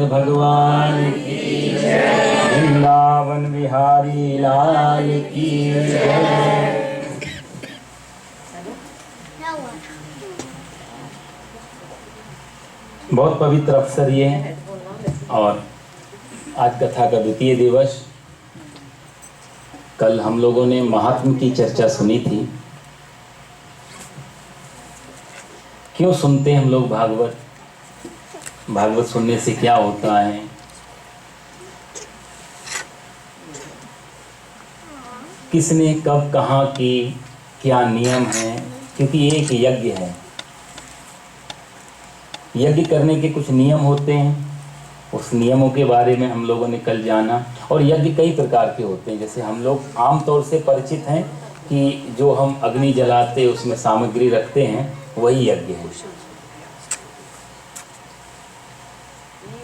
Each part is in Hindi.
भगवान की जय, वृंदावन बिहारी लाल की जय। बहुत पवित्र अवसर ये है और आज कथा का द्वितीय दिवस। कल हम लोगों ने महात्म की चर्चा सुनी थी। क्यों सुनते हैं हम लोग भागवत? भागवत सुनने से क्या होता है? किसने कब कहाँ की, क्या नियम है? क्योंकि ये एक यज्ञ है। यज्ञ करने के कुछ नियम होते हैं, उस नियमों के बारे में हम लोगों ने कल जाना। और यज्ञ कई प्रकार के होते हैं। जैसे हम लोग आम तौर से परिचित हैं कि जो हम अग्नि जलाते उसमें सामग्री रखते हैं, वही यज्ञ है।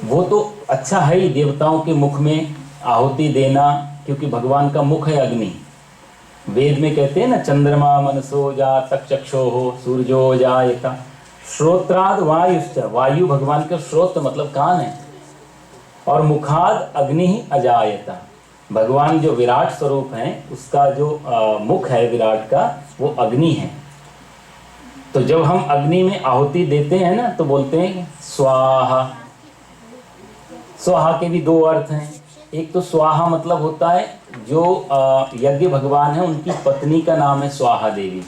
वो तो अच्छा है ही, देवताओं के मुख में आहुति देना, क्योंकि भगवान का मुख है अग्नि। वेद में कहते हैं ना, चंद्रमा मनसो जा तक चक्षो हो सूर्यो जायता श्रोत्राद वायुश्च। वायु भगवान का श्रोत मतलब कान है। और मुखाद अग्नि ही अजायता। भगवान जो विराट स्वरूप है, उसका जो मुख है विराट का, वो अग्नि है। तो जब हम अग्नि में आहुति देते हैं ना, तो बोलते हैं स्वाहा। स्वाहा के भी दो अर्थ हैं। एक तो स्वाहा मतलब होता है जो यज्ञ भगवान है, उनकी पत्नी का नाम है स्वाहा देवी।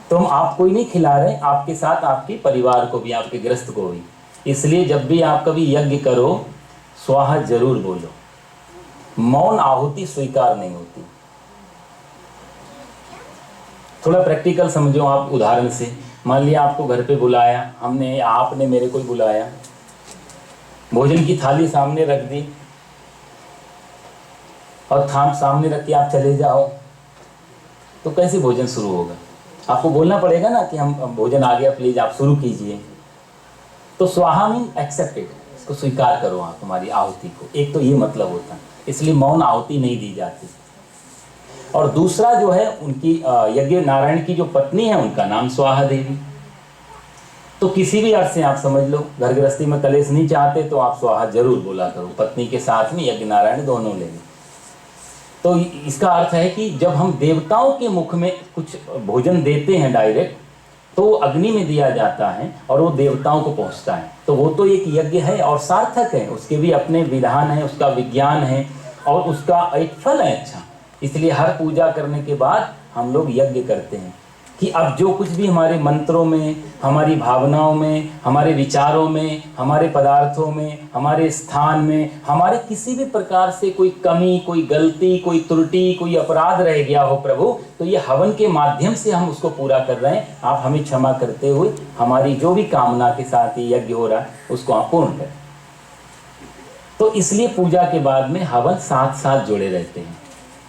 तो हम आपको ही नहीं खिला रहे, आपके साथ आपके परिवार को भी, आपके गृहस्थ को भी। इसलिए जब भी आप कभी यज्ञ करो, स्वाहा जरूर बोलो। मौन आहुति स्वीकार नहीं होती। थोड़ा प्रैक्टिकल समझो आप उदाहरण से। मान लिया आपको घर पे बुलाया हमने, आपने मेरे को बुलाया, भोजन की थाली सामने रख दी और थाम सामने रख के आप चले जाओ, तो कैसे भोजन शुरू होगा? आपको बोलना पड़ेगा ना कि हम भोजन आ गया, प्लीज आप शुरू कीजिए। तो स्वाहा मीन एक्सेप्टेड, इसको स्वीकार करो आप हमारी आहुति को। एक तो ये मतलब होता है, इसलिए मौन आहुति नहीं दी जाती। और दूसरा जो है, उनकी यज्ञ नारायण की जो पत्नी है, उनका नाम स्वाहा देवी। तो किसी भी अर्थ से आप समझ लो, घर गृहस्थी में कलेश नहीं चाहते तो आप स्वाहा जरूर बोला करो। पत्नी के साथ में यज्ञ नारायण दोनों लेंगे। तो इसका अर्थ है कि जब हम देवताओं के मुख में कुछ भोजन देते हैं डायरेक्ट, तो अग्नि में दिया जाता है और वो देवताओं को पहुंचता है। तो वो तो एक यज्ञ है और सार्थक है, उसके भी अपने विधान है, उसका विज्ञान है और उसका एक फल है अच्छा। इसलिए हर पूजा करने के बाद हम लोग यज्ञ करते हैं कि अब जो कुछ भी हमारे मंत्रों में, हमारी भावनाओं में, हमारे विचारों में, हमारे पदार्थों में, हमारे स्थान में, हमारे किसी भी प्रकार से कोई कमी, कोई गलती, कोई त्रुटि, कोई अपराध रह गया हो प्रभु, तो ये हवन के माध्यम से हम उसको पूरा कर रहे हैं। आप हमें क्षमा करते हुए हमारी जो भी कामना के साथ ये यज्ञ हो रहा है उसको आप पूर्ण करें। तो इसलिए पूजा के बाद में हवन साथ साथ जुड़े रहते हैं।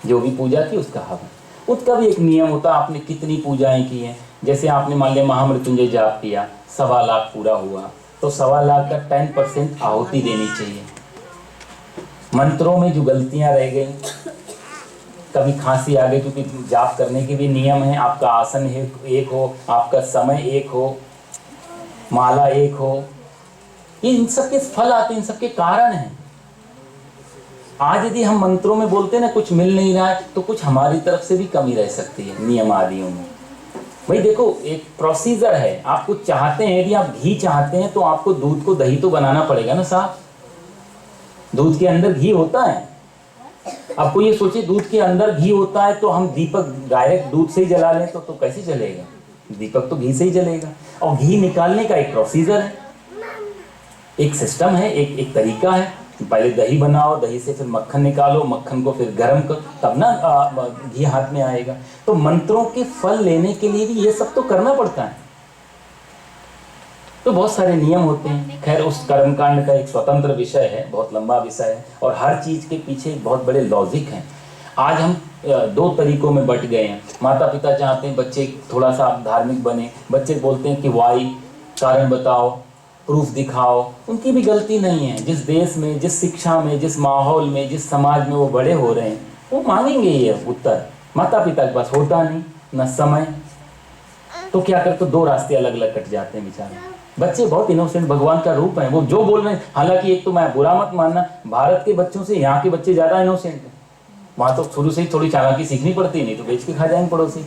जो भी पूजा की उसका हवन, उसका भी एक नियम होता है। आपने कितनी पूजाएं की हैं, जैसे आपने मान लिया महामृत्युंजय जाप किया, 1.25 लाख पूरा हुआ, तो 1.25 लाख का 10% आहुति देनी चाहिए। मंत्रों में जो गलतियां रह गई, कभी खांसी आ गई, क्योंकि जाप करने के भी नियम है। आपका आसन एक हो, आपका समय एक हो, माला एक हो, ये इन सबके फल आते हैं, इन सबके कारण हैं। आज यदि हम मंत्रों में बोलते ना कुछ मिल नहीं रहा है, तो कुछ हमारी तरफ से भी कमी रह सकती है नियम आदियों में। भाई देखो, एक प्रोसीजर है। आप कुछ चाहते हैं, यदि आप घी चाहते हैं तो आपको दूध को दही तो बनाना पड़ेगा ना साहब। दूध के अंदर घी होता है। आपको ये सोचिए, दूध के अंदर घी होता है तो हम दीपक डायरेक्ट दूध से ही जला लें तो कैसे चलेगा? दीपक तो घी से ही जलेगा। और घी निकालने का एक प्रोसीजर है, एक सिस्टम है, एक तरीका है। पहले दही बनाओ, दही से फिर मक्खन निकालो, मक्खन को फिर गर्म करो, तब ना घी हाथ में आएगा। तो मंत्रों के फल लेने के लिए भी ये सब तो करना पड़ता है। तो बहुत सारे नियम होते हैं। खैर, उस कर्मकांड का एक स्वतंत्र विषय है, बहुत लंबा विषय है और हर चीज के पीछे बहुत बड़े लॉजिक हैं। आज हम 2 तरीकों में बट गए हैं। माता पिता चाहते हैं बच्चे थोड़ा सा धार्मिक बने, बच्चे बोलते हैं कि वाई, कारण बताओ, प्रूफ दिखाओ। उनकी भी गलती नहीं है। जिस देश में, जिस शिक्षा में, जिस माहौल में, जिस समाज में वो बड़े हो रहे हैं, वो मांगेंगे ये उत्तर। माता पिता के पास होता नहीं, न समय, तो क्या करते, 2 रास्ते अलग अलग कट जाते हैं बेचारे। बच्चे बहुत इनोसेंट भगवान का रूप है, वो जो बोल रहे हैं। हालांकि एक तो मैं बुरा मत मानना, भारत के बच्चों से यहाँ के बच्चे ज्यादा इनोसेंट हैं। वहां तो शुरू से ही थोड़ी चालाकी सीखनी पड़ती है, नहीं तो बेच के खा जाएंगे पड़ोसी।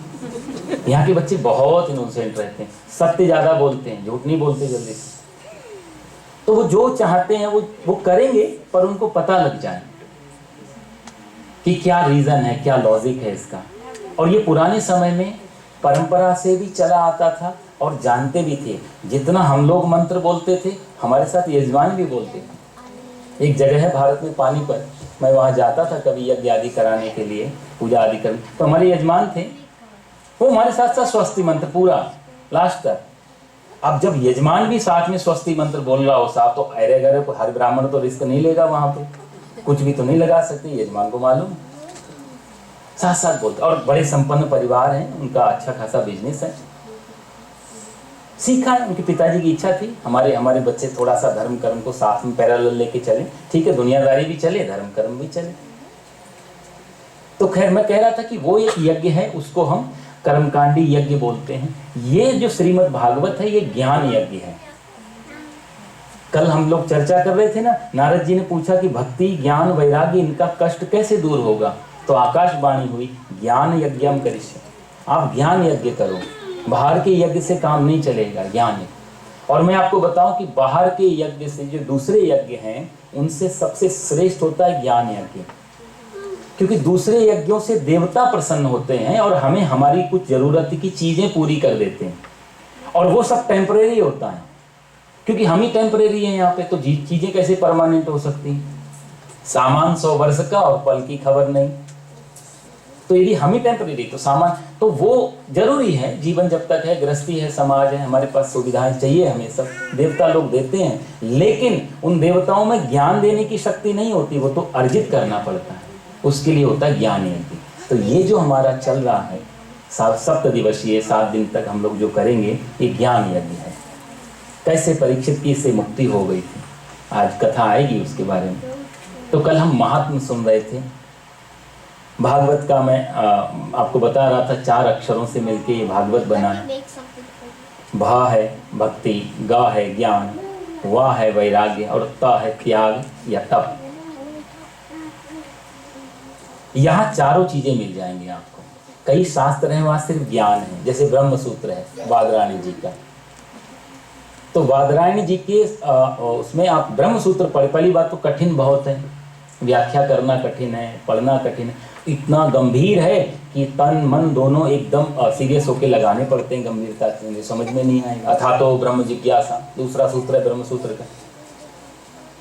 यहाँ के बच्चे बहुत इनोसेंट रहते हैं, सत्य ज्यादा बोलते हैं, झूठ नहीं बोलते जल्दी से। तो वो जो चाहते हैं वो करेंगे, पर उनको पता लग जाए कि क्या रीजन है, क्या लॉजिक है इसका। और ये पुराने समय में परंपरा से भी चला आता था और जानते भी थे। जितना हम लोग मंत्र बोलते थे, हमारे साथ यजमान भी बोलते थे। एक जगह है भारत में पानीपत, मैं वहाँ जाता था कभी यज्ञ आदि कराने के लिए, पूजा आदि करने, तो हमारे यजमान थे, वो हमारे साथ साथ स्वस्ति मंत्र पूरा लास्ट तक। अब जब यजमान भी साथ में स्वस्ति मंत्र बोल रहा हो साहब, तो अरे गरे को हर ब्राह्मण तो रिस्क नहीं लेगा, वहां पे कुछ भी तो नहीं लगा सकते, यजमान को मालूम, साथ साथ बोलते। और बड़े संपन्न परिवार हैं, उनका अच्छा खासा बिजनेस है, सीखा है, उनके पिताजी की इच्छा थी हमारे बच्चे थोड़ा सा धर्म कर्म को साथ में पैरेलल लेके चले। ठीक है, दुनियादारी भी चले, धर्म कर्म भी चले। तो खैर मैं कह रहा था कि वो एक यज्ञ है, उसको हम कर्मकांडी यज्ञ बोलते हैं। ये जो श्रीमद् भागवत है, ये ज्ञान यज्ञ है। कल हम लोग चर्चा कर रहे थे ना, नारद जी ने पूछा कि भक्ति ज्ञान वैराग्य इनका कष्ट कैसे दूर होगा, तो आकाशवाणी हुई, ज्ञान यज्ञम करिष्ये। आप ज्ञान यज्ञ करो, बाहर के यज्ञ से काम नहीं चलेगा, ज्ञान यज्ञ। और मैं आपको बताऊं कि बाहर के यज्ञ से जो दूसरे यज्ञ हैं, उनसे सबसे श्रेष्ठ होता है ज्ञान यज्ञ। क्योंकि दूसरे यज्ञों से देवता प्रसन्न होते हैं और हमें हमारी कुछ जरूरत की चीजें पूरी कर देते हैं, और वो सब टेम्परेरी होता है, क्योंकि हम ही टेम्परेरी हैं यहाँ पे। तो चीजें कैसे परमानेंट हो सकती हैं? सामान 100 वर्ष का और पल की खबर नहीं। तो यदि हम ही टेम्परेरी, तो सामान तो वो जरूरी है, जीवन जब तक है, गृहस्थी है, समाज है, हमारे पास सुविधाएं चाहिए, हमें सब देवता लोग देते हैं। लेकिन उन देवताओं में ज्ञान देने की शक्ति नहीं होती, वो तो अर्जित करना पड़ता है, उसके लिए होता है ज्ञान यज्ञ। तो ये जो हमारा चल रहा है 7 दिवसीय 7 दिन तक हम लोग जो करेंगे, ये ज्ञान यज्ञ है। कैसे परीक्षित की से मुक्ति हो गई थी, आज कथा आएगी उसके बारे में। तो कल हम महात्म सुन रहे थे भागवत का। मैं आपको बता रहा था 4 अक्षरों से मिलके ये भागवत बना है। भा है भक्ति, गा है ज्ञान, वा है वैराग्य, और ता है त्याग या तप। यहाँ चारों चीजें मिल जाएंगी आपको। कई शास्त्र हैं वहां सिर्फ ज्ञान है, जैसे ब्रह्म सूत्र है वादरायणी जी का। तो वादरायणी जी के उसमें आप ब्रह्म सूत्र पढ़े, पहली बात तो कठिन बहुत है, व्याख्या करना कठिन है, पढ़ना कठिन है, इतना गंभीर है कि तन मन दोनों एकदम सीरियस होके लगाने पड़ते हैं गंभीरता से, समझ में नहीं आएगा। अथा तो ब्रह्म जिज्ञासा दूसरा सूत्र है ब्रह्म सूत्र का।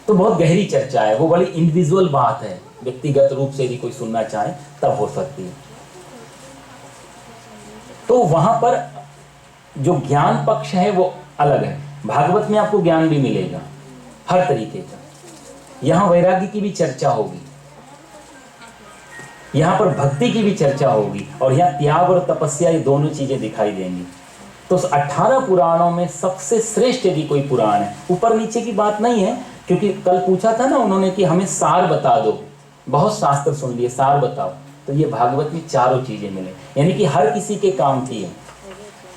तो बहुत गहरी चर्चा है, वो बड़ी इंडिविजुअल बात है, व्यक्तिगत रूप से यदि कोई सुनना चाहे तब हो सकती है। तो वहां पर जो ज्ञान पक्ष है वो अलग है। भागवत में आपको ज्ञान भी मिलेगा हर तरीके का, यहां वैराग्य की भी चर्चा होगी, यहां पर भक्ति की भी चर्चा होगी, और यहां त्याग और तपस्या, ये दोनों चीजें दिखाई देंगी। तो 18 पुराणों में सबसे श्रेष्ठ यदि कोई पुराण है, ऊपर नीचे की बात नहीं है, क्योंकि कल पूछा था ना उन्होंने कि हमें सार बता दो, बहुत शास्त्र सुन लिए, सार बताओ। तो ये भागवत में चारों चीजें मिले, यानी कि हर किसी के काम की है।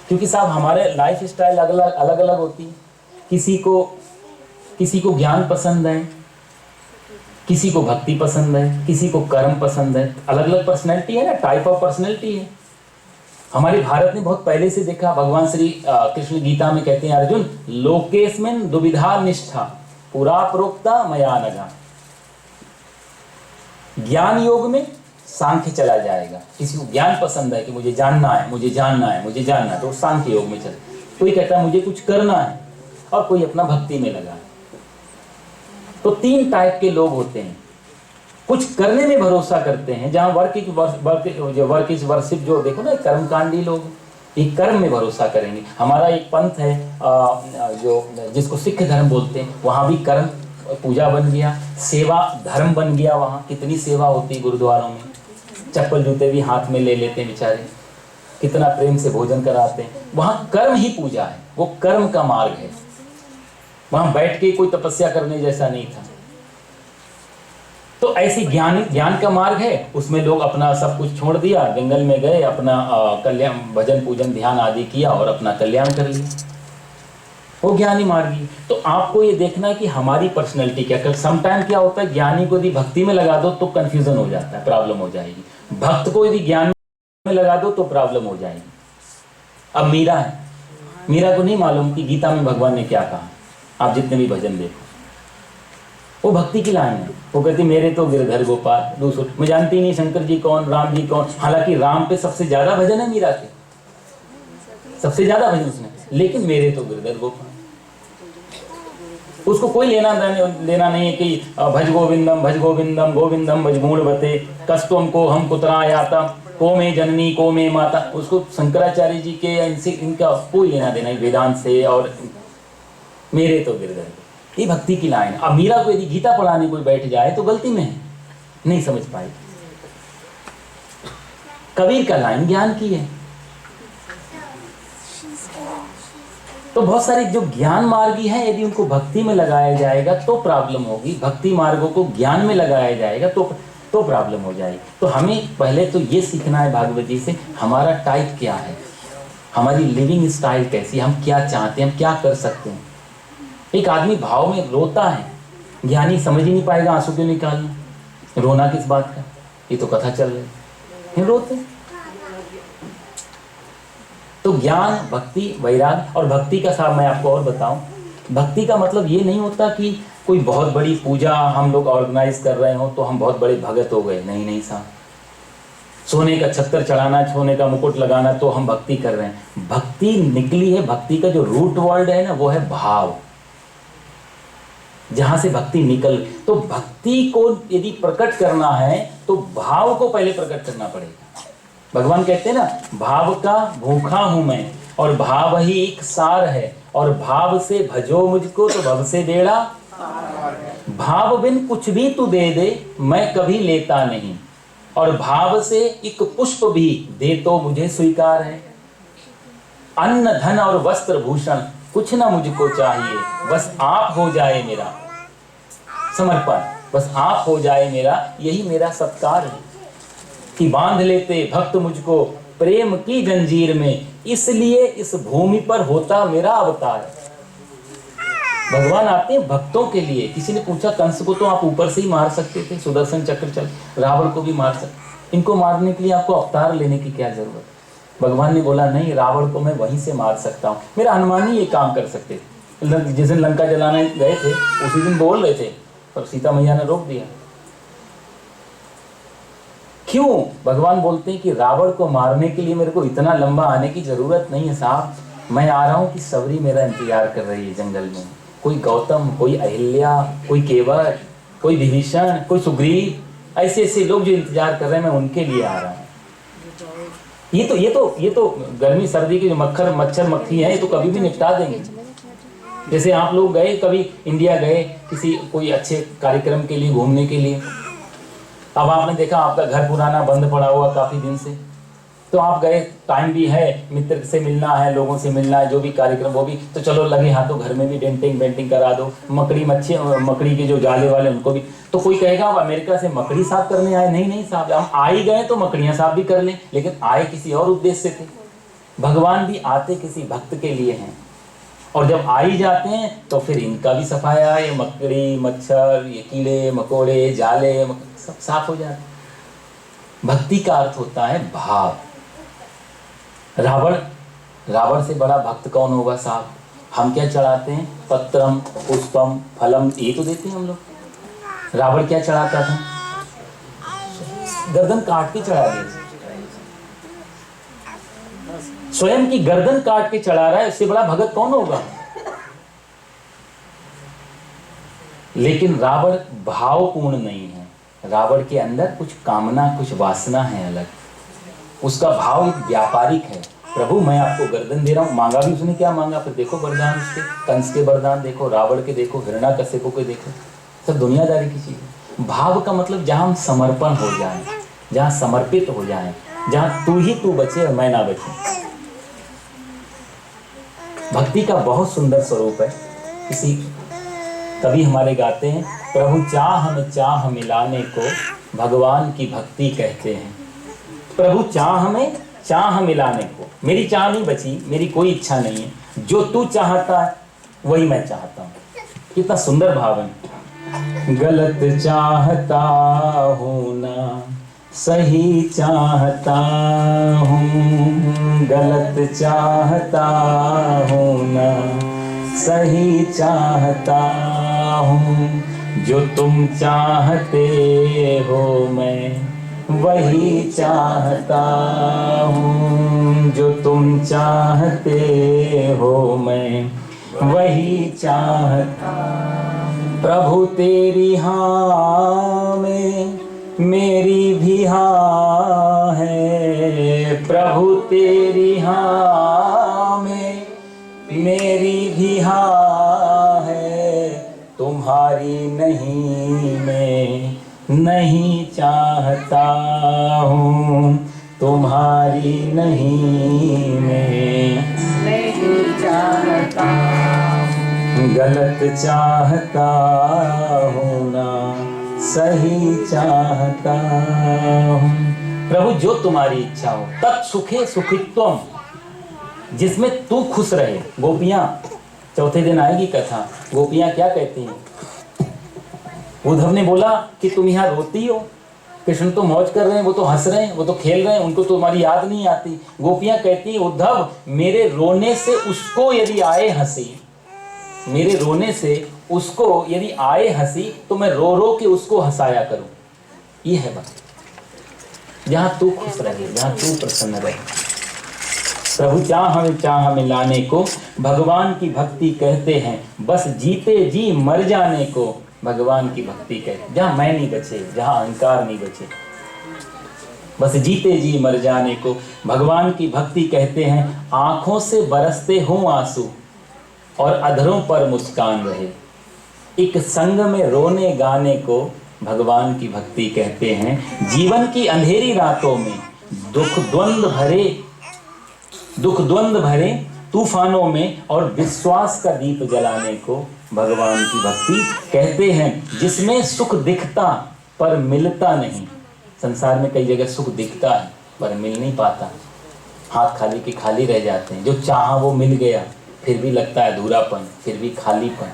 क्योंकि साहब हमारे लाइफ स्टाइल अलग अलग होती है, किसी को ज्ञान पसंद है, किसी को भक्ति पसंद है, किसी को कर्म पसंद है, अलग अलग पर्सनैलिटी है ना, टाइप ऑफ पर्सनैलिटी है। हमारे भारत ने बहुत पहले से देखा, भगवान श्री कृष्ण गीता में कहते हैं, अर्जुन लोकेस्मिन् दुविधा निष्ठा पुरा प्रोक्ता मया नघा। ज्ञान योग में सांख्य चला जाएगा, किसी को ज्ञान पसंद है कि मुझे जानना है, मुझे जानना है, मुझे जानना है, तो सांख्य योग में चले। कोई कहता है मुझे कुछ करना है, और कोई अपना भक्ति में लगा है। तो 3 टाइप के लोग होते हैं। कुछ करने में भरोसा करते हैं, जहां वर्क इज वर्शिप, जो देखो ना कर्मकांडी लोग, ये कर्म में भरोसा करेंगे। हमारा एक पंथ है जो जिसको सिख धर्म बोलते हैं, वहां भी कर्म पूजा बन गया, सेवा धर्म बन गया। वहां कितनी सेवा होती है गुरुद्वारों में, चप्पल जूते भी हाथ में ले लेते हैं बेचारे, कितना प्रेम से भोजन कराते हैं। वहां कर्म ही पूजा है, वो कर्म का मार्ग है। वहां बैठ के कोई तपस्या करने जैसा नहीं था। तो ऐसी ज्ञान का मार्ग है, उसमें लोग अपना सब कुछ छोड़ दिया, जंगल में गए, अपना कल्याण भजन पूजन ध्यान आदि किया और अपना कल्याण कर लिया। वो ज्ञानी मार्गी। तो आपको ये देखना है कि हमारी पर्सनैलिटी क्या। समटाइम क्या होता है, ज्ञानी को यदि भक्ति में लगा दो तो कंफ्यूजन हो जाता है, प्रॉब्लम हो जाएगी। भक्त को यदि ज्ञान में लगा दो तो प्रॉब्लम हो जाएगी। अब मीरा है, मीरा को नहीं मालूम कि गीता में भगवान ने क्या कहा। आप जितने भी भजन देखो, वो भक्ति की लाइन है। वो कहती मेरे तो गिरधर गोपाल, दूसरों मैं जानती नहीं शंकर जी कौन, राम जी कौन। हालांकि राम पे सबसे ज्यादा भजन है मीरा के, सबसे ज्यादा भजन उसने, लेकिन मेरे तो गिरधर गोपाल। उसको कोई लेना नहीं है कि भज गोविंदम गोविंदम भज मूढ़वते कस्तुम को हम कुतरा याता को में जननी को में माता। उसको शंकराचार्य जी के इनसे इनका कोई लेना देना वेदांत से। और मेरे तो गिरधर, ये भक्ति की लाइन। अब मीरा को यदि गीता पढ़ाने कोई बैठ जाए तो गलती में है, नहीं समझ पाई। कबीर का लाइन ज्ञान की है। तो बहुत सारे जो ज्ञान मार्गी हैं, यदि उनको भक्ति में लगाया जाएगा तो प्रॉब्लम होगी। भक्ति मार्गों को ज्ञान में लगाया जाएगा तो प्रॉब्लम हो जाएगी। तो हमें पहले तो ये सीखना है भागवत जी से, हमारा टाइप क्या है, हमारी लिविंग स्टाइल कैसी, हम क्या चाहते हैं, हम क्या कर सकते हैं। एक आदमी भाव में रोता है, ज्ञानी समझ ही नहीं पाएगा आंसू क्यों निकालना, रोना किस बात का, ये तो कथा चल रही है, रोते। तो ज्ञान, भक्ति, वैराग। और भक्ति का साहब मैं आपको और बताऊं, भक्ति का मतलब ये नहीं होता कि कोई बहुत बड़ी पूजा हम लोग ऑर्गेनाइज कर रहे हो तो हम बहुत बड़े भगत हो गए। नहीं नहीं साहब, सोने का छत्तर चढ़ाना, सोने का मुकुट लगाना तो हम भक्ति कर रहे हैं। भक्ति निकली है, भक्ति का जो रूट वर्ड है ना वो है भाव, जहां से भक्ति निकल। तो भक्ति को यदि प्रकट करना है तो भाव को पहले प्रकट करना पड़ेगा। भगवान कहते हैं ना, भाव का भूखा हूं मैं और भाव ही एक सार है, और भाव से भजो मुझको तो भव से बेड़ा। भाव बिन कुछ भी तू दे दे मैं कभी लेता नहीं, और भाव से एक पुष्प भी दे तो मुझे स्वीकार है। अन्न धन और वस्त्र भूषण कुछ ना मुझको चाहिए, बस आप हो जाए मेरा समर्पण, बस आप हो जाए मेरा, यही मेरा सत्कार है। कि बांध लेते भक्त मुझको प्रेम की जंजीर में, इसलिए इस भूमि पर होता मेरा अवतार। भगवान आते हैं भक्तों के लिए। किसी ने पूछा कंस को तो आप ऊपर से ही मार सकते थे, सुदर्शन चक्र चल, रावण को भी मार सकते, इनको मारने के लिए आपको अवतार लेने की क्या जरूरत। भगवान ने बोला नहीं, रावण को मैं वहीं से मार सकता हूँ, मेरा हनुमान ही ये काम कर सकते थे। जिस दिन लंका जलाने गए थे उसी दिन बोल रहे थे, पर सीता मैया ने रोक दिया। क्यों? भगवान बोलते हैं कि रावण को मारने के लिए मेरे को इतना लंबा आने की जरूरत नहीं है साहब, मैं आ रहा हूँ कि सबरी मेरा इंतजार कर रही है जंगल में। कोई गौतम, कोई अहिल्या, कोई केवट, कोई विभीषण, कोई सुग्रीव, ऐसे ऐसे लोग जो इंतजार कर रहे हैं, मैं उनके लिए आ रहा हूँ। ये तो गर्मी सर्दी के जो मच्छर मक्खी है, ये तो कभी भी निपटा देंगे। जैसे आप लोग गए कभी इंडिया गए किसी कोई अच्छे कार्यक्रम के लिए, घूमने के लिए, अब आपने देखा आपका घर पुराना बंद पड़ा हुआ काफी दिन से, तो आप गए, टाइम भी है, मित्र से मिलना है, लोगों से मिलना है, जो भी कार्यक्रम वो भी, तो चलो लगे हाथों घर में भी डेंटिंग करा दो, मकड़ी के जो जाले वाले उनको भी। तो कोई कहेगा आप अमेरिका से मकड़ी साफ करने आए? नहीं साहब, हम आ ही गए तो मकड़ियां साफ भी कर लें, लेकिन आए किसी और उद्देश्य से थे। भगवान भी आते किसी भक्त के लिए हैं, और जब आ ही जाते हैं तो फिर इनका भी सफाया, ये मकड़ी मच्छर, ये कीड़े मकोड़े जाले सब साफ हो जाते। भक्ति का अर्थ होता है भाव। रावण से बड़ा भक्त कौन होगा साहब? हम क्या चढ़ाते हैं? पत्रम पुष्पम फलम, ये तो देते हैं हम लोग। रावण क्या चढ़ाता था? गर्दन काट के चढ़ा दिया, स्वयं की गर्दन काट के चढ़ा रहा है, इससे बड़ा भगत कौन होगा? लेकिन रावण भावपूर्ण नहीं है, रावण के अंदर कुछ कामना, कुछ वासना है अलग। उसका भाव एक व्यापारिक है। प्रभु मैं आपको गर्दन दे रहा हूँ, मांगा भी उसने क्या मांगा? फिर देखो वरदान उसके, कंस के वरदान देखो, रावण के देखो, हिरण्याकश्यप के देखो, सब दुनियादारी की चीज है। भाव का मतलब जहां हम समर्पण हो जाएं, जहां समर्पित हो जाएं, जहां तू ही तू बचे और मैं ना बचे। भक्ति का बहुत सुंदर स्वरूप है। किसी कवि हमारे गाते हैं, प्रभु चाह में चाह मिलाने को भगवान की भक्ति कहते हैं। प्रभु चाह में चाह मिलाने को, मेरी चाह नहीं बची, मेरी कोई इच्छा नहीं है, जो तू चाहता है वही मैं चाहता हूँ। कितना सुंदर भाव है। गलत चाहता हूँ ना सही चाहता हूँ, गलत चाहता हूँ ना सही चाहता हूँ, जो तुम चाहते हो मैं वही चाहता हूँ, जो तुम चाहते हो मैं वही चाहता। प्रभु तेरी हाँ में मेरी भी हाँ है, प्रभु तेरी हाँ में मेरी भी हाँ है, तुम्हारी नहीं मैं नहीं चाहता हूँ, तुम्हारी नहीं मैं नहीं चाहता, गलत चाहता हूँ ना सही चाहता हूँ। प्रभु जो तुम्हारी इच्छा हो, तत् सुखे सुखित्वम, जिसमें तू खुश रहे। गोपियां, चौथे दिन आएगी कथा, गोपियां क्या कहती हैं? उद्धव ने बोला कि तुम यहाँ रोती हो, कृष्ण तो मौज कर रहे हैं, वो तो हंस रहे हैं, वो तो खेल रहे हैं, उनको तो तुम्हारी याद नहीं आती। गोपियां कहती हैं उद्धव मेरे रोने से उसको यदि आए हंसी, मेरे रोने से उसको यदि आए हंसी तो मैं रो रो के उसको हंसाया करूं। ये है बात, जहां तू खुश रहे, जहां तू प्रसन्न रहे। प्रभु चाह मिलाने को भगवान की भक्ति कहते हैं, बस जीते जी मर जाने को भगवान की भक्ति कहते। जहां मैं नहीं बचे, जहां अहंकार नहीं बचे, बस जीते जी मर जाने को भगवान की भक्ति कहते हैं। आंखों से बरसते हों आंसू और अधरों पर मुस्कान रहे, एक संग में रोने गाने को भगवान की भक्ति कहते हैं। जीवन की अंधेरी रातों में दुख द्वंद्व भरे तूफानों में और विश्वास का दीप जलाने को भगवान की भक्ति कहते हैं। जिसमें सुख दिखता पर मिलता नहीं, संसार में कई जगह सुख दिखता है पर मिल नहीं पाता, हाथ खाली के खाली रह जाते हैं। जो चाहा वो मिल गया फिर भी लगता है अधूरापन, फिर भी खालीपन।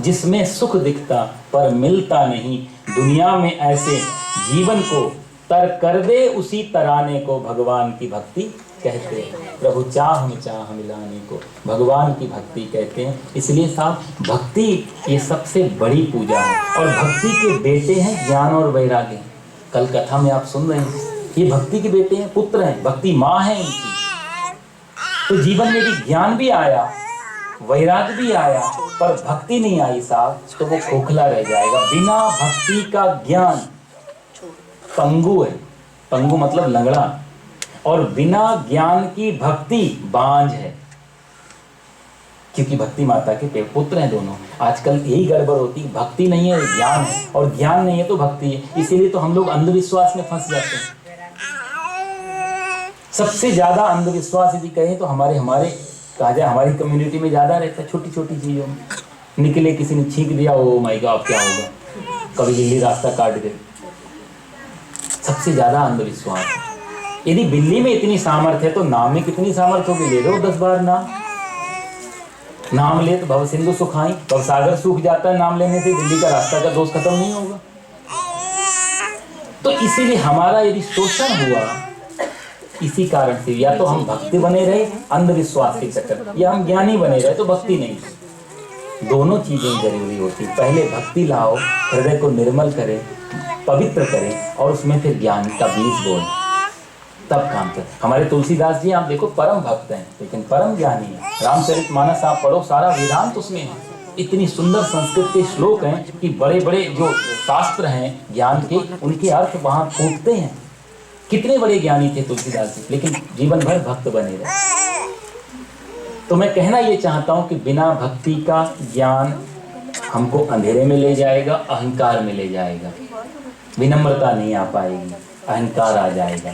जिसमें सुख दिखता पर मिलता नहीं, दुनिया में ऐसे जीवन को तर कर दे उसी तराने को भगवान की भक्ति कहते हैं। प्रभु चाह मिलाने को भगवान की भक्ति कहते हैं। इसलिए साहब भक्ति ये सबसे बड़ी पूजा है, और भक्ति के बेटे हैं ज्ञान और वैराग्य। कल कथा में आप सुन रहे हैं, ये भक्ति के बेटे हैं, पुत्र हैं, भक्ति माँ है इनकी। तो जीवन में भी ज्ञान भी आया, वैराग्य भी आया, पर भक्ति नहीं आई साहब तो वो खोखला रह जाएगा। बिना भक्ति का ज्ञान पंगु है, पंगु मतलब लंगड़ा, और बिना ज्ञान की भक्ति बांझ है। क्योंकि भक्ति माता के पुत्र हैं दोनों। आजकल यही गड़बड़ होती है, भक्ति नहीं है ज्ञान है, और ज्ञान नहीं है तो भक्ति है। इसीलिए तो हम लोग अंधविश्वास में फंस जाते हैं। सबसे ज्यादा अंधविश्वास यदि कहें तो हमारे कहा जाए हमारी कम्युनिटी में ज्यादा रहता है। छोटी छोटी चीजों में निकले, किसी ने छींक दिया, ओ माय गॉड क्या होगा, कभी बिल्ली रास्ता काट गई, सबसे ज्यादा अंधविश्वास है। यदि बिल्ली में इतनी सामर्थ्य है तो नाम में कितनी सामर्थ्य होगी? ले लो 10 बार नाम ले तो भव सिंधु सुखाई, भव सागर सूख जाता है नाम लेने से, बिल्ली का रास्ता का दोष खत्म नहीं होगा। तो इसीलिए हमारा यदि शोषण हुआ इसी कारण से, या तो हम भक्ति बने रहे अंधविश्वास के चक्कर, या हम ज्ञानी बने रहे तो भक्ति नहीं। दोनों चीजें जरूरी होती। पहले भक्ति लाओ, हृदय को निर्मल करें, पवित्र करें, और उसमें फिर ज्ञान का बीज बोएं, तब काम कर। हमारे तुलसीदास जी आप देखो परम भक्त हैं लेकिन परम ज्ञानी है। रामचरितमानस आप पढ़ो, सारा वेदांत उसमें है। इतनी सुंदर संस्कृत के श्लोक हैं कि बड़े बड़े जो शास्त्र हैं ज्ञान के, उनके अर्थ वहां फूटते हैं। कितने बड़े ज्ञानी थे तुलसीदास जी, लेकिन जीवन भर भक्त बने रहे। तो मैं कहना ये चाहता हूं कि बिना भक्ति का ज्ञान हमको अंधेरे में ले जाएगा, अहंकार में ले जाएगा, विनम्रता नहीं आ पाएगी, अहंकार आ जाएगा।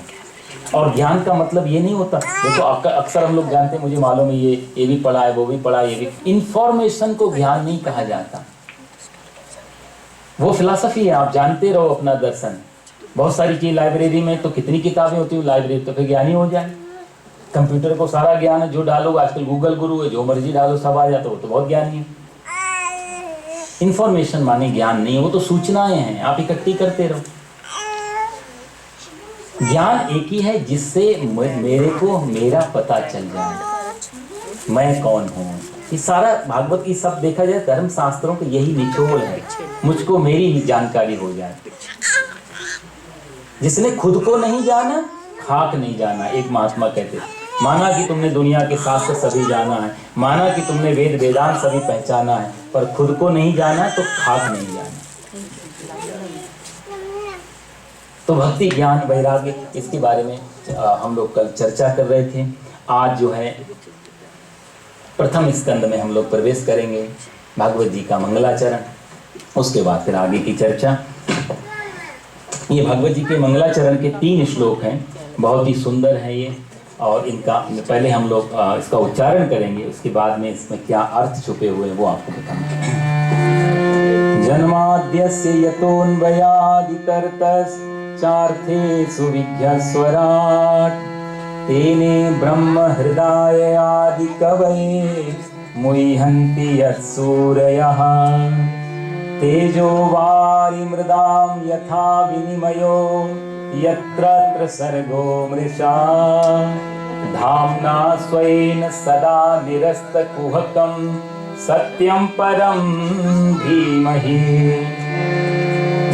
और ज्ञान का मतलब ये नहीं होता, देखो अक्सर हम लोग जानते हैं, मुझे मालूम है ये भी पढ़ा है, वो भी पढ़ा है, ये भी। इंफॉर्मेशन को ज्ञान नहीं कहा जाता, वो फिलॉसफी है। आप जानते रहो अपना दर्शन। बहुत सारी चीज लाइब्रेरी में तो कितनी किताबें होती है, लाइब्रेरी तो फिर ज्ञानी हो जाए। कंप्यूटर को सारा ज्ञान है, जो डालो, आजकल गूगल गुरु है, जो मर्जी डालो सब आ जाता है, वो तो बहुत ज्ञानी है। इंफॉर्मेशन माने ज्ञान नहीं है, वो तो सूचनाएं हैं, आप इकट्ठी करते रहो। ज्ञान एक ही है जिससे मेरे को मेरा पता चल जाए, मैं कौन हूँ। ये सारा भागवत की सब देखा जाए धर्म शास्त्रों का यही निचोड़ है, मुझको मेरी जानकारी हो जाए। जिसने खुद को नहीं जाना खाक नहीं जाना। एक महात्मा कहते, माना कि तुमने दुनिया के शास्त्र सभी जाना है, माना कि तुमने वेद वेदांत सभी पहचाना है, पर खुद को नहीं जाना तो खाक नहीं जाना। तो भक्ति ज्ञान वैराग्य, इसके बारे में हम लोग कल चर्चा कर रहे थे। आज जो है प्रथम स्कंद में हम लोग प्रवेश करेंगे, भागवत जी का मंगलाचरण, उसके बाद फिर आगे की चर्चा। ये भगवत जी के मंगलाचरण के 3 श्लोक हैं, बहुत ही सुंदर है ये, और इनका पहले हम लोग इसका उच्चारण करेंगे, उसके बाद में इसमें क्या अर्थ छुपे हुए हैं वो आपको बताऊंगा। जन्माद्यस्य यतोऽन्वयादितरतश्चार्थेषु विघ्नस्वराट् तेने ब्रह्म हृदय आदि कवये मुह्यन्ति यत्सूरयः तेजो वारिमृदां यथा विनिमयो यत्र सर्गो मृषा धाम्ना स्वेन सदा निरस्तकुहकं सत्यं परं धीमहि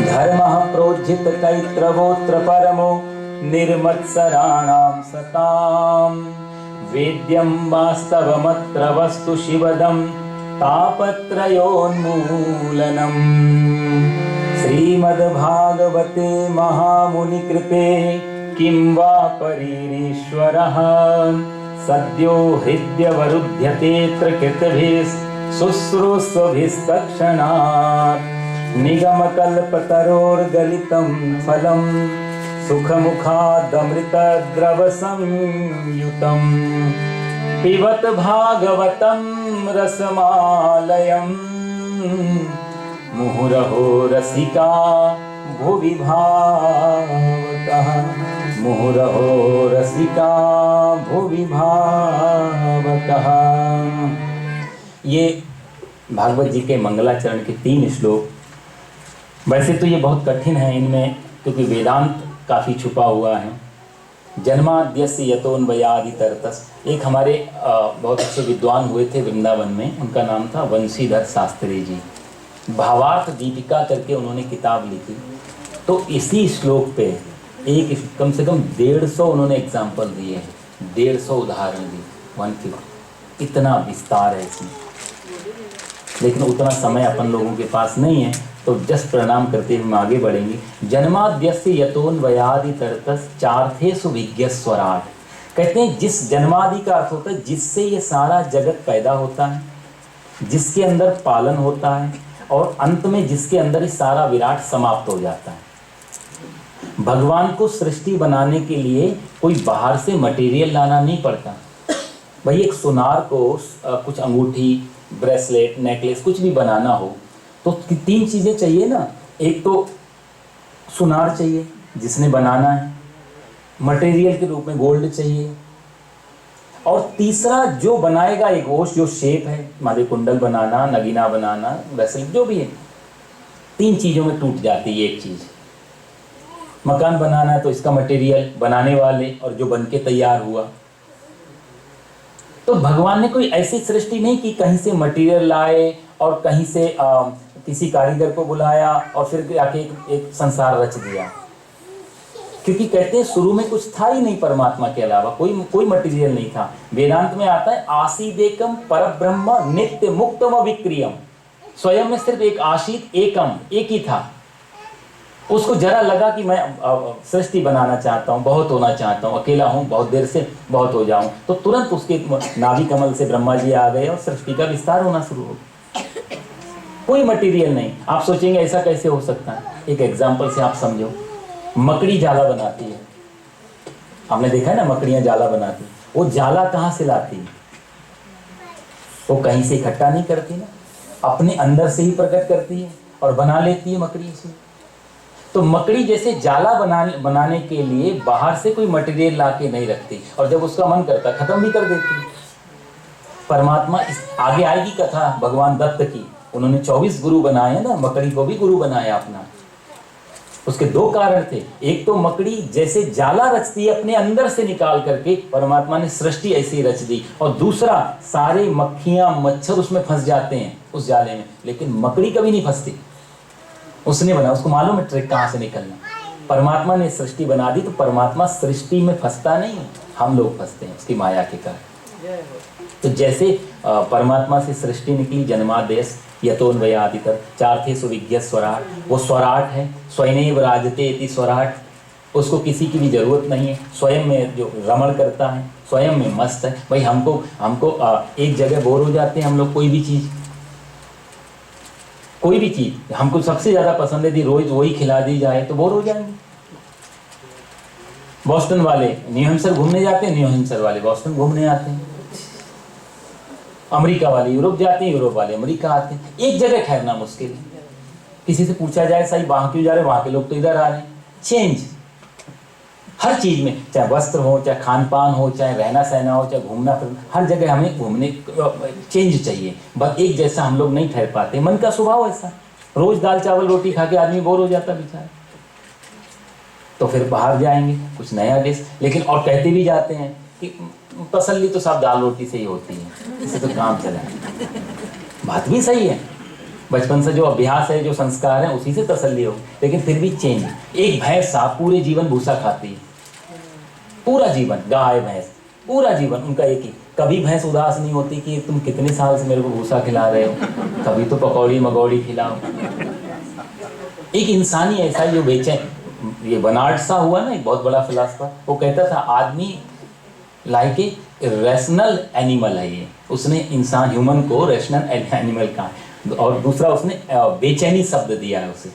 धर्मः प्रोज्झितकैत्रवोऽत्र परमो निर्मत्सराणां सतां वेद्यं वास्तवमत्र वस्तु शिवदं तापत्रयोन्मूलनम् श्रीमद्भागवते महामुनिकृते किं वा परीरीश्वरः सद्यो हृद्यवरुध्यतेऽत्र कृतभिः शुश्रूषभिस्तत्क्षणात् निगमकल्पतरोर्गलितं फलं सुखमुखादमृतद्रवसंयुतं पिबत भागवतं रसमालयम् मुहुरहो रसिका भुवि भावकः मुहुरहो रसिका भुवि भावकः। ये भागवत जी के मंगलाचरण के 3 श्लोक। वैसे तो ये बहुत कठिन है, इनमें क्योंकि वेदांत काफ़ी छुपा हुआ है। जन्माद्यस्य यतोऽन्वयादितरतस्, एक हमारे बहुत अच्छे विद्वान हुए थे वृंदावन में, उनका नाम था वंशीधर शास्त्री जी। भावार्थ दीपिका करके उन्होंने किताब लिखी। तो इसी श्लोक पे एक कम से कम 150 उन्होंने एग्जाम्पल दिए हैं, 150 उदाहरण दिए, 150, इतना विस्तार है इसमें। लेकिन उतना समय अपन लोगों के पास नहीं है, तो जस्ट प्रणाम करते हुए हम आगे बढ़ेंगे। जन्माद्यस्य यतोऽन्वयादितरतश्चार्थेषु विज्ञस्वराट्, कहते हैं जिस जन्मादि का अर्थ होता है जिससे ये सारा जगत पैदा होता है, जिसके अंदर पालन होता है, और अंत में जिसके अंदर ही सारा विराट समाप्त हो जाता है। भगवान को सृष्टि बनाने के लिए कोई बाहर से मटेरियल लाना नहीं पड़ता। भाई एक सुनार को कुछ अंगूठी, ब्रेसलेट, नेकलेस कुछ भी बनाना हो तो 3 चीज़ें चाहिए ना। एक तो सुनार चाहिए जिसने बनाना है, मटेरियल के रूप में गोल्ड चाहिए, और तीसरा जो बनाएगा एक वो जो शेप है, माले कुंडल बनाना, नगीना बनाना, ब्रेसलेट जो भी है, 3 चीज़ों में टूट जाती है एक चीज़। मकान बनाना है तो इसका मटेरियल, बनाने वाले, और जो बन के तैयार हुआ। तो भगवान ने कोई ऐसी सृष्टि नहीं कि कहीं से मटेरियल लाए और कहीं से किसी कारीगर को बुलाया और फिर आके एक संसार रच दिया। क्योंकि कहते हैं शुरू में कुछ था ही नहीं परमात्मा के अलावा, कोई मटेरियल नहीं था। वेदांत में आता है आसीदेकम परब्रह्म नित्य मुक्तम विक्रियम, स्वयं में सिर्फ एक आशीत एकम, एक ही था। उसको जरा लगा कि मैं सृष्टि बनाना चाहता हूँ, बहुत होना चाहता हूँ, अकेला हूँ, बहुत देर से बहुत हो जाऊँ, तो तुरंत उसके नाभि कमल से ब्रह्मा जी आ गए और सृष्टि का विस्तार होना शुरू हो गया। कोई मटेरियल नहीं। आप सोचेंगे ऐसा कैसे हो सकता है? एक एग्जाम्पल से आप समझो। मकड़ी जाला बनाती है, आपने देखा है ना, मकड़ियाँ जाला बनाती है। वो जाला कहाँ से लाती है? वो कहीं से इकट्ठा नहीं करती ना, अपने अंदर से ही प्रकट करती है और बना लेती है मकड़ी से। तो मकड़ी जैसे जाला बनाने के लिए बाहर से कोई मटेरियल ला के नहीं रखती, और जब उसका मन करता खत्म भी कर देती। परमात्मा आगे आएगी कथा भगवान दत्त की, उन्होंने 24 गुरु बनाए ना, मकड़ी को भी गुरु बनाया अपना। उसके दो कारण थे, एक तो मकड़ी जैसे जाला रचती है अपने अंदर से निकाल करके, परमात्मा ने सृष्टि ऐसी रच दी, और दूसरा सारे मक्खियां मच्छर उसमें फंस जाते हैं उस जाले में, लेकिन मकड़ी कभी नहीं फंसती। उसने बना, उसको मालूम है ट्रिक कहाँ से निकलना। परमात्मा ने सृष्टि बना दी, तो परमात्मा सृष्टि में फंसता नहीं, हम लोग फंसते हैं उसकी माया के कारण। तो जैसे परमात्मा से सृष्टि निकली, जन्मादेश यतोन्वयादितर चार्थे सुविज्ञ स्वराट, वो स्वराट है, स्वयं राजते इति स्वराट, उसको किसी की भी जरूरत नहीं है, स्वयं में जो रमण करता है, स्वयं में मस्त है। भाई हमको एक जगह बोर हो जाते हैं हम लोग, कोई भी चीज हमको सबसे ज्यादा पसंद है, यदि रोज वही खिला दी जाए तो बोर हो जाएंगे। बॉस्टन वाले न्यू हैम्पशायर घूमने जाते हैं, न्यू हैम्पशायर वाले बॉस्टन घूमने आते हैं, अमेरिका वाले यूरोप जाते हैं, यूरोप वाले अमेरिका आते हैं। एक जगह ठहरना मुश्किल है। किसी से पूछा जाए सही वहां क्यों जा रहे, वहां के लोग तो इधर आ रहे हैं। चेंज हर चीज में, चाहे वस्त्र हो, चाहे खान पान हो, चाहे रहना सहना हो, चाहे घूमना फिरना, हर जगह हमें घूमने चेंज चाहिए। बस एक जैसा हम लोग नहीं ठहर पाते, मन का स्वभाव ऐसा, रोज दाल चावल रोटी खा के आदमी बोर हो जाता बेचारा। तो फिर बाहर जाएंगे कुछ नया डिश, लेकिन और कहते भी जाते हैं कि तसल्ली तो सब दाल रोटी से ही होती है, इससे तो काम चला। बात भी सही है, बचपन से जो अभ्यास है, जो संस्कार है, उसी से तसल्ली हो, लेकिन फिर भी चेंज। एक भैंस साहब पूरे जीवन भूसा खाती है, पूरा जीवन, गाय भैंस पूरा जीवन उनका एक ही, कभी भैंस उदास नहीं होती कि तुम कितने साल से मेरे को भूसा खिला रहे हो, कभी तो पकौड़ी मगौड़ी खिलाओ। एक इंसानी ऐसा ही जो बेचैन, ये बनार्ड सा हुआ ना, एक बहुत बड़ा फिलासफर, वो कहता था आदमी लाइक ए रैशनल एनिमल है। ये उसने इंसान ह्यूमन को रैशनल एनिमल कहा, और दूसरा उसने बेचैनी शब्द दिया है उसे।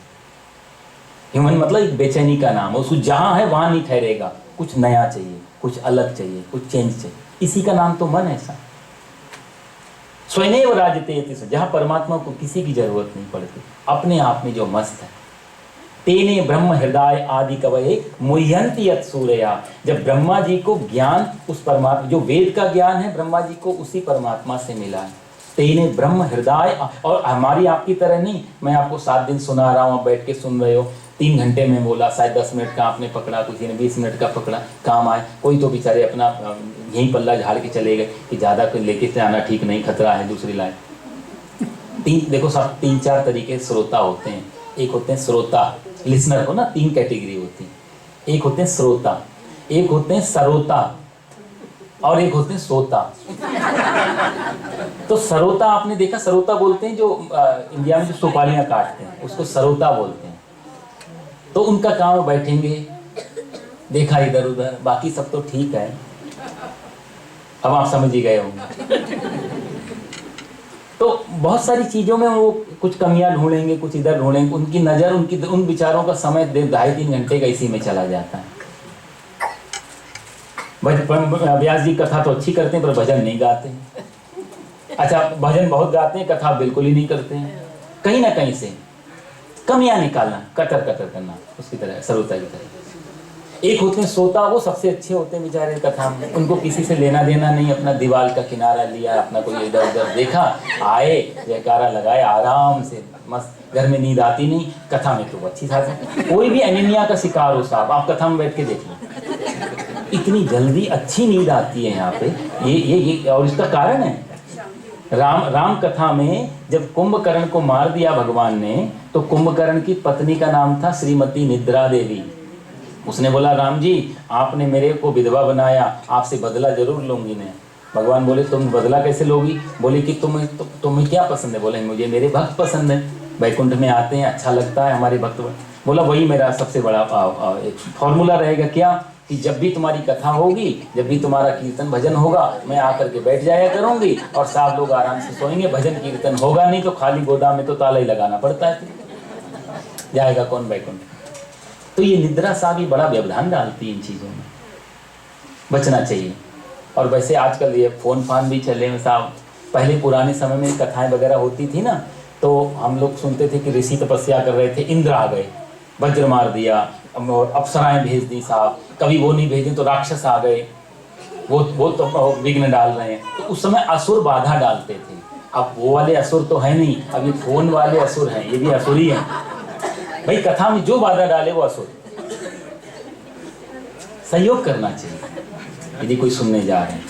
ह्यूमन मतलब एक बेचैनी का नाम है, उसको जहाँ है वहाँ नहीं ठहरेगा, कुछ नया चाहिए, कुछ अलग चाहिए, कुछ चेंज चाहिए, इसी का नाम तो मन है। ऐसा स्वयं राजते, जहाँ परमात्मा को किसी की जरूरत नहीं पड़ती, अपने आप में जो मस्त है। तेने ब्रह्म हृदय आदि कवये मुह्यंति यत् सूरया, जब ब्रह्मा जी को ज्ञान उस परमात्मा, जो वेद का ज्ञान है ब्रह्मा जी को उसी परमात्मा से मिला है। तेने ब्रह्म हृदय, और हमारी आपकी तरह नहीं, मैं आपको 7 दिन सुना रहा हूँ, आप बैठ के सुन रहे हो, 3 घंटे में बोला, शायद 10 मिनट का आपने पकड़ा, किसी ने 20 मिनट का पकड़ा, काम आए। कोई तो बेचारे अपना यहीं पल्ला झाड़ के चले गए कि ज़्यादा कोई लेके जाना ठीक नहीं, खतरा है, दूसरी लाइन। देखो सब 3-4 तरीके श्रोता होते हैं। एक होते हैं श्रोता, लिसनर को ना 3 कैटेगरी होती है, एक होते हैं श्रोता, एक होते हैं सरोता, और एक होते हैं सोता। तो सरोता आपने देखा, सरोता बोलते हैं जो इंडिया में जो सुपारियां काटते हैं उसको सरोता बोलते हैं। तो उनका काम बैठेंगे, देखा इधर उधर, बाकी सब तो ठीक है। अब आप समझ ही गए होंगे। तो बहुत सारी चीज़ों में वो कुछ कमियां ढूंढेंगे, कुछ इधर ढूंढेंगे, उनकी नज़र, उन विचारों का समय 2.5-3 घंटे का इसी में चला जाता है। व्यास जी कथा तो अच्छी करते हैं पर भजन नहीं गाते हैं। अच्छा, भजन बहुत गाते हैं, कथा बिल्कुल ही नहीं करते हैं। कहीं ना कहीं से कमियां निकालना, कटर करना, उसकी तरह सरोता की तरह। एक होते हैं सोता, वो सबसे अच्छे होते हैं बेचारे कथा में, उनको किसी से लेना देना नहीं, अपना दीवार का किनारा लिया, अपना कोई इधर उधर देखा, आए जयकारा लगाए, आराम से मस्त, घर में नींद आती नहीं, कथा में तो अच्छी खासी। कोई भी एनीमिया का शिकार हो साहब, आप कथा में बैठ के देख लो, इतनी जल्दी अच्छी नींद आती है यहाँ पे। ये और इसका कारण है राम कथा में जब कुंभकर्ण को मार दिया भगवान ने, तो कुंभकर्ण की पत्नी का नाम था श्रीमती निद्रा देवी। उसने बोला, राम जी आपने मेरे को विधवा बनाया, आपसे बदला जरूर लूंगी मैं। भगवान बोले, तुम बदला कैसे लोगी? बोले कि तुम्हें क्या पसंद है? बोले, मुझे मेरे भक्त पसंद है, वैकुंठ में आते हैं, अच्छा लगता है हमारे भक्त। बोला, वही मेरा सबसे बड़ा एक फॉर्मूला रहेगा, क्या कि जब भी तुम्हारी कथा होगी, जब भी तुम्हारा कीर्तन भजन होगा, मैं आकर के बैठ जाया करूंगी और सब लोग आराम से सोएंगे। भजन कीर्तन होगा नहीं तो खाली गोदाम में तो ताला ही लगाना पड़ता है, जाएगा कौन वैकुंठ? तो ये निद्रा सा भी बड़ा व्यवधान डालती है इन चीज़ों में, बचना चाहिए। और वैसे आजकल ये फ़ोन फान भी चले हैं साहब। पहले पुराने समय में कथाएं वगैरह होती थी ना, तो हम लोग सुनते थे कि ऋषि तपस्या कर रहे थे, इंद्र आ गए, वज्र मार दिया, और अप्सराएं भेज दी साहब, कभी वो नहीं भेजे तो राक्षस आ गए, वो तो विघ्न डाल रहे हैं। तो उस समय असुर बाधा डालते थे। अब वो वाले असुर तो है नहीं, अब ये फोन वाले असुर हैं, ये भी असुर ही हैं भाई। कथा में जो बाधा डाले वो असुर। सहयोग करना चाहिए यदि कोई सुनने जा रहे हैं।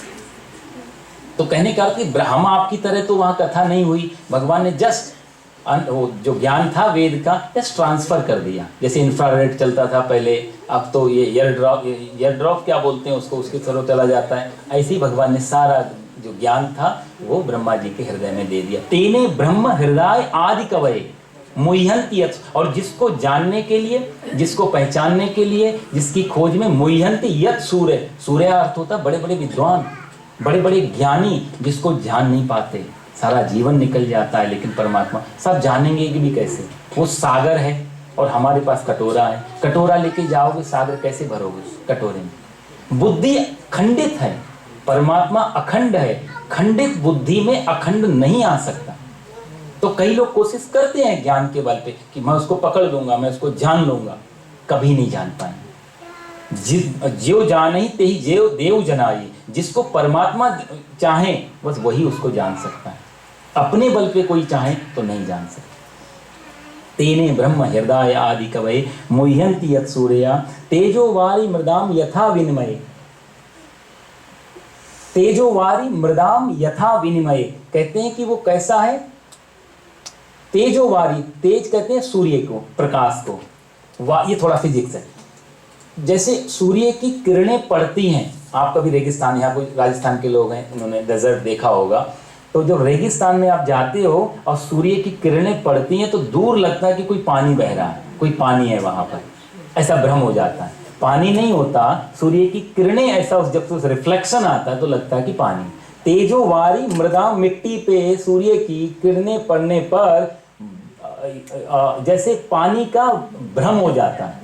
तो कहने का अर्थ कि हम आपकी तरह तो वहां कथा नहीं हुई, भगवान ने जस्ट जो ज्ञान था वेद का जस्ट ट्रांसफर कर दिया। जैसे इंफ्रारेड चलता था पहले, अब तो ये ईयर ड्रॉप क्या बोलते हैं उसको, उसके थ्रू चला जाता है। ऐसे ही भगवान ने सारा जो ज्ञान था वो ब्रह्मा जी के हृदय में दे दिया। तेने ब्रह्म हृदय आदि कवये मुह्यंति। और जिसको जानने के लिए, जिसको पहचानने के लिए, जिसकी खोज में मुह्यंति यत् सूर्य, सूर्य अर्थ होता बड़े बड़े विद्वान, बड़े बड़े ज्ञानी, जिसको जान नहीं पाते, सारा जीवन निकल जाता है लेकिन परमात्मा सब जानेंगे कि भी कैसे। वो सागर है और हमारे पास कटोरा है, कटोरा लेके जाओगे सागर कैसे भरोगे कटोरे में। बुद्धि खंडित है, परमात्मा अखंड है, खंडित बुद्धि में अखंड नहीं आ सकता। तो कई लोग कोशिश करते हैं ज्ञान के बल पे कि मैं उसको पकड़ लूंगा, मैं उसको जान लूंगा, कभी नहीं जान पाएंगे। ज्यो जाने ते ही ज्यो देव जनाई, जिसको परमात्मा चाहे बस वही उसको जान सकता है, अपने बल पे कोई चाहे तो नहीं जान सकता। तेने ब्रह्म हृदय आदि कवये मुह्यंति यत् सूर्या तेजो वारी मृदाम यथा विनिमय। तेजो वारी मृदाम यथा विनिमय कहते हैं कि वो कैसा है। तेजो वारी, तेज कहते हैं सूर्य को, प्रकाश को, ये थोड़ा फिजिक्स है। जैसे सूर्य की किरणें पड़ती हैं, आप कभी रेगिस्तान, यहाँ कोई राजस्थान के लोग हैं उन्होंने डेजर्ट देखा होगा, तो जब रेगिस्तान में आप जाते हो और सूर्य की किरणें पड़ती हैं तो दूर लगता है कि कोई पानी बह रहा है, कोई पानी है वहां पर, ऐसा भ्रम हो जाता है। पानी नहीं होता, सूर्य की किरणें, ऐसा जब उस रिफ्लेक्शन आता है तो लगता है कि पानी। तेजो वारी मृदा, मिट्टी पे सूर्य की किरणें पड़ने पर जैसे पानी का भ्रम हो जाता है,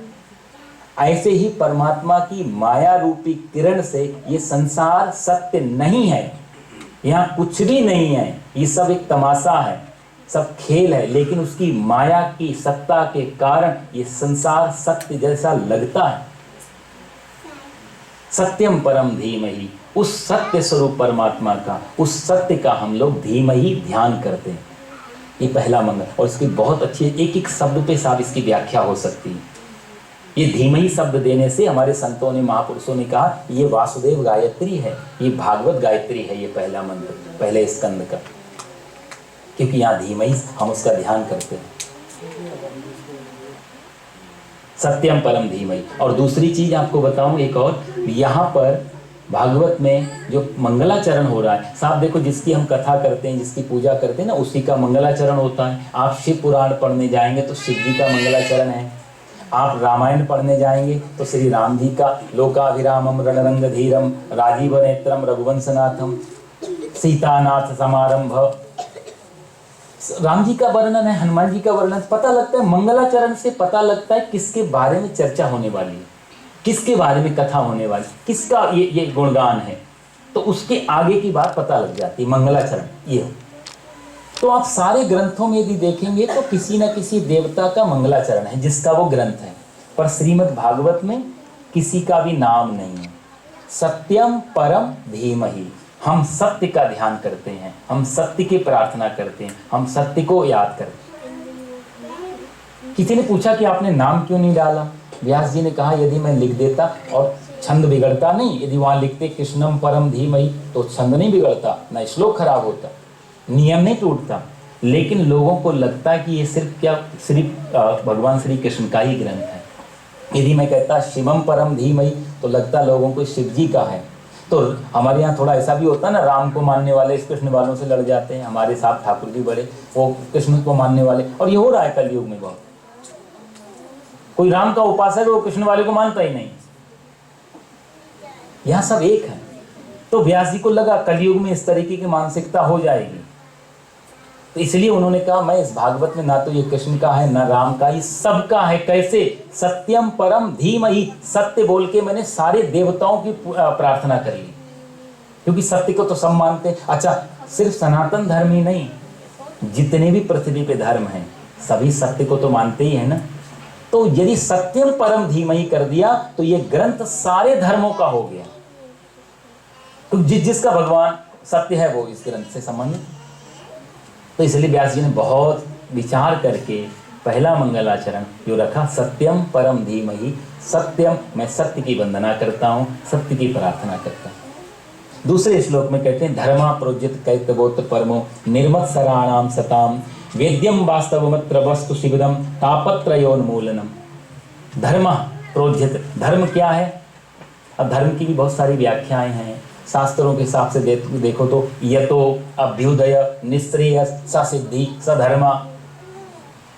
ऐसे ही परमात्मा की माया रूपी किरण से ये संसार सत्य नहीं है, यहाँ कुछ भी नहीं है, ये सब एक तमाशा है, सब खेल है। लेकिन उसकी माया की सत्ता के कारण ये संसार सत्य जैसा लगता है। सत्यम परम धीमहि, उस सत्य स्वरूप परमात्मा का, उस सत्य का हम लोग धीमहि ध्यान करते हैं। ये पहला मंगल, और इसकी बहुत अच्छी एक एक शब्द पे साहब इसकी व्याख्या हो सकती है। ये धीमहि शब्द देने से हमारे संतों ने, महापुरुषों ने कहा ये वासुदेव गायत्री है, ये भागवत गायत्री है, ये पहला मंत्र पहले स्कंद का, क्योंकि यहाँ धीमहि हम उसका ध्यान करते हैं। सत्यम परम धीमहि। और दूसरी चीज आपको बताऊं एक और, यहाँ पर भागवत में जो मंगलाचरण हो रहा है साहब, देखो जिसकी हम कथा करते हैं, जिसकी पूजा करते हैं ना, उसी का मंगलाचरण होता है। आप शिव पुराण पढ़ने जाएंगे तो शिव जी का मंगलाचरण है, आप रामायण पढ़ने जाएंगे तो श्री राम जी का लोकाभिरामम रणरंग धीरम राजीव नेत्रम रघुवंशनाथम सीतानाथ समारंभ, राम जी का वर्णन है, हनुमान जी का वर्णन। पता लगता है मंगलाचरण से पता लगता है किसके बारे में चर्चा होने वाली है, किसके बारे में कथा होने वाली, किसका ये गुणगान है, तो उसके आगे की बात पता लग जाती है। मंगलाचरण ये, तो आप सारे ग्रंथों में यदि देखेंगे तो किसी न किसी देवता का मंगलाचरण है जिसका वो ग्रंथ है, पर श्रीमद् भागवत में किसी का भी नाम नहीं है। सत्यम परम धीमहि, हम सत्य का ध्यान करते हैं, हम सत्य की प्रार्थना करते हैं, हम सत्य को याद करते हैं। किसी ने पूछा कि आपने नाम क्यों नहीं डाला, व्यास जी ने कहा यदि मैं लिख देता और छंद बिगड़ता नहीं, यदि वहां लिखते कृष्णम परम धीमहि तो छंद नहीं बिगड़ता, ना श्लोक खराब होता, नियम नहीं टूटता। लेकिन लोगों को लगता है कि ये सिर्फ भगवान श्री कृष्ण का ही ग्रंथ है। यदि मैं कहता शिवम परम धीमहि तो लगता लोगों को शिव जी का है। तो हमारे यहाँ थोड़ा ऐसा भी होता है ना, राम को मानने वाले कृष्ण वालों से लड़ जाते हैं। हमारे साथ ठाकुर जी बड़े, वो कृष्ण को मानने वाले, और ये हो रहा है कलयुग में बहुत। कोई राम का उपासक है वो कृष्ण वाले को मानता ही नहीं, यह सब एक है। तो व्यास जी को लगा कलयुग में इस तरीके की मानसिकता हो जाएगी, तो इसलिए उन्होंने कहा मैं इस भागवत में ना तो ये कृष्ण का है ना राम का, ये सबका है। कैसे? सत्यम परम धीमहि, सत्य बोल के मैंने सारे देवताओं की प्रार्थना कर ली, क्योंकि सत्य को तो सब मानते हैं। अच्छा, सिर्फ सनातन धर्म ही नहीं, जितने भी पृथ्वी पे धर्म हैं सभी सत्य को तो मानते ही है ना। तो तो यदि सत्यम परम धीमहि कर दिया तो ये ग्रंथ सारे धर्मों का हो गया। तो जिसका भगवान सत्य है वो इस ग्रंथ से संबंधित। तो इसलिए व्यास जी ने बहुत विचार करके पहला मंगलाचरण जो रखा, सत्यम परम धीमहि। सत्यम, मैं सत्य की वंदना करता हूँ, सत्य की प्रार्थना करता हूँ। दूसरे श्लोक में कहते हैं, धर्मा प्रोज्यत कैतवोत्र परमो निर्मत्सराणाम सताम वेद्यम वास्तवमत्र वस्तु शिवदम तापत्रयोन्मूलनम। धर्म प्रोज्यत, धर्म क्या है? अब धर्म की भी बहुत सारी व्याख्याएं हैं शास्त्रों के हिसाब से। देखो तो यतो अभ्युदय निश्रेय ससिद्धि सधर्मा,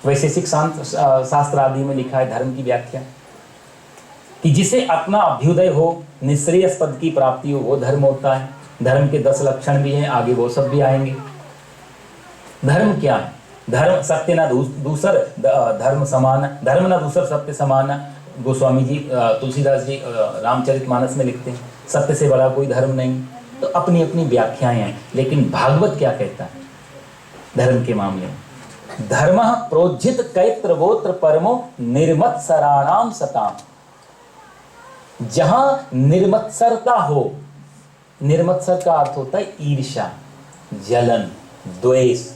वैशेषिक शास्त्र आदि में लिखा है धर्म की व्याख्या कि जिसे अपना अभ्युदय हो, निश्रेयस पद की प्राप्ति हो, वो धर्म होता है। धर्म के 10 लक्षण भी हैं, आगे वो सब भी आएंगे। धर्म क्या है? धर्म सत्य ना दूसर धर्म समान, धर्म ना दूसर सत्य समान। गोस्वामी जी, तुलसीदास जी रामचरितमानस में लिखते हैं, सत्य से बड़ा कोई धर्म नहीं। तो अपनी अपनी व्याख्याएं हैं, लेकिन भागवत क्या कहता है धर्म के मामले में? धर्म प्रोज्झित कैत्रवोत्र परमो निर्मत्सराणाम सताम। जहां निर्मत्सरता हो, निर्मत्सर का अर्थ होता है ईर्ष्या, जलन, द्वेष।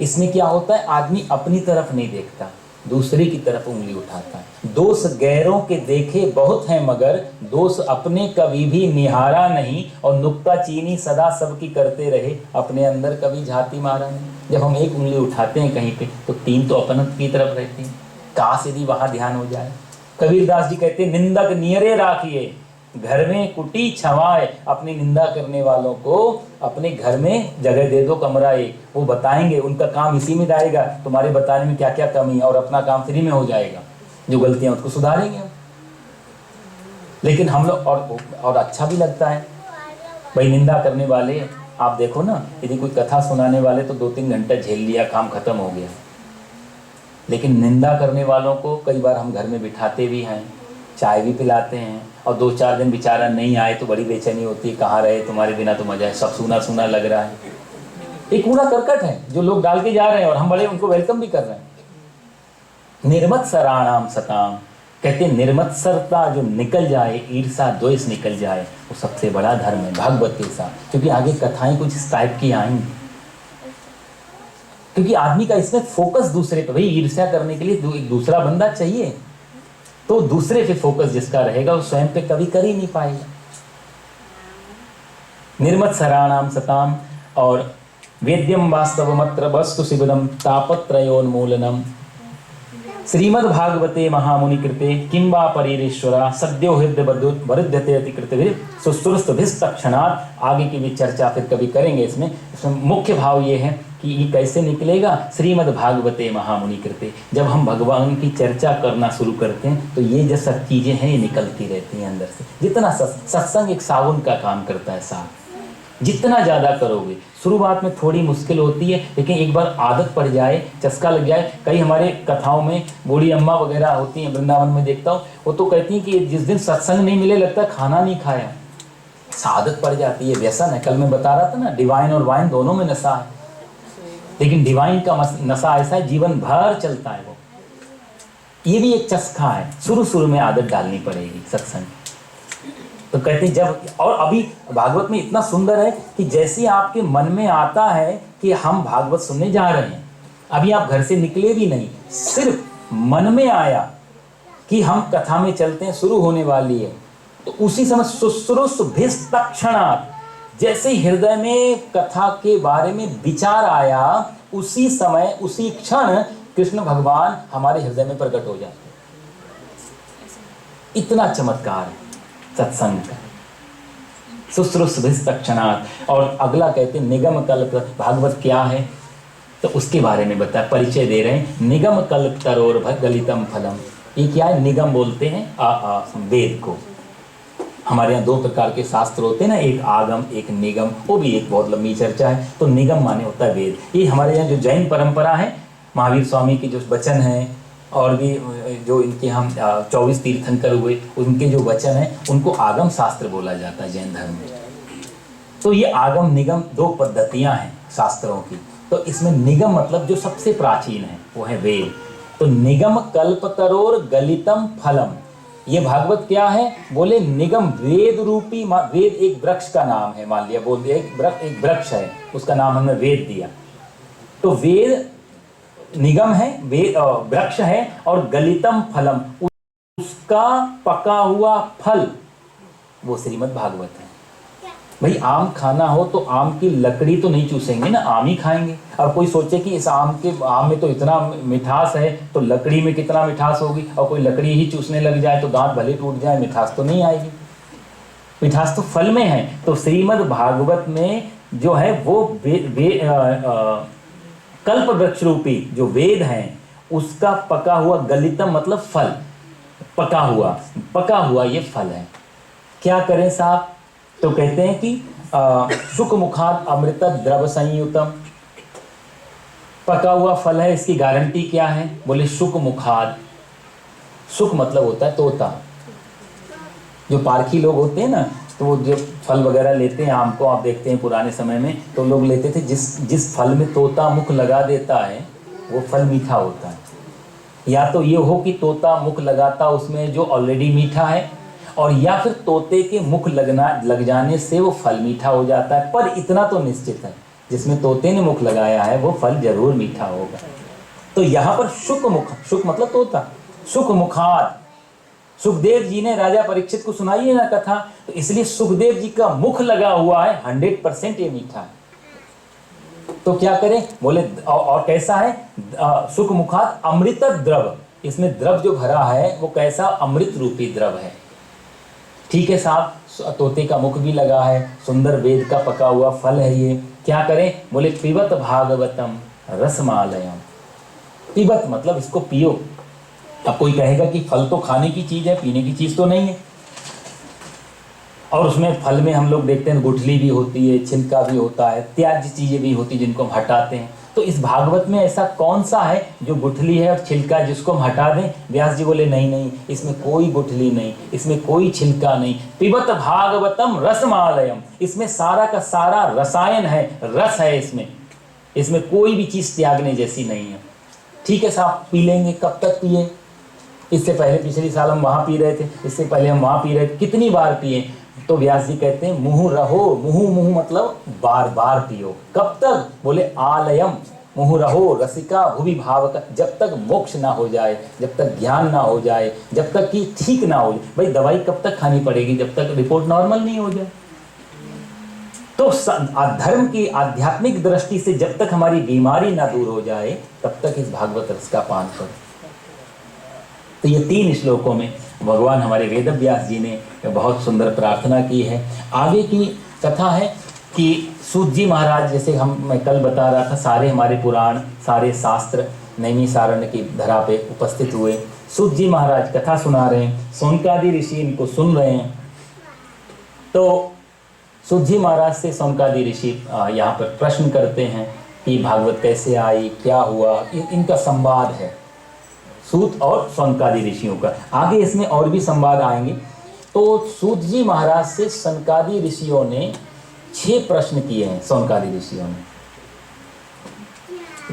इसमें क्या होता है, आदमी अपनी तरफ नहीं देखता, दूसरे की तरफ उंगली उठाता है। दोष गैरों के देखे बहुत हैं मगर दोष अपने कभी भी निहारा नहीं, और नुक्ताचीनी सदा सबकी करते रहे, अपने अंदर कभी झाती मारा नहीं। जब हम एक उंगली उठाते हैं कहीं पे तो 3 तो अपन की तरफ रहती हैं, काश यदि वहां ध्यान हो जाए। कबीरदास जी कहते हैं, निंदक नियरे राखिए घर में कुटी छवाए। अपनी निंदा करने वालों को अपने घर में जगह दे दो, कमरा एक, वो बताएंगे, उनका काम इसी में जाएगा, तुम्हारे बताने में क्या क्या कमी है, और अपना काम फ्री में हो जाएगा, जो गलतियां उसको सुधारेंगे। लेकिन हम लोग और अच्छा भी लगता है भाई, निंदा करने वाले आप देखो ना, यदि कोई कथा सुनाने वाले तो 2-3 घंटा झेल लिया, काम खत्म हो गया। लेकिन निंदा करने वालों को कई बार हम घर में बिठाते भी हैं, चाय भी पिलाते हैं, और 2-4 दिन बेचारा नहीं आए तो बड़ी बेचैनी होती है, कहाँ रहे तुम्हारे बिना तो मजा है, सब सूना सूना लग रहा है। एक कूड़ा करकट है जो लोग डाल के जा रहे हैं, और हम बड़े उनको वेलकम भी कर रहे हैं। निर्मत्सराणाम सताम, कहते हैं निर्मत्सरता जो निकल जाए, ईर्षा द्वेष निकल जाए, वो सबसे बड़ा धर्म है भागवत के साथ। क्योंकि आगे कथाएं कुछ इस टाइप की आएंगी, क्योंकि आदमी का इसमें फोकस दूसरे पे, भाई ईर्ष्या करने के लिए एक दूसरा बंदा चाहिए, तो दूसरे पे फोकस जिसका रहेगा वो स्वयं पे कभी कर ही नहीं पाएगा। निर्मत्सराणाम सताम, और वेद्यम वास्तवमत्र वस्तु शिवदम तापत्रयोन्मूलनम। श्रीमद् भागवते महामुनि कृते किं वा परीरेश्वरा सद्यो हृदय वरुध्यते अति कृतभिः सुश्रुतभिस्तक्षणात्। आगे की भी चर्चा फिर कभी करेंगे। इसमें मुख्य भाव ये है कि ये कैसे निकलेगा, श्रीमद् भागवते महामुनि कृते। जब हम भगवान की चर्चा करना शुरू करते हैं तो ये जो सब चीज़ें हैं ये निकलती रहती हैं अंदर से। जितना सत्संग एक साबुन का काम करता है, साफ जितना ज़्यादा करोगे, शुरुआत में थोड़ी मुश्किल होती है, लेकिन एक बार आदत पड़ जाए, चस्का लग जाए। कई हमारे कथाओं में बूढ़ी अम्मा वगैरह होती हैं, वृंदावन में देखता हूँ, वो तो कहती हैं कि जिस दिन सत्संग नहीं मिले लगता खाना नहीं खाया। आदत पड़ जाती है, व्यसन है। कल मैं बता रहा था ना, डिवाइन और वाइन दोनों में नशा है, लेकिन डिवाइन का नशा ऐसा है जीवन भर चलता है। वो ये भी एक चस्का है, शुरू में आदत डालनी पड़ेगी सत्संग। तो कहते जब, और अभी भागवत में इतना सुंदर है कि जैसे आपके मन में आता है कि हम भागवत सुनने जा रहे हैं, अभी आप घर से निकले भी नहीं, सिर्फ मन में आया कि हम कथा में चलते हैं, शुरू होने वाली है, तो उसी समय शुश्रूषभिस्तक्षणात्, जैसे हृदय में कथा के बारे में विचार आया, उसी समय उसी क्षण कृष्ण भगवान हमारे हृदय में प्रकट हो जाते हैं। इतना चमत्कार है सत्संग का, शुश्रूषभिस्तक्षणात्। और अगला कहते हैं निगम कल्प। भागवत क्या है तो उसके बारे में बताया, परिचय दे रहे हैं। निगम कल्प तरोर गलितम फलम। ये क्या है? निगम बोलते हैं वेद को। हमारे यहाँ 2 प्रकार के शास्त्र होते हैं ना, एक आगम एक निगम, वो भी एक बहुत लंबी चर्चा है। तो निगम माने होता है वेद। ये हमारे यहाँ जो जैन परंपरा है, महावीर स्वामी की जो वचन हैं, और भी जो इनके हम 24 तीर्थंकर हुए, उनके जो वचन हैं उनको आगम शास्त्र बोला जाता है जैन धर्म में। तो ये आगम निगम 2 पद्धतियां हैं शास्त्रों की। तो इसमें निगम मतलब जो सबसे प्राचीन है वो है वेद, तो निगम कल्पतरोर गलितम फलम, ये भागवत क्या है? बोले निगम वेद रूपी, वेद एक वृक्ष का नाम है, मान लिया, बोल दिया एक वृक्ष है, उसका नाम हमने वेद दिया। तो वेद निगम है, वेद वृक्ष है, और गलितम फलम, उसका पका हुआ फल वो श्रीमद् भागवत है। भाई आम खाना हो तो आम की लकड़ी तो नहीं चूसेंगे ना, आम ही खाएंगे। अब कोई सोचे कि इस आम में तो इतना मिठास है तो लकड़ी में कितना मिठास होगी, और कोई लकड़ी ही चूसने लग जाए तो दांत भले टूट जाए, मिठास तो नहीं आएगी। मिठास तो फल में है। तो श्रीमद् भागवत में जो है वो कल्प वृक्ष रूपी जो वेद है उसका पका हुआ, गलितम मतलब फल, पका हुआ ये फल है। क्या करें साहब? तो कहते हैं कि शुक मुखाद अमृत द्रव संयुतम, पका हुआ फल है, इसकी गारंटी क्या है? बोले शुक मुखाद। शुक मतलब होता है तोता। जो पारखी लोग होते हैं ना, तो वो जो फल वगैरह लेते हैं, आम को आप देखते हैं पुराने समय में तो लोग लेते थे, जिस फल में तोता मुख लगा देता है वो फल मीठा होता है। या तो ये हो कि तोता मुख लगाता उसमें जो ऑलरेडी मीठा है, और या फिर तोते के मुख लग जाने से वो फल मीठा हो जाता है। पर इतना तो निश्चित है, जिसमें तोते ने मुख लगाया है वो फल जरूर मीठा होगा। तो यहाँ पर शुक मुख, शुक मतलब तोता, शुक मुखाद। सुखदेव जी ने राजा परीक्षित को सुनाई है ना कथा, तो इसलिए सुखदेव जी का मुख लगा हुआ है, 100% ये मीठा है। तो क्या करें? बोले और कैसा है? शुक मुखाद अमृत द्रव, इसमें द्रव जो भरा है वो कैसा? अमृत रूपी द्रव है। ठीक है साहब, तोते का मुख भी लगा है, सुंदर वेद का पका हुआ फल है ये। क्या करें? बोले पिबत भागवतम रसमालयम। पिबत मतलब इसको पियो। अब कोई कहेगा कि फल तो खाने की चीज है, पीने की चीज तो नहीं है। और उसमें फल में हम लोग देखते हैं गुठली भी होती है, छिलका भी होता है, त्याज्य चीजें भी होती है जिनको हम हटाते हैं। तो इस भागवत में ऐसा कौन सा है जो गुठली है और छिलका जिसको हम हटा दें? व्यास जी बोले नहीं, इसमें कोई गुठली नहीं, इसमें कोई छिलका नहीं। पिबत भागवतम रसमालयम, इसमें सारा का सारा रसायन है, रस है इसमें कोई भी चीज त्यागने जैसी नहीं है। ठीक है साहब, पी लेंगे। कब तक पिए? इससे पहले पिछले साल हम वहां पी रहे थे, इससे पहले हम वहां पी रहे थे, कितनी बार पिए? तो व्यास जी कहते हैं मुँह रहो, मुँह मतलब बार बार पियो। कब तक? बोले आलयम, मुँह रहो रसिका भुवि भावक, जब तक मोक्ष ना हो जाए, जब तक ज्ञान ना हो जाए, जब तक कि ठीक ना हो जाए। भाई दवाई कब तक खानी पड़ेगी? जब तक रिपोर्ट नॉर्मल नहीं हो जाए। तो धर्म की आध्यात्मिक दृष्टि से जब तक हमारी बीमारी ना दूर हो जाए तब तक इस भागवत रस का पान करो। तो ये 3 श्लोकों में भगवान हमारे वेद व्यास जी ने बहुत सुंदर प्रार्थना की है। आगे की कथा है कि सूत जी महाराज, जैसे मैं कल बता रहा था, सारे हमारे पुराण, सारे शास्त्र नैमिषारण्य की धरा पे उपस्थित हुए। सूत जी महाराज कथा सुना रहे हैं, सौनकादि ऋषि इनको सुन रहे हैं। तो सूत जी महाराज से सौनकादि ऋषि यहाँ पर प्रश्न करते हैं कि भागवत कैसे आई, क्या हुआ, इनका संवाद है सूत और सौनकादि ऋषियों का। आगे इसमें और भी संवाद आएंगे। तो सूत जी महाराज से सनकादि ऋषियों ने 6 प्रश्न किए हैं, सौनकादि ऋषियों ने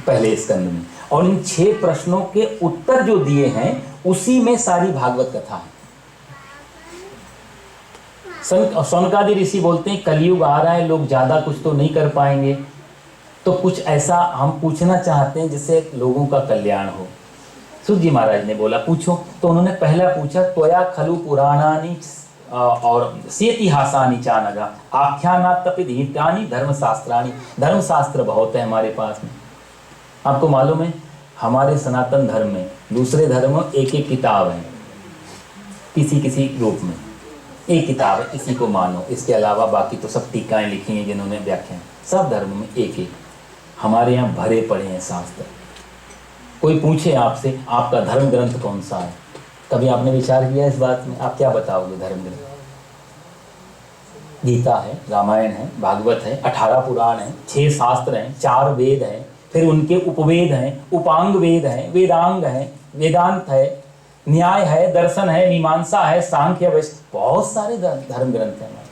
पहले स्कंद में, और इन 6 प्रश्नों के उत्तर जो दिए हैं उसी में सारी भागवत कथा है। सौनकादि ऋषि बोलते हैं कलयुग आ रहा है, लोग ज्यादा कुछ तो नहीं कर पाएंगे, तो कुछ ऐसा हम पूछना चाहते हैं जिससे लोगों का कल्याण हो। सूत जी महाराज ने बोला पूछो। तो उन्होंने पहला पूछा, त्वया खलु पुराणानि और सेतिहासानि चानगा आख्यानात्तपिदीतानि धर्मशास्त्राणि। धर्मशास्त्र बहुत है हमारे पास में। आपको मालूम है हमारे सनातन धर्म में, दूसरे धर्म में एक किताब है, किसी रूप में एक किताब है, इसी को मानो। इसके अलावा बाकी तो सब टीकाएं लिखी हैं जिन्होंने व्याख्या, सब धर्म में एक। हमारे यहाँ भरे पड़े हैं शास्त्र। कोई पूछे आपसे आपका धर्म ग्रंथ कौन सा है, कभी आपने विचार किया इस बात में? आप क्या बताओगे धर्म ग्रंथ? गीता है, रामायण है, भागवत है, 18 पुराण हैं, 6 शास्त्र हैं, 4 वेद हैं, फिर उनके उपवेद हैं, उपांग वेद हैं, वेदांग हैं, वेदांत है, न्याय है, दर्शन है, मीमांसा है, सांख्य, वैश्य, बहुत सारे धर्म ग्रंथ हैं हमारे।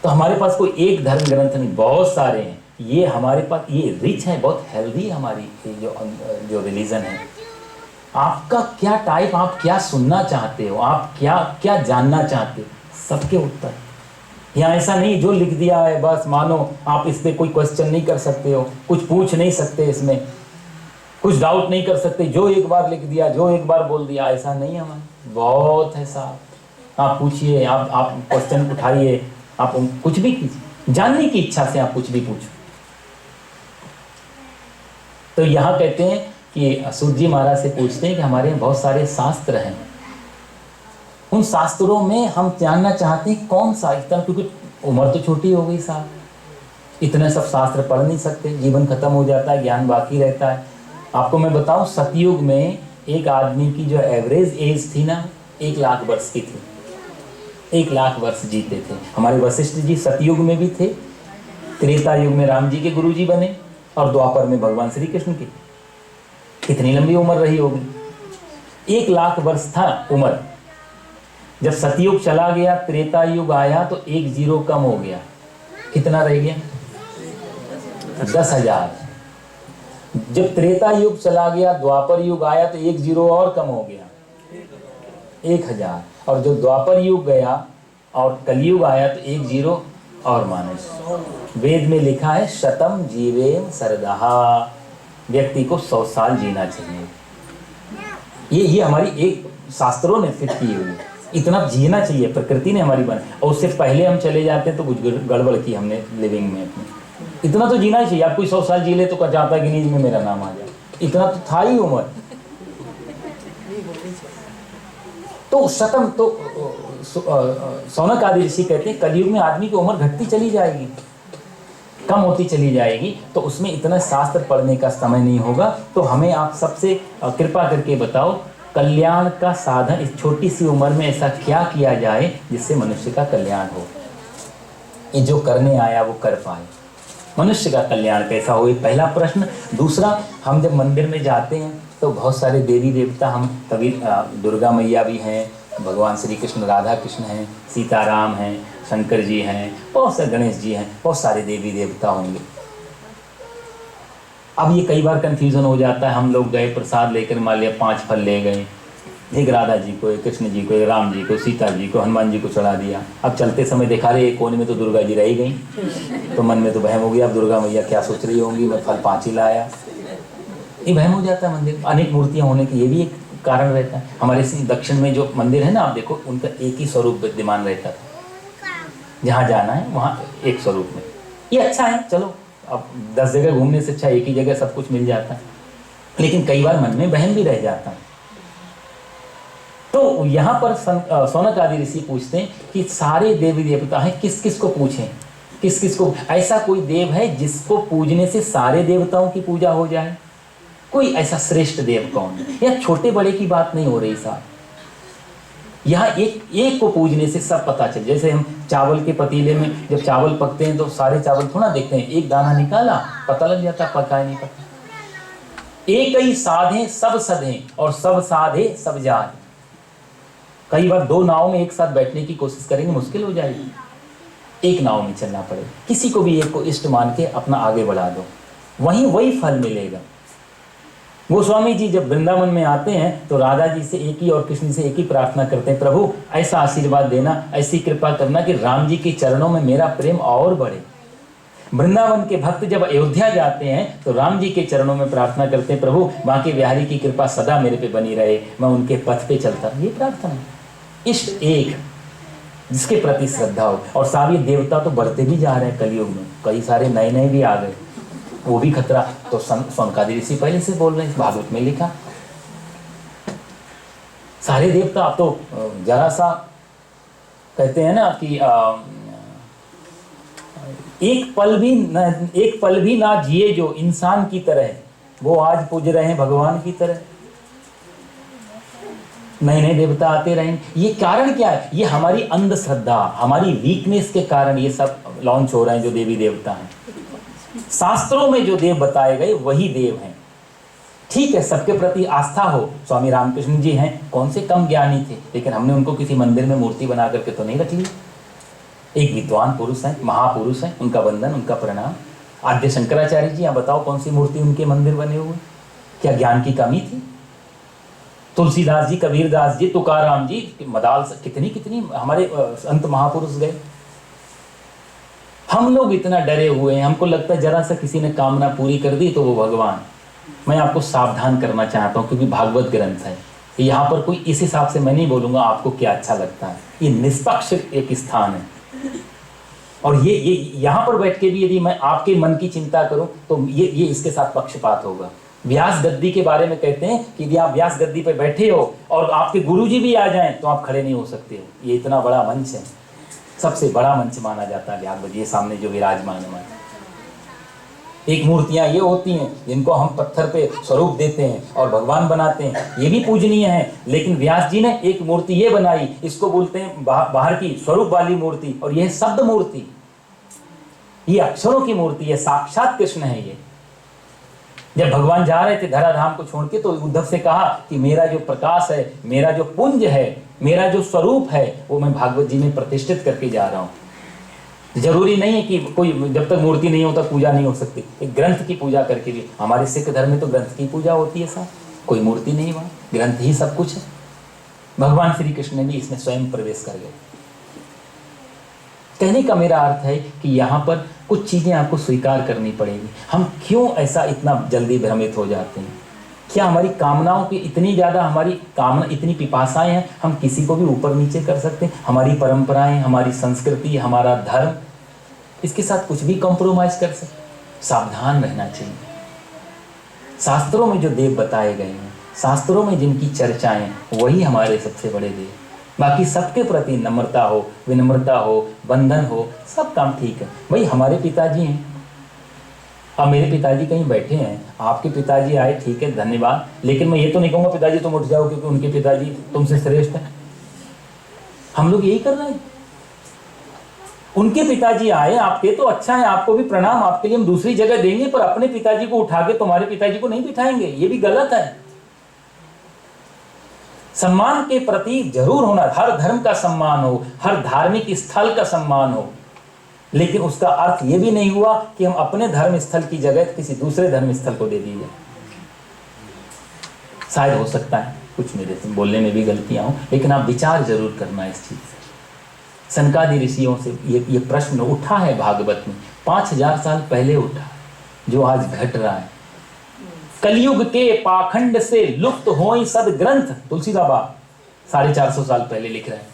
तो हमारे पास कोई एक धर्म ग्रंथ नहीं, बहुत सारे हैं। ये हमारे पास ये रिच है, बहुत हेल्दी हमारी जो रिलीजन है। आपका क्या टाइप, आप क्या सुनना चाहते हो, आप क्या क्या जानना चाहते हो, सबके उत्तर। यहाँ ऐसा नहीं जो लिख दिया है बस मानो, आप इस पर कोई क्वेश्चन नहीं कर सकते हो, कुछ पूछ नहीं सकते, इसमें कुछ डाउट नहीं कर सकते, जो एक बार लिख दिया, जो एक बार बोल दिया, ऐसा नहीं है हमारा। बहुत है साहब, आप पूछिए, आप क्वेश्चन उठाइए, आप कुछ भी कीजिए, जानने की इच्छा से आप कुछ भी पूछो। तो यहाँ कहते हैं कि सूत जी महाराज से पूछते हैं कि हमारे यहाँ बहुत सारे शास्त्र हैं, उन शास्त्रों में हम जानना चाहते हैं कौन सा, इतना क्योंकि उम्र तो छोटी हो गई साहब, इतने सब शास्त्र पढ़ नहीं सकते, जीवन खत्म हो जाता है, ज्ञान बाकी रहता है। आपको मैं बताऊं, सतयुग में एक आदमी की जो एवरेज एज थी ना, 1 लाख वर्ष की थी, 1 लाख वर्ष जीते थे। हमारे वशिष्ठ जी सतयुग में भी थे, त्रेता युग में राम जी के गुरु जी बने, और द्वापर में भगवान श्री कृष्ण की कितनी लंबी उम्र रही होगी। 1 लाख वर्ष था उम्र। जब सतयुग चला गया, त्रेता युग आया तो 1 जीरो कम हो गया, कितना रह गया? 10,000। जब त्रेता युग चला गया, द्वापर युग आया तो 1 जीरो और कम हो गया, 1,000। और जब द्वापर युग गया और कलयुग आया तो 1 जीरो और माइनस। वेद में लिखा है शतम जीवेम सरदहा, व्यक्ति को 100 साल जीना चाहिए। ये हमारी एक शास्त्रों ने फिट की हुई, इतना जीना चाहिए, प्रकृति ने हमारी बना। और उससे पहले हम चले जाते हैं तो कुछ गड़बड़ की हमने लिविंग में अपनी। इतना तो जीना ही चाहिए। आप कोई 100 साल जी ले तो क्या चाहता है गिनीज में मेरा नाम आ जाए, इतना तो था ही उम्र। तो शतम तो सौनक आदि ऋषि कहते हैं कलयुग में आदमी की उम्र घटती चली जाएगी, कम होती चली जाएगी, तो उसमें इतना शास्त्र पढ़ने का समय नहीं होगा। तो हमें आप सबसे कृपा करके बताओ, कल्याण का साधन इस छोटी सी उम्र में ऐसा क्या किया जाए जिससे मनुष्य का कल्याण हो। ये जो करने आया वो कर पाए, मनुष्य का कल्याण कैसा हो, ये पहला प्रश्न। दूसरा, हम जब मंदिर में जाते हैं तो बहुत सारे देवी देवता, हम कभी दुर्गा मैया भी हैं, भगवान श्री कृष्ण राधा कृष्ण हैं, सीताराम हैं, शंकर जी हैं, बहुत सारे गणेश जी हैं, बहुत सारे देवी देवता होंगे। अब ये कई बार कंफ्यूजन हो जाता है, हम लोग गए प्रसाद लेकर, मान लिया 5 फल ले गए, एक राधा जी को, एक कृष्ण जी को, एक राम जी को, सीता जी को, हनुमान जी को चढ़ा दिया। अब चलते समय देखा रहे एक कोने में तो दुर्गा जी रह गई, तो मन में तो वहम हो गया, अब दुर्गा मैया क्या सोच रही होंगी, मैं फल 5 ही लाया। ये वहम हो जाता है मंदिर, अनेक मूर्तियाँ होने की, ये भी एक कारण रहता है। हमारे दक्षिण में जो मंदिर है ना, आप देखो उनका एक ही स्वरूप विद्यमान रहता था, जहाँ जाना है वहाँ एक स्वरूप में। ये अच्छा है, चलो अब 10 जगह घूमने से अच्छा एक ही जगह सब कुछ मिल जाता है, लेकिन कई बार मन में वहम भी रह जाता है। तो यहाँ पर सौनक आदि ऋषि पूछते हैं कि सारे देवी देवता हैं, किस किस को पूछें, किस किस को, ऐसा कोई देव है जिसको पूजने से सारे देवताओं की पूजा हो जाए? कोई ऐसा श्रेष्ठ देव कौन है? यह छोटे बड़े की बात नहीं हो रही साहब, यहाँ एक को पूजने से सब पता चल। जैसे हम चावल के पतीले में जब चावल पकते हैं तो सारे चावल थोड़ा देखते हैं, एक दाना निकाला पता लग जाता पका नहीं पका। एक ही साधे सब सधे और सब साधे सब जाए। कई बार 2 नाव में एक साथ बैठने की कोशिश करेंगे, मुश्किल हो जाएगी, एक नाव में चलना पड़ेगा। किसी को भी एक को इष्ट मान के अपना आगे बढ़ा दो, वही फल मिलेगा। गोस्वामी जी जब वृंदावन में आते हैं तो राधा जी से एक ही और कृष्ण से एक ही प्रार्थना करते हैं, प्रभु ऐसा आशीर्वाद देना, ऐसी कृपा करना कि राम जी के चरणों में मेरा प्रेम और बढ़े। वृंदावन के भक्त जब अयोध्या जाते हैं तो राम जी के चरणों में प्रार्थना करते हैं, प्रभु बांके बिहारी की कृपा सदा मेरे पे बनी रहे, मैं उनके पथ पे चलता। ये प्रार्थना, इष्ट एक जिसके प्रति श्रद्धा हो। और सारे देवता तो बढ़ते भी जा रहे हैं कलयुग में, कई सारे नए नए भी आ गए, वो भी खतरा। तो सौनकादि ऋषि पहले से बोल रहे हैं, भागवत में लिखा सारे देवता। आप तो जरा कहते हैं ना कि एक पल भी ना जिए जो इंसान की तरह, वो आज पूज रहे हैं भगवान की तरह। नए नए देवता आते रहेंगे। ये कारण क्या है? ये हमारी अंधश्रद्धा, हमारी वीकनेस के कारण ये सब लॉन्च हो रहे हैं जो देवी देवता हैं। शास्त्रों में जो देव बताए गए वही देव हैं। ठीक है, सबके प्रति आस्था हो। स्वामी रामकृष्ण जी हैं, कौन से कम ज्ञानी थे, लेकिन हमने उनको किसी मंदिर में मूर्ति बना करके तो नहीं रख ली। एक विद्वान पुरुष हैं, महापुरुष हैं, उनका वंदन, उनका प्रणाम। आद्य शंकराचार्य जी, आप बताओ कौन सी मूर्ति उनके मंदिर बने हुए? क्या ज्ञान की कमी थी? तुलसीदास जी, कबीरदास जी, तुकाराम जी, मदाल, कितनी कितनी हमारे संत महापुरुष गए। हम लोग इतना डरे हुए हैं, हमको लगता है जरा सा किसी ने कामना पूरी कर दी तो वो भगवान। मैं आपको सावधान करना चाहता हूँ, क्योंकि भागवत ग्रंथ है, यहाँ पर कोई इस हिसाब से मैं नहीं बोलूंगा आपको क्या अच्छा लगता है। ये निष्पक्ष एक स्थान है, और ये यहाँ पर बैठ के भी यदि मैं आपके मन की चिंता करूं तो ये इसके साथ पक्षपात होगा। व्यास गद्दी के बारे में कहते हैं कि यदि आप व्यास गद्दी पर बैठे हो और आपके गुरुजी भी आ जाएं तो आप खड़े नहीं हो सकते हो। ये इतना बड़ा मंच है, सबसे बड़ा मंच माना जाता है व्यास गद्दी, सामने जो विराजमान है। एक मूर्तियां ये होती हैं जिनको हम पत्थर पे स्वरूप देते हैं और भगवान बनाते हैं, ये भी पूजनीय है, लेकिन व्यास जी ने एक मूर्ति ये बनाई, इसको बोलते हैं बाहर की स्वरूप वाली मूर्ति, और यह शब्द मूर्ति, ये अक्षरों की मूर्ति है, साक्षात कृष्ण है ये। जब भगवान जा रहे थे धराधाम को छोड़ के, तो उद्धव से कहा कि मेरा जो प्रकाश है, मेरा जो पुंज है, मेरा जो स्वरूप है, वो मैं भागवत जी में प्रतिष्ठित करके जा रहा हूँ। जरूरी नहीं है कि कोई, जब तक मूर्ति नहीं होता पूजा नहीं हो सकती। एक ग्रंथ की पूजा करके भी, हमारे सिख धर्म में तो ग्रंथ की पूजा होती है साहब, कोई मूर्ति नहीं, वहाँ ग्रंथ ही सब कुछ है। भगवान श्री कृष्ण ने भी इसमें स्वयं प्रवेश कर गए। कहने का मेरा अर्थ है कि यहाँ पर कुछ चीजें आपको स्वीकार करनी पड़ेगी। हम क्यों ऐसा इतना जल्दी भ्रमित हो जाते हैं? क्या हमारी कामनाओं की इतनी ज्यादा, हमारी कामना इतनी पिपासाएं हैं, हम किसी को भी ऊपर नीचे कर सकते हैं? हमारी परंपराएं, हमारी संस्कृति, हमारा धर्म, इसके साथ कुछ भी कॉम्प्रोमाइज कर सकते? सावधान रहना चाहिए। शास्त्रों में जो देव बताए गए हैं, शास्त्रों में जिनकी चर्चाएं, वही हमारे सबसे बड़े देव। बाकी सबके प्रति नम्रता हो, विनम्रता हो, बंधन हो, सब काम ठीक है। भाई हमारे पिताजी हैं, अब मेरे पिताजी कहीं बैठे हैं, आपके पिताजी आए, ठीक है, धन्यवाद, लेकिन मैं ये तो नहीं कहूँगा पिताजी तुम उठ जाओ क्योंकि उनके पिताजी तुमसे श्रेष्ठ हैं। हम लोग यही कर रहे हैं। उनके पिताजी आए आपके, तो अच्छा है, आपको भी प्रणाम, आपके लिए हम दूसरी जगह देंगे, पर अपने पिताजी को उठा के तुम्हारे पिताजी को नहीं बिठाएंगे, ये भी गलत है। सम्मान के प्रति जरूर होना, हर धर्म का सम्मान हो, हर धार्मिक स्थल का सम्मान हो, लेकिन उसका अर्थ यह भी नहीं हुआ कि हम अपने धर्म स्थल की जगह किसी दूसरे धर्म स्थल को दे दीजिए। शायद हो सकता है कुछ मेरे बोलने में भी गलतियां हो, लेकिन आप विचार जरूर करना इस चीज से। सनकादि ऋषियों से ये प्रश्न उठा है भागवत में, 5000 साल पहले उठा, जो आज घट रहा है। कलयुग के पाखंड से लुप्त होई सदग्रंथ, तुलसीदास बाबा 450 साल पहले लिख रहे हैं।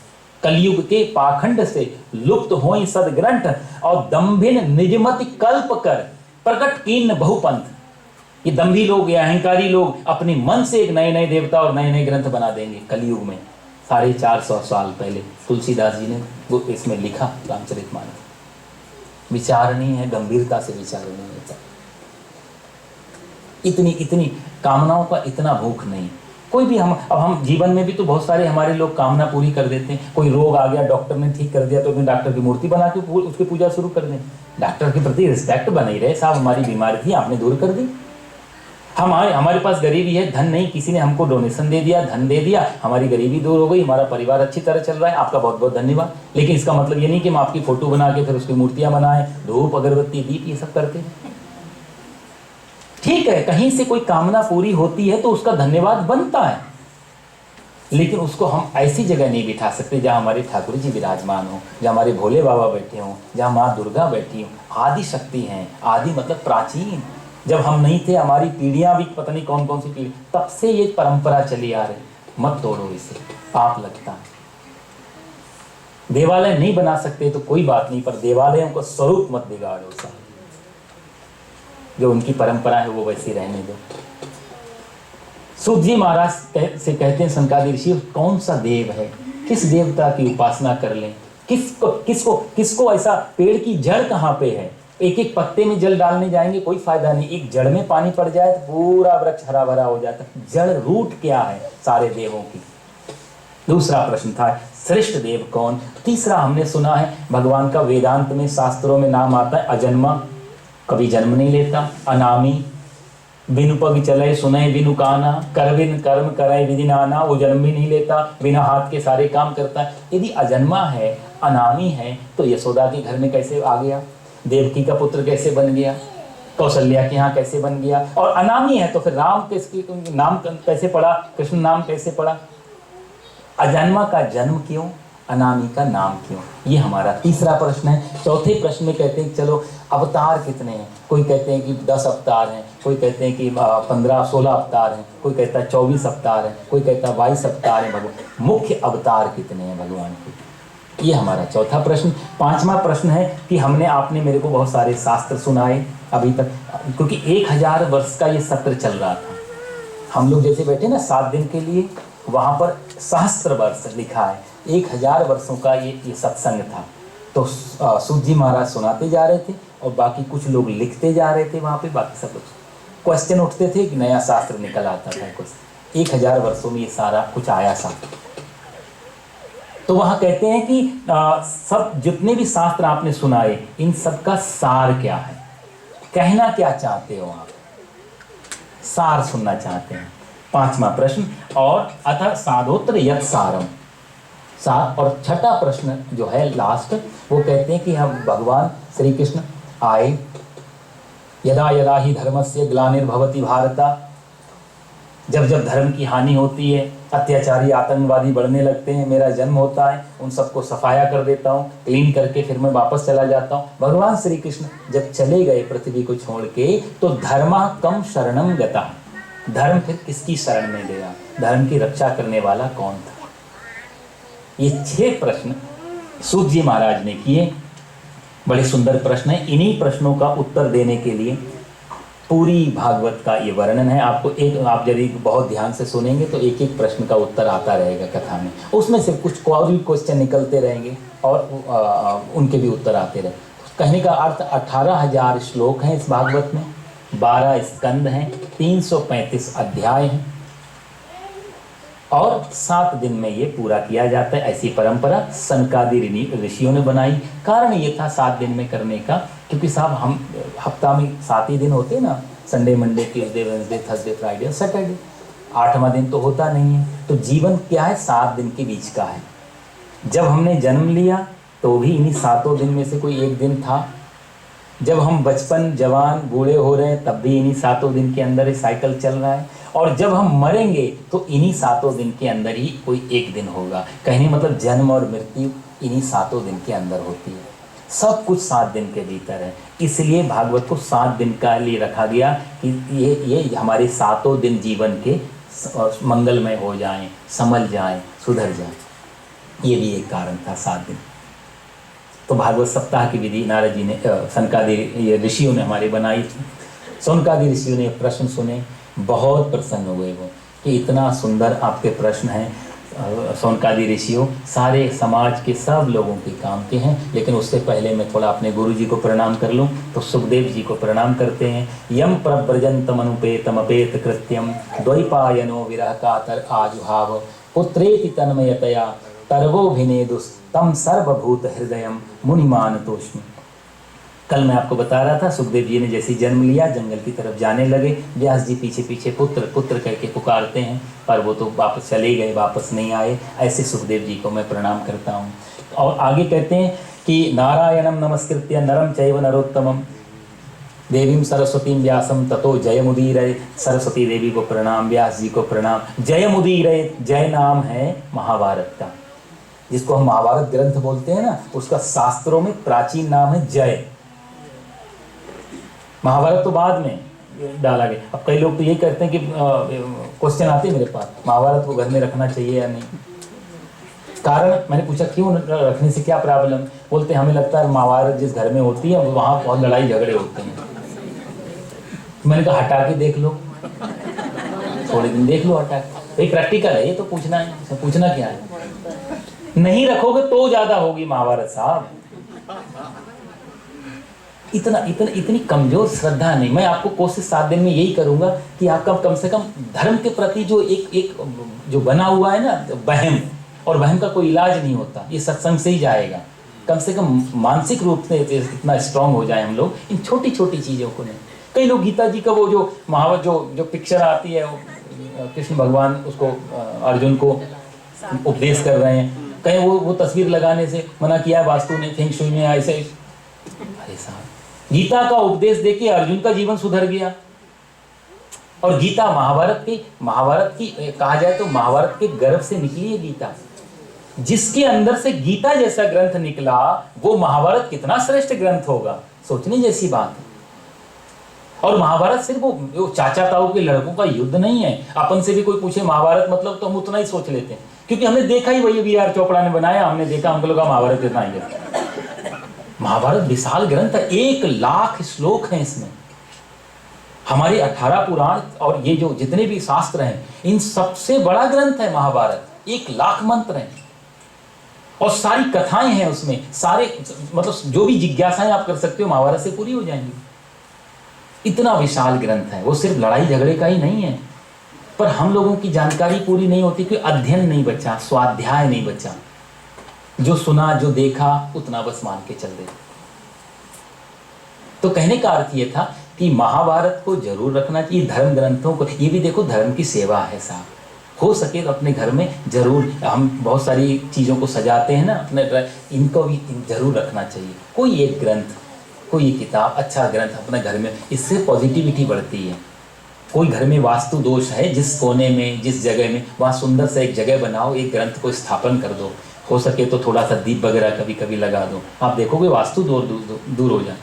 कलयुग के पाखंड से लुप्त होई सदग्रंथ, और दंभिन निजमति कल्प कर प्रकट कीन बहुपंथ। ये दंभी लोग या अहंकारी लोग अपने मन से एक नए नए देवता और नए नए ग्रंथ बना देंगे कलयुग में। 450 साल पहले तुलसीदास जी ने वो इसमें लिखा, रामचरितमानस। विचारनीय है, गंभीरता से विचारनीय है। इतनी कामनाओं का इतना भूख नहीं। कोई भी हम जीवन में भी तो बहुत सारे हमारे लोग कामना पूरी कर देते हैं। कोई रोग आ गया, डॉक्टर ने ठीक कर दिया, तो अपने डॉक्टर की मूर्ति बना के उसकी पूजा शुरू कर दें। डॉक्टर के प्रति रिस्पेक्ट बनी रहे, साहब हमारी बीमारी थी, आपने दूर कर दी। हमारे पास गरीबी है, धन नहीं, किसी ने हमको डोनेशन दे दिया, धन दे दिया, हमारी गरीबी दूर हो गई, हमारा परिवार अच्छी तरह चल रहा है, आपका बहुत बहुत धन्यवाद। लेकिन इसका मतलब ये नहीं कि हम आपकी फोटो बना के फिर उसकी मूर्तियां बनाएं, धूप अगरबत्ती दीप ये सब करते हैं। ठीक है, कहीं से कोई कामना पूरी होती है तो उसका धन्यवाद बनता है, लेकिन उसको हम ऐसी जगह नहीं बिठा सकते जहां हमारे ठाकुर जी विराजमान हो, जहां हमारे भोले बाबा बैठे हों, जहां माँ दुर्गा बैठी हो। आदि शक्ति हैं, आदि मतलब प्राचीन। जब हम नहीं थे, हमारी पीढ़ियां भी पता नहीं कौन कौन सी पीढ़ी, तब से ये परंपरा चली आ रही। मत तोड़ो इसे, पाप लगता है। देवालय नहीं बना सकते तो कोई बात नहीं, पर देवालयों का स्वरूप मत बिगाड़ो साहब। जो उनकी परंपरा है वो वैसी रहने दो। सूत जी महाराज से कहते हैं सनकादि ऋषि, कौन सा देव है, किस देवता की उपासना कर लें, किसको ऐसा, पेड़ की जड़ कहाँ पे है, एक एक पत्ते में जल डालने जाएंगे कोई फायदा नहीं, एक जड़ में पानी पड़ जाए तो पूरा वृक्ष हरा भरा हो जाता है। जड़ रूट क्या है सारे देवों की। दूसरा प्रश्न था श्रेष्ठ देव कौन। तीसरा हमने सुना है भगवान का वेदांत में शास्त्रों में नाम आता है अजन्मा, कभी जन्म नहीं लेता, अनामी, बिनु पग चले सुने बिनु काना, कर बिन कर्म करे विधि नाना, वो जन्म भी नहीं लेता, बिना हाथ के सारे काम करता है। यदि अजन्मा है, अनामी है, तो यशोदा के घर में कैसे आ गया, देवकी का पुत्र कैसे बन गया, कौशल्या के यहाँ कैसे बन गया, और अनामी है तो फिर राम किसकी नाम कैसे पड़ा, कृष्ण नाम कैसे पड़ा, अजन्मा का जन्म क्यों, अनामी का नाम क्यों, ये हमारा तीसरा प्रश्न है। चौथे प्रश्न में कहते हैं चलो अवतार कितने हैं, कोई कहते हैं कि 10 अवतार हैं, कोई कहते हैं कि 15-16 अवतार हैं, कोई कहता है 24 अवतार हैं, कोई कहता है 22 अवतार हैं भगवान, मुख्य अवतार कितने हैं भगवान के, ये हमारा चौथा प्रश्न। पांचवा प्रश्न है कि आपने मेरे को बहुत सारे शास्त्र सुनाए अभी तक, क्योंकि 1000 वर्ष का ये सत्र चल रहा था। हम लोग जैसे बैठे ना 7 दिन के लिए, वहाँ पर सहस्त्र वर्ष लिखा है, 1000 वर्षों का ये सत्संग था। तो सूत जी महाराज सुनाते जा रहे थे और बाकी कुछ लोग लिखते जा रहे थे वहाँ पे, बाकी सब लोग क्वेश्चन उठते थे कि नया शास्त्र निकल आता था कुछ। 1000 वर्षों में ये सारा कुछ आया शास्त्र। तो वहाँ कहते हैं कि सब जितने भी शास्त्र आपने सुनाए, इन सब का सार क्या है, कहना क्या चाहते हो आप, सार सुनना चाहते हैं। पांचवा प्रश्न, और अतः साधोत्र यत् सारम, सात। और छठा प्रश्न जो है लास्ट, वो कहते हैं कि हम भगवान श्री कृष्ण आए, यदा यदा ही धर्मस्य ग्लानिर्भवति भारता, जब जब धर्म की हानि होती है, अत्याचारी आतंकवादी बढ़ने लगते हैं, मेरा जन्म होता है, उन सबको सफाया कर देता हूँ, क्लीन करके फिर मैं वापस चला जाता हूँ। भगवान श्री कृष्ण जब चले गए पृथ्वी को छोड़ के, तो धर्मा कम शरणम गता, धर्म फिर किसकी शरण में गया, धर्म की रक्षा करने वाला कौन था। ये 6 प्रश्न सूत जी महाराज ने किए, बड़े सुंदर प्रश्न है। इन्हीं प्रश्नों का उत्तर देने के लिए पूरी भागवत का ये वर्णन है। आपको आप यदि बहुत ध्यान से सुनेंगे तो एक एक प्रश्न का उत्तर आता रहेगा कथा में, उसमें से कुछ और भी क्वेश्चन निकलते रहेंगे और उनके भी उत्तर आते रहे। कहने का अर्थ 18,000 श्लोक हैं इस भागवत में, 12 स्कंद हैं, 335 अध्याय हैं, और 7 दिन में ये पूरा किया जाता है। ऐसी परंपरा सनकादि ऋषियों ने बनाई। कारण ये था 7 दिन में करने का, क्योंकि साहब हम हफ्ता में 7 ही दिन होते ना, Sunday, Monday, Tuesday, Wednesday, Thursday, Friday और सैटरडे, 8वां दिन तो होता नहीं है। तो जीवन क्या है, 7 दिन के बीच का है। जब हमने जन्म लिया तो भी इन्हीं 7 दिन में से कोई एक दिन था, जब हम बचपन, जवान, बूढ़े हो रहे हैं तब भी इन्हीं 7 दिन के अंदर ही साइकिल चल रहा है, और जब हम मरेंगे तो इन्हीं 7 दिन के अंदर ही कोई एक दिन होगा। कहने मतलब जन्म और मृत्यु इन्हीं 7 दिन के अंदर होती है, सब कुछ 7 दिन के भीतर है। इसलिए भागवत को 7 दिन का लिए रखा गया कि ये हमारे 7 दिन जीवन के मंगलमय हो जाएं, संभल जाएं, सुधर जाएं। ये भी एक कारण था 7 दिन। तो भागवत सप्ताह की विधि नारद जी ने, सनकादि ऋषियों ने हमारे बनाई। सनकादि ऋषियों ने प्रश्न सुने, बहुत प्रसन्न हुए वो कि इतना सुंदर आपके प्रश्न हैं। सनकादि ऋषियों सारे समाज के सब लोगों के काम के हैं। लेकिन उससे पहले मैं थोड़ा अपने गुरु जी को प्रणाम कर लूँ, तो सुखदेव जी को प्रणाम करते हैं। यम प्रव्रजंतमनुपेतमपेत कृत्यम द्वैपायनो विरह कातर आजुहाव पुत्रेति तन्मयतया तर्वोभिनेदुस्तम सर्वभूत हृदयम मुनिमान तोष्मि। कल मैं आपको बता रहा था, सुखदेव जी ने जैसे जन्म लिया जंगल की तरफ जाने लगे, व्यास जी पीछे पीछे पुत्र पुत्र करके पुकारते हैं, पर वो तो वापस चले गए, वापस नहीं आए। ऐसे सुखदेव जी को मैं प्रणाम करता हूँ। और आगे कहते हैं कि नारायणम नमस्कृत्य नरम चैव नरोत्तमम देवीं सरस्वती व्यासम ततो जयमुदीरये। सरस्वती देवी को प्रणाम, व्यास जी को प्रणाम। जयमुदीरये, जय नाम है महाभारत का, जिसको हम महाभारत ग्रंथ बोलते हैं ना, उसका शास्त्रों में प्राचीन नाम है जय। महाभारत तो बाद में डाला गया। अब कई लोग तो यही करते हैं कि क्वेश्चन आते हैं मेरे पास, महाभारत को घर में रखना चाहिए या नहीं। कारण मैंने पूछा क्यों रखने से क्या प्रॉब्लम, बोलते हमें लगता है महाभारत जिस घर में होती है वहाँ बहुत लड़ाई झगड़े होते हैं। मैंने कहा हटा के देख लो, थोड़े दिन देख लो हटा के, भाई प्रैक्टिकल है ये तो, पूछना है, पूछना क्या है। नहीं रखोगे तो ज्यादा होगी महाभारत साहब। इतनी कमजोर श्रद्धा नहीं। मैं आपको कोशिश 7 दिन में यही करूंगा कि आपका कम से कम धर्म के प्रति जो एक जो बना हुआ है ना वहम, और वहम का कोई इलाज नहीं होता, ये सत्संग से ही जाएगा। कम से कम मानसिक रूप से इतना स्ट्रांग हो जाए हम लोग इन छोटी छोटी चीज़ों को नहीं। कई लोग गीता जी का वो जो महावत जो पिक्चर आती है, कृष्ण भगवान उसको अर्जुन को उपदेश कर रहे हैं, कहीं वो तस्वीर लगाने से मना किया है वास्तु ने, फेंग शुई ने, ऐसे। अरे साहब गीता का उपदेश देके अर्जुन का जीवन सुधर गया। और गीता महाभारत की कहा जाए तो महाभारत के गर्भ से निकली है गीता। जिसके अंदर से गीता जैसा ग्रंथ निकला, वो महाभारत कितना श्रेष्ठ ग्रंथ होगा, सोचने जैसी बात है। और महाभारत सिर्फ वो चाचा ताऊ के लड़कों का युद्ध नहीं है। अपन से भी कोई पूछे महाभारत मतलब, तो हम उतना ही सोच लेते हैं, क्योंकि हमने देखा ही वही वी आर चोपड़ा ने बनाया, हमने देखा, हम लोग का महाभारत इतना ही है। महाभारत विशाल ग्रंथ है, 1,00,000 श्लोक हैं इसमें। हमारे 18 पुराण और ये जो जितने भी शास्त्र हैं, इन सबसे बड़ा ग्रंथ है महाभारत। 1,00,000 मंत्र हैं और सारी कथाएं हैं उसमें। सारे मतलब जो भी जिज्ञासाएं आप कर सकते हो महाभारत से पूरी हो जाएंगी। इतना विशाल ग्रंथ है। वो सिर्फ लड़ाई झगड़े का ही नहीं है, पर हम लोगों की जानकारी पूरी नहीं होती, क्योंकि अध्ययन नहीं बचा, स्वाध्याय नहीं बचा। जो सुना, जो देखा, उतना बस मान के चल रहे। तो कहने का अर्थ ये था कि महाभारत को जरूर रखना चाहिए, धर्म ग्रंथों को। ये भी देखो, धर्म की सेवा है साहब। हो सके तो अपने घर में जरूर, हम बहुत सारी चीज़ों को सजाते हैं ना अपने, इनको भी जरूर रखना चाहिए। कोई एक ग्रंथ, कोई एक किताब, अच्छा ग्रंथ अपने घर में, इससे पॉजिटिविटी बढ़ती है। कोई घर में वास्तु दोष है, जिस कोने में, जिस जगह में, वहाँ सुंदर से एक जगह बनाओ, एक ग्रंथ को स्थापन कर दो। हो सके तो थोड़ा सा दीप वगैरह कभी कभी लगा दो, आप देखोगे वास्तु दूर हो जाए।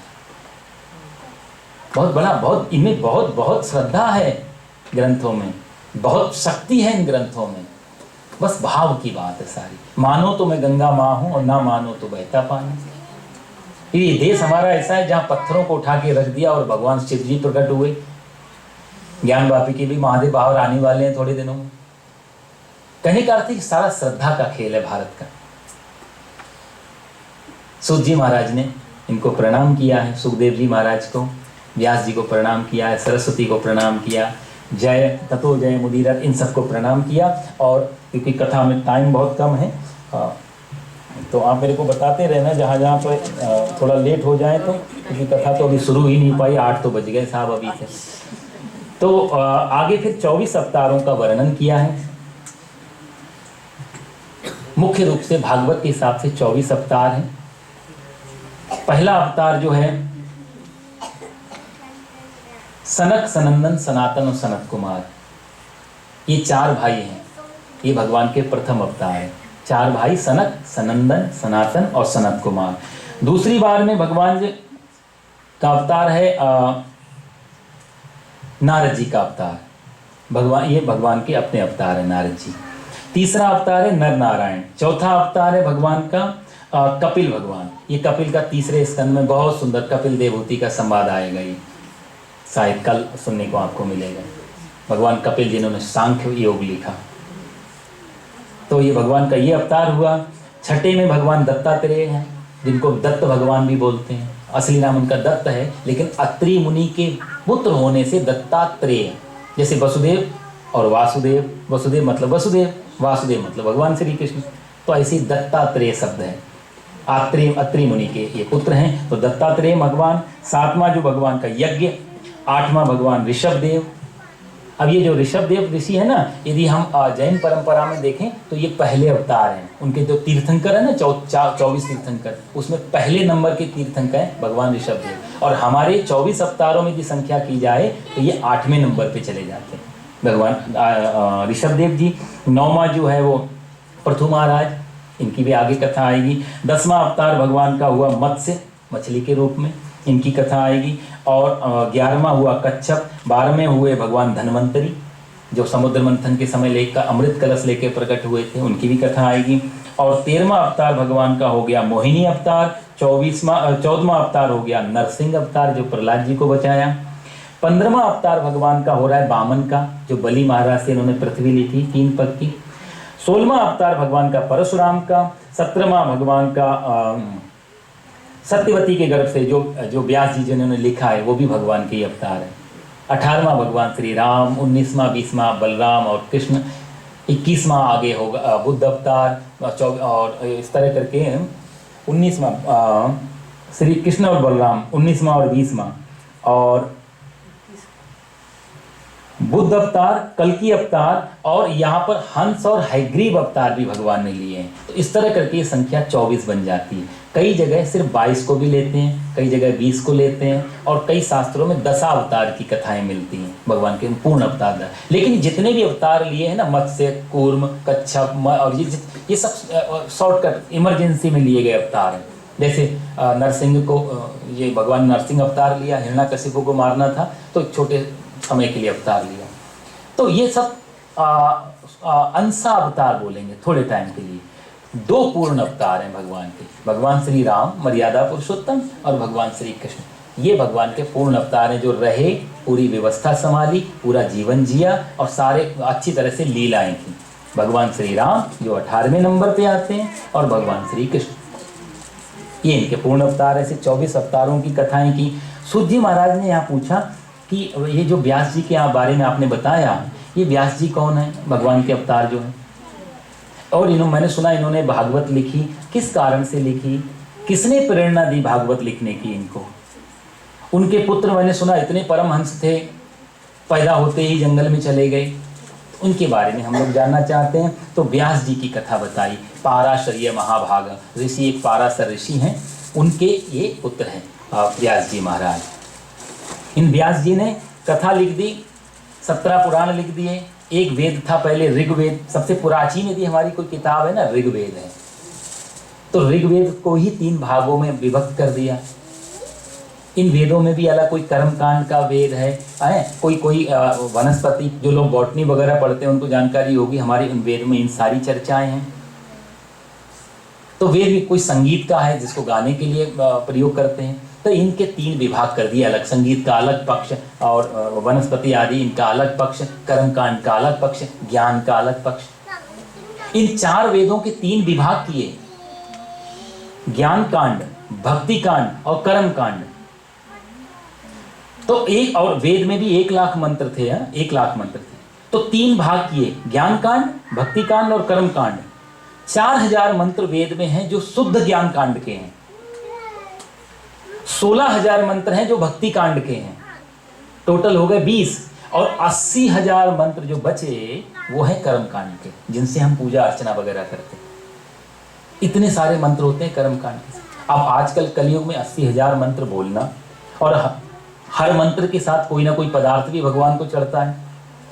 बहुत बड़ा, बहुत इनमें बहुत श्रद्धा है ग्रंथों में, बहुत शक्ति है इन ग्रंथों में। बस भाव की बात है सारी। मानो तो मैं गंगा माँ हूँ और ना मानो तो बहता पानी। ये देश हमारा ऐसा है जहाँ पत्थरों को उठा के रख दिया और भगवान शिव जी प्रकट हुए। ज्ञान वापी के भी महादेव बाहर आने वाले हैं थोड़े दिनों में। कहने का अर्थ है कि सारा श्रद्धा का खेल है भारत का। सूत जी महाराज ने इनको प्रणाम किया है, सुखदेव जी महाराज को, व्यास जी को प्रणाम किया है, सरस्वती को प्रणाम किया, जय ततो जय मुदीरथ, इन सबको प्रणाम किया। और क्योंकि कथा में टाइम बहुत कम है, तो आप मेरे को बताते रहना जहाँ जहाँ पर थोड़ा लेट हो जाए तो, क्योंकि कथा तो अभी शुरू ही नहीं पाई, 8 तो बज गए साहब अभी से। तो आगे फिर 24 अवतारों का वर्णन किया है। मुख्य रूप से भागवत के हिसाब से 24 अवतार हैं। पहला अवतार जो है सनक, सनंदन, सनातन और सनत कुमार, ये 4 भाई हैं। ये भगवान के प्रथम अवतार हैं। 4 भाई, सनक, सनंदन, सनातन और सनत कुमार। दूसरी बार में भगवान का अवतार है नारद जी का अवतार। ये भगवान के अपने अवतार है नारद जी। तीसरा अवतार है नर नारायण। चौथा अवतार है भगवान का कपिल भगवान। ये कपिल का तीसरे स्कंद में बहुत सुंदर कपिल देवहूति का संवाद आएगा, ये शायद कल सुनने को आपको मिलेगा। भगवान कपिल जिन्होंने सांख्य योग लिखा, तो ये भगवान का ये अवतार हुआ। छठे में भगवान दत्तात्रेय हैं, जिनको दत्त भगवान भी बोलते हैं। असली नाम उनका दत्त है, लेकिन अत्रि मुनि के पुत्र होने से दत्तात्रेय। जैसे वसुदेव और वासुदेव, वसुदेव मतलब वसुदेव, वासुदेव मतलब भगवान श्री कृष्ण, तो ऐसे दत्तात्रेय शब्द है। अत्रि मुनि के ये पुत्र हैं, तो दत्तात्रेय भगवान। 7वां जो भगवान का यज्ञ। 8वां भगवान ऋषभदेव। अब ये जो ऋषभदेव ऋषि है ना, यदि हम जैन परंपरा में देखें तो ये पहले अवतार हैं। उनके जो तीर्थंकर है ना, 24 तीर्थंकर, उसमें पहले नंबर के तीर्थंकर हैं भगवान ऋषभदेव। और हमारे 24 अवतारों में यदि संख्या की जाए तो ये 8वें नंबर पे चले जाते हैं भगवान ऋषभदेव जी। 9वां जो है वो पृथु महाराज, इनकी भी आगे कथा आएगी। 10वां अवतार भगवान का हुआ मत्स्य, मछली के रूप में, इनकी कथा आएगी। और 11वां हुआ कच्छप। 12वें हुए भगवान धन्वंतरी, जो समुद्र मंथन के समय लेकर अमृत कलश लेके प्रकट हुए थे, उनकी भी कथा आएगी। और 13वां अवतार भगवान का हो गया मोहिनी अवतार। 14वां अवतार हो गया नरसिंह अवतार, जो प्रहलाद जी को बचाया। 15वां अवतार भगवान का हो रहा है वामन का, जो बलि महाराज से इन्होंने पृथ्वी ली थी 3 पग की। 16वां अवतार भगवान का परशुराम का। 17वां भगवान का सत्यवती के गर्भ से जो व्यास जी जिन्होंने लिखा है, वो भी भगवान के ही अवतार है। 18वां भगवान श्री राम। 19वां 20वां बलराम और कृष्ण। 21वां आगे होगा बुद्ध अवतार, और इस तरह करके 19वां श्री कृष्ण और बलराम, 19वां और 20वां, और बुद्ध अवतार, कल्कि अवतार और यहाँ पर हंस और हयग्रीव अवतार भी भगवान ने लिए हैं। तो इस तरह करके ये संख्या 24 बन जाती है। कई जगह सिर्फ 22 को भी लेते हैं, कई जगह 20 को लेते हैं, और कई शास्त्रों में दशावतार की कथाएं मिलती हैं भगवान के पूर्ण अवतार। लेकिन जितने भी अवतार लिए हैं ना, मत्स्य, कूर्म, कच्छप और ये सब शॉर्टकट इमरजेंसी में लिए गए अवतार हैं। जैसे नरसिंह को ये भगवान नरसिंह अवतार लिया, हिरण्यकशिपु को मारना था तो छोटे समय के लिए अवतार लिया। तो ये सब अंशा अवतार बोलेंगे थोड़े टाइम के लिए। 2 पूर्ण अवतार हैं भगवान के, भगवान श्री राम मर्यादा पुरुषोत्तम और भगवान श्री कृष्ण। ये भगवान के पूर्ण अवतार हैं जो रहे, पूरी व्यवस्था संभाली, पूरा जीवन जिया और सारे अच्छी तरह से लीलाएं की। भगवान श्री राम जो 18वें नंबर पे आते हैं और भगवान श्री कृष्ण, ये इनके पूर्ण अवतार। ऐसे 24 अवतारों की कथाएं की। सूत जी महाराज ने यहाँ पूछा कि ये जो व्यास जी के बारे में आपने बताया, ये व्यास जी कौन है, भगवान के अवतार जो हैं? और मैंने सुना इन्होंने भागवत लिखी, किस कारण से लिखी, किसने प्रेरणा दी भागवत लिखने की इनको? उनके पुत्र मैंने सुना इतने परमहंस थे, पैदा होते ही जंगल में चले गए। उनके बारे में हम लोग जानना चाहते हैं। तो व्यास जी की कथा बताई। पाराशर्य महाभाग ऋषि, एक पाराशर ऋषि हैं, उनके ये पुत्र हैं व्यास जी महाराज। इन व्यास जी ने कथा लिख दी, 17 पुराण लिख दिए। एक वेद था पहले ऋग्वेद, सबसे प्राचीन यदि हमारी कोई किताब है ना ऋग्वेद है। तो ऋग्वेद को ही 3 भागों में विभक्त कर दिया। इन वेदों में भी अलग कोई कर्मकांड का वेद है, कोई वनस्पति, जो लोग बॉटनी वगैरह पढ़ते हैं उनको जानकारी होगी, हमारे उन वेद में इन सारी चर्चाएं हैं। तो वेद भी कोई संगीत का है जिसको गाने के लिए प्रयोग करते हैं। तो इनके 3 विभाग कर दिए अलग, संगीत का अलग पक्ष और वनस्पति आदि इनका अलग पक्ष, कर्मकांड का अलग पक्ष, ज्ञान का अलग पक्ष। इन 4 वेदों के 3 विभाग किए, ज्ञान कांड, भक्ति कांड और कर्म कांड। तो एक और वेद में भी 1 लाख मंत्र थे, 1 लाख मंत्र थे। तो 3 भाग किए, ज्ञान कांड, भक्ति कांड और कर्म कांड। 4000 मंत्र वेद में हैं जो शुद्ध ज्ञान कांड के हैं, 16,000 मंत्र हैं जो भक्ति कांड के हैं, टोटल हो गए 20, और 80,000 मंत्र जो बचे वो हैं कर्म कांड के, जिनसे हम पूजा अर्चना वगैरह करते हैं। इतने सारे मंत्र होते हैं कर्म कांड के। अब आजकल कलयुग में 80,000 मंत्र बोलना और हर मंत्र के साथ कोई ना कोई पदार्थ भी भगवान को चढ़ता है,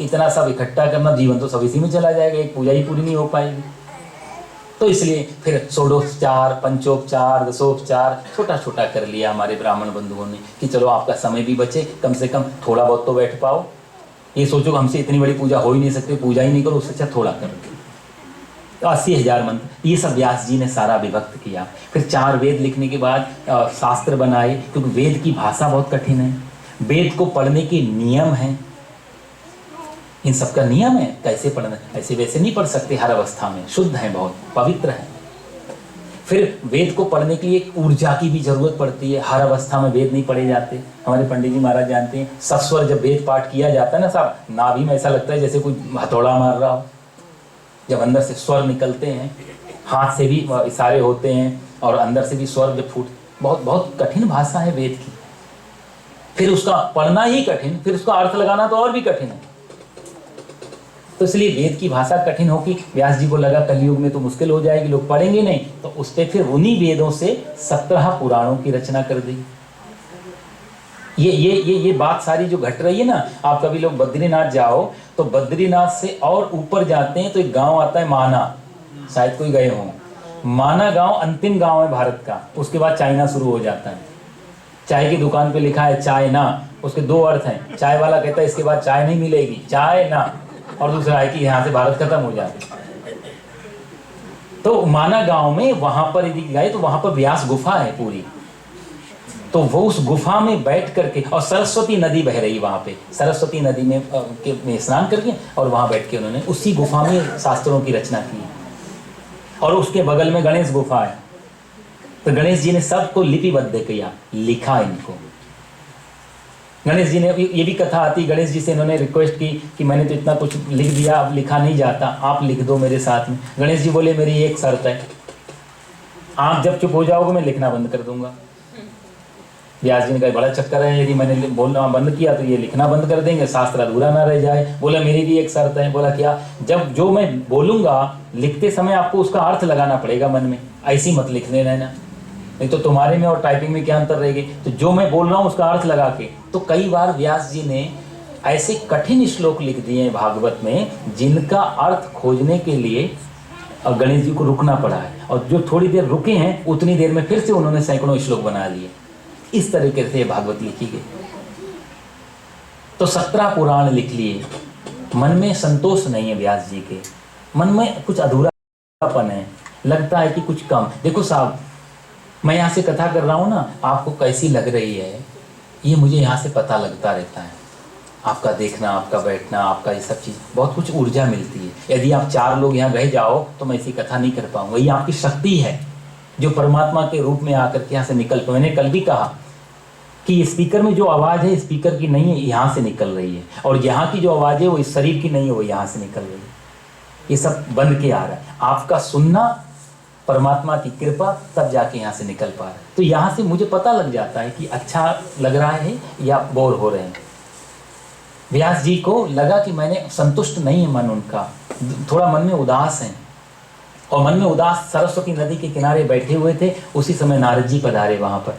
इतना सब इकट्ठा करना, जीवन तो सब इसी में चला जाएगा, एक पूजा ही पूरी नहीं हो पाएगी। तो इसलिए फिर षोडोपचार, पंचोपचार, दशोपचार छोटा छोटा कर लिया हमारे ब्राह्मण बंधुओं ने कि चलो आपका समय भी बचे, कम से कम थोड़ा बहुत तो बैठ पाओ। ये सोचो हमसे इतनी बड़ी पूजा हो ही नहीं सकती, पूजा ही नहीं करो, उससे अच्छा थोड़ा करो। तो 80,000 मंत्र ये सब व्यास जी ने सारा विभक्त किया। फिर 4 वेद लिखने के बाद शास्त्र बनाए, क्योंकि वेद की भाषा बहुत कठिन है, वेद को पढ़ने के नियम हैं, इन सब का नियम है कैसे पढ़ना, ऐसे वैसे नहीं पढ़ सकते, हर अवस्था में शुद्ध है, बहुत पवित्र है। फिर वेद को पढ़ने के लिए एक ऊर्जा की भी जरूरत पड़ती है, हर अवस्था में वेद नहीं पढ़े जाते। हमारे पंडित जी महाराज जानते हैं, सस्वर जब वेद पाठ किया जाता है ना साहब, नाभि में ऐसा लगता है जैसे कोई हथौड़ा मार रहा हो। जब अंदर से स्वर निकलते हैं, हाथ से भी इशारे होते हैं और अंदर से भी स्वर जब फूट, बहुत बहुत कठिन भाषा है वेद की। फिर उसका पढ़ना ही कठिन, फिर उसका अर्थ लगाना तो और भी कठिन है। तो इसलिए वेद की भाषा कठिन होगी। व्यास जी को लगा कलयुग में तो मुश्किल हो जाएगी, लोग पढ़ेंगे नहीं, तो उस पर फिर उन्हीं वेदों से 17 पुराणों की रचना कर दी। ये बात सारी जो घट रही है ना, आप कभी लोग बद्रीनाथ जाओ तो बद्रीनाथ से और ऊपर जाते हैं तो एक गांव आता है माना, शायद कोई गए हों। माना गांव अंतिम गांव है भारत का, उसके बाद चाइना शुरू हो जाता है। चाय की दुकान पे लिखा है चाय ना, उसके 2 अर्थ हैं। चाय वाला कहता है इसके बाद चाय नहीं मिलेगी, चाय ना, और दूसरा है कि यहाँ से भारत खत्म हो जाए। तो माना गांव में वहां पर यदि गए तो वहां पर व्यास गुफा है पूरी, तो वो उस गुफा में बैठ करके, और सरस्वती नदी बह रही वहां पे, सरस्वती नदी में स्नान करके और वहां बैठ के उन्होंने उसी गुफा में शास्त्रों की रचना की। और उसके बगल में गणेश गुफा है, तो गणेश जी ने सबको लिपिबद्ध किया, लिखा इनको। गणेश जी ने, ये भी कथा आती, गणेश जी से इन्होंने रिक्वेस्ट की कि मैंने तो इतना कुछ लिख दिया, अब लिखा नहीं जाता, आप लिख दो मेरे साथ में। गणेश जी बोले मेरी एक शर्त है, आप जब चुप हो जाओगे मैं लिखना बंद कर दूंगा। व्यास जी ने कहा बड़ा चक्कर है, यदि मैंने बोलना बंद किया तो ये लिखना बंद कर देंगे, शास्त्र अधूरा ना रह जाए। बोला मेरी भी एक शर्त है। बोला क्या? जब जो मैं बोलूंगा लिखते समय आपको उसका अर्थ लगाना पड़ेगा मन में, ऐसी मत लिखने रहना, नहीं तो तुम्हारे में और टाइपिंग में क्या अंतर रहेगी। तो जो मैं बोल रहा हूँ उसका अर्थ लगा के। तो कई बार व्यास जी ने ऐसे कठिन श्लोक लिख दिए हैं भागवत में जिनका अर्थ खोजने के लिए गणेश जी को रुकना पड़ा है, और जो थोड़ी देर रुके हैं उतनी देर में फिर से उन्होंने सैकड़ों श्लोक बना लिए। इस तरीके से भागवत लिखी गई। तो 17 पुराण लिख लिए। मन में संतोष नहीं है व्यास जी के, मन में कुछ अधूरापन है, लगता है कि कुछ कम। देखो साहब, मैं यहाँ से कथा कर रहा हूँ ना, आपको कैसी लग रही है ये मुझे यहाँ से पता लगता रहता है। आपका देखना, आपका बैठना, आपका ये सब चीज़, बहुत कुछ ऊर्जा मिलती है। यदि आप 4 लोग यहाँ रह जाओ तो मैं ऐसी कथा नहीं कर पाऊंगा। ये आपकी शक्ति है जो परमात्मा के रूप में आकर के यहाँ से निकल पाए। मैंने कल भी कहा कि स्पीकर में जो आवाज़ है स्पीकर की नहीं है, यहाँ से निकल रही है, और यहाँ की जो आवाज़ है वो इस शरीर की नहीं है, वो यहाँ से निकल रही है। ये सब बन के आ रहा है। आपका सुनना, परमात्मा की कृपा, तब जाके यहाँ से निकल पा रहा है। तो यहाँ से मुझे पता लग जाता है कि अच्छा लग रहा है या बोर हो रहे हैं। व्यास जी को लगा कि मैंने संतुष्ट नहीं है मन उनका, थोड़ा मन में उदास है। और मन में उदास सरस्वती नदी के किनारे बैठे हुए थे। उसी समय नारद जी पधारे वहाँ पर,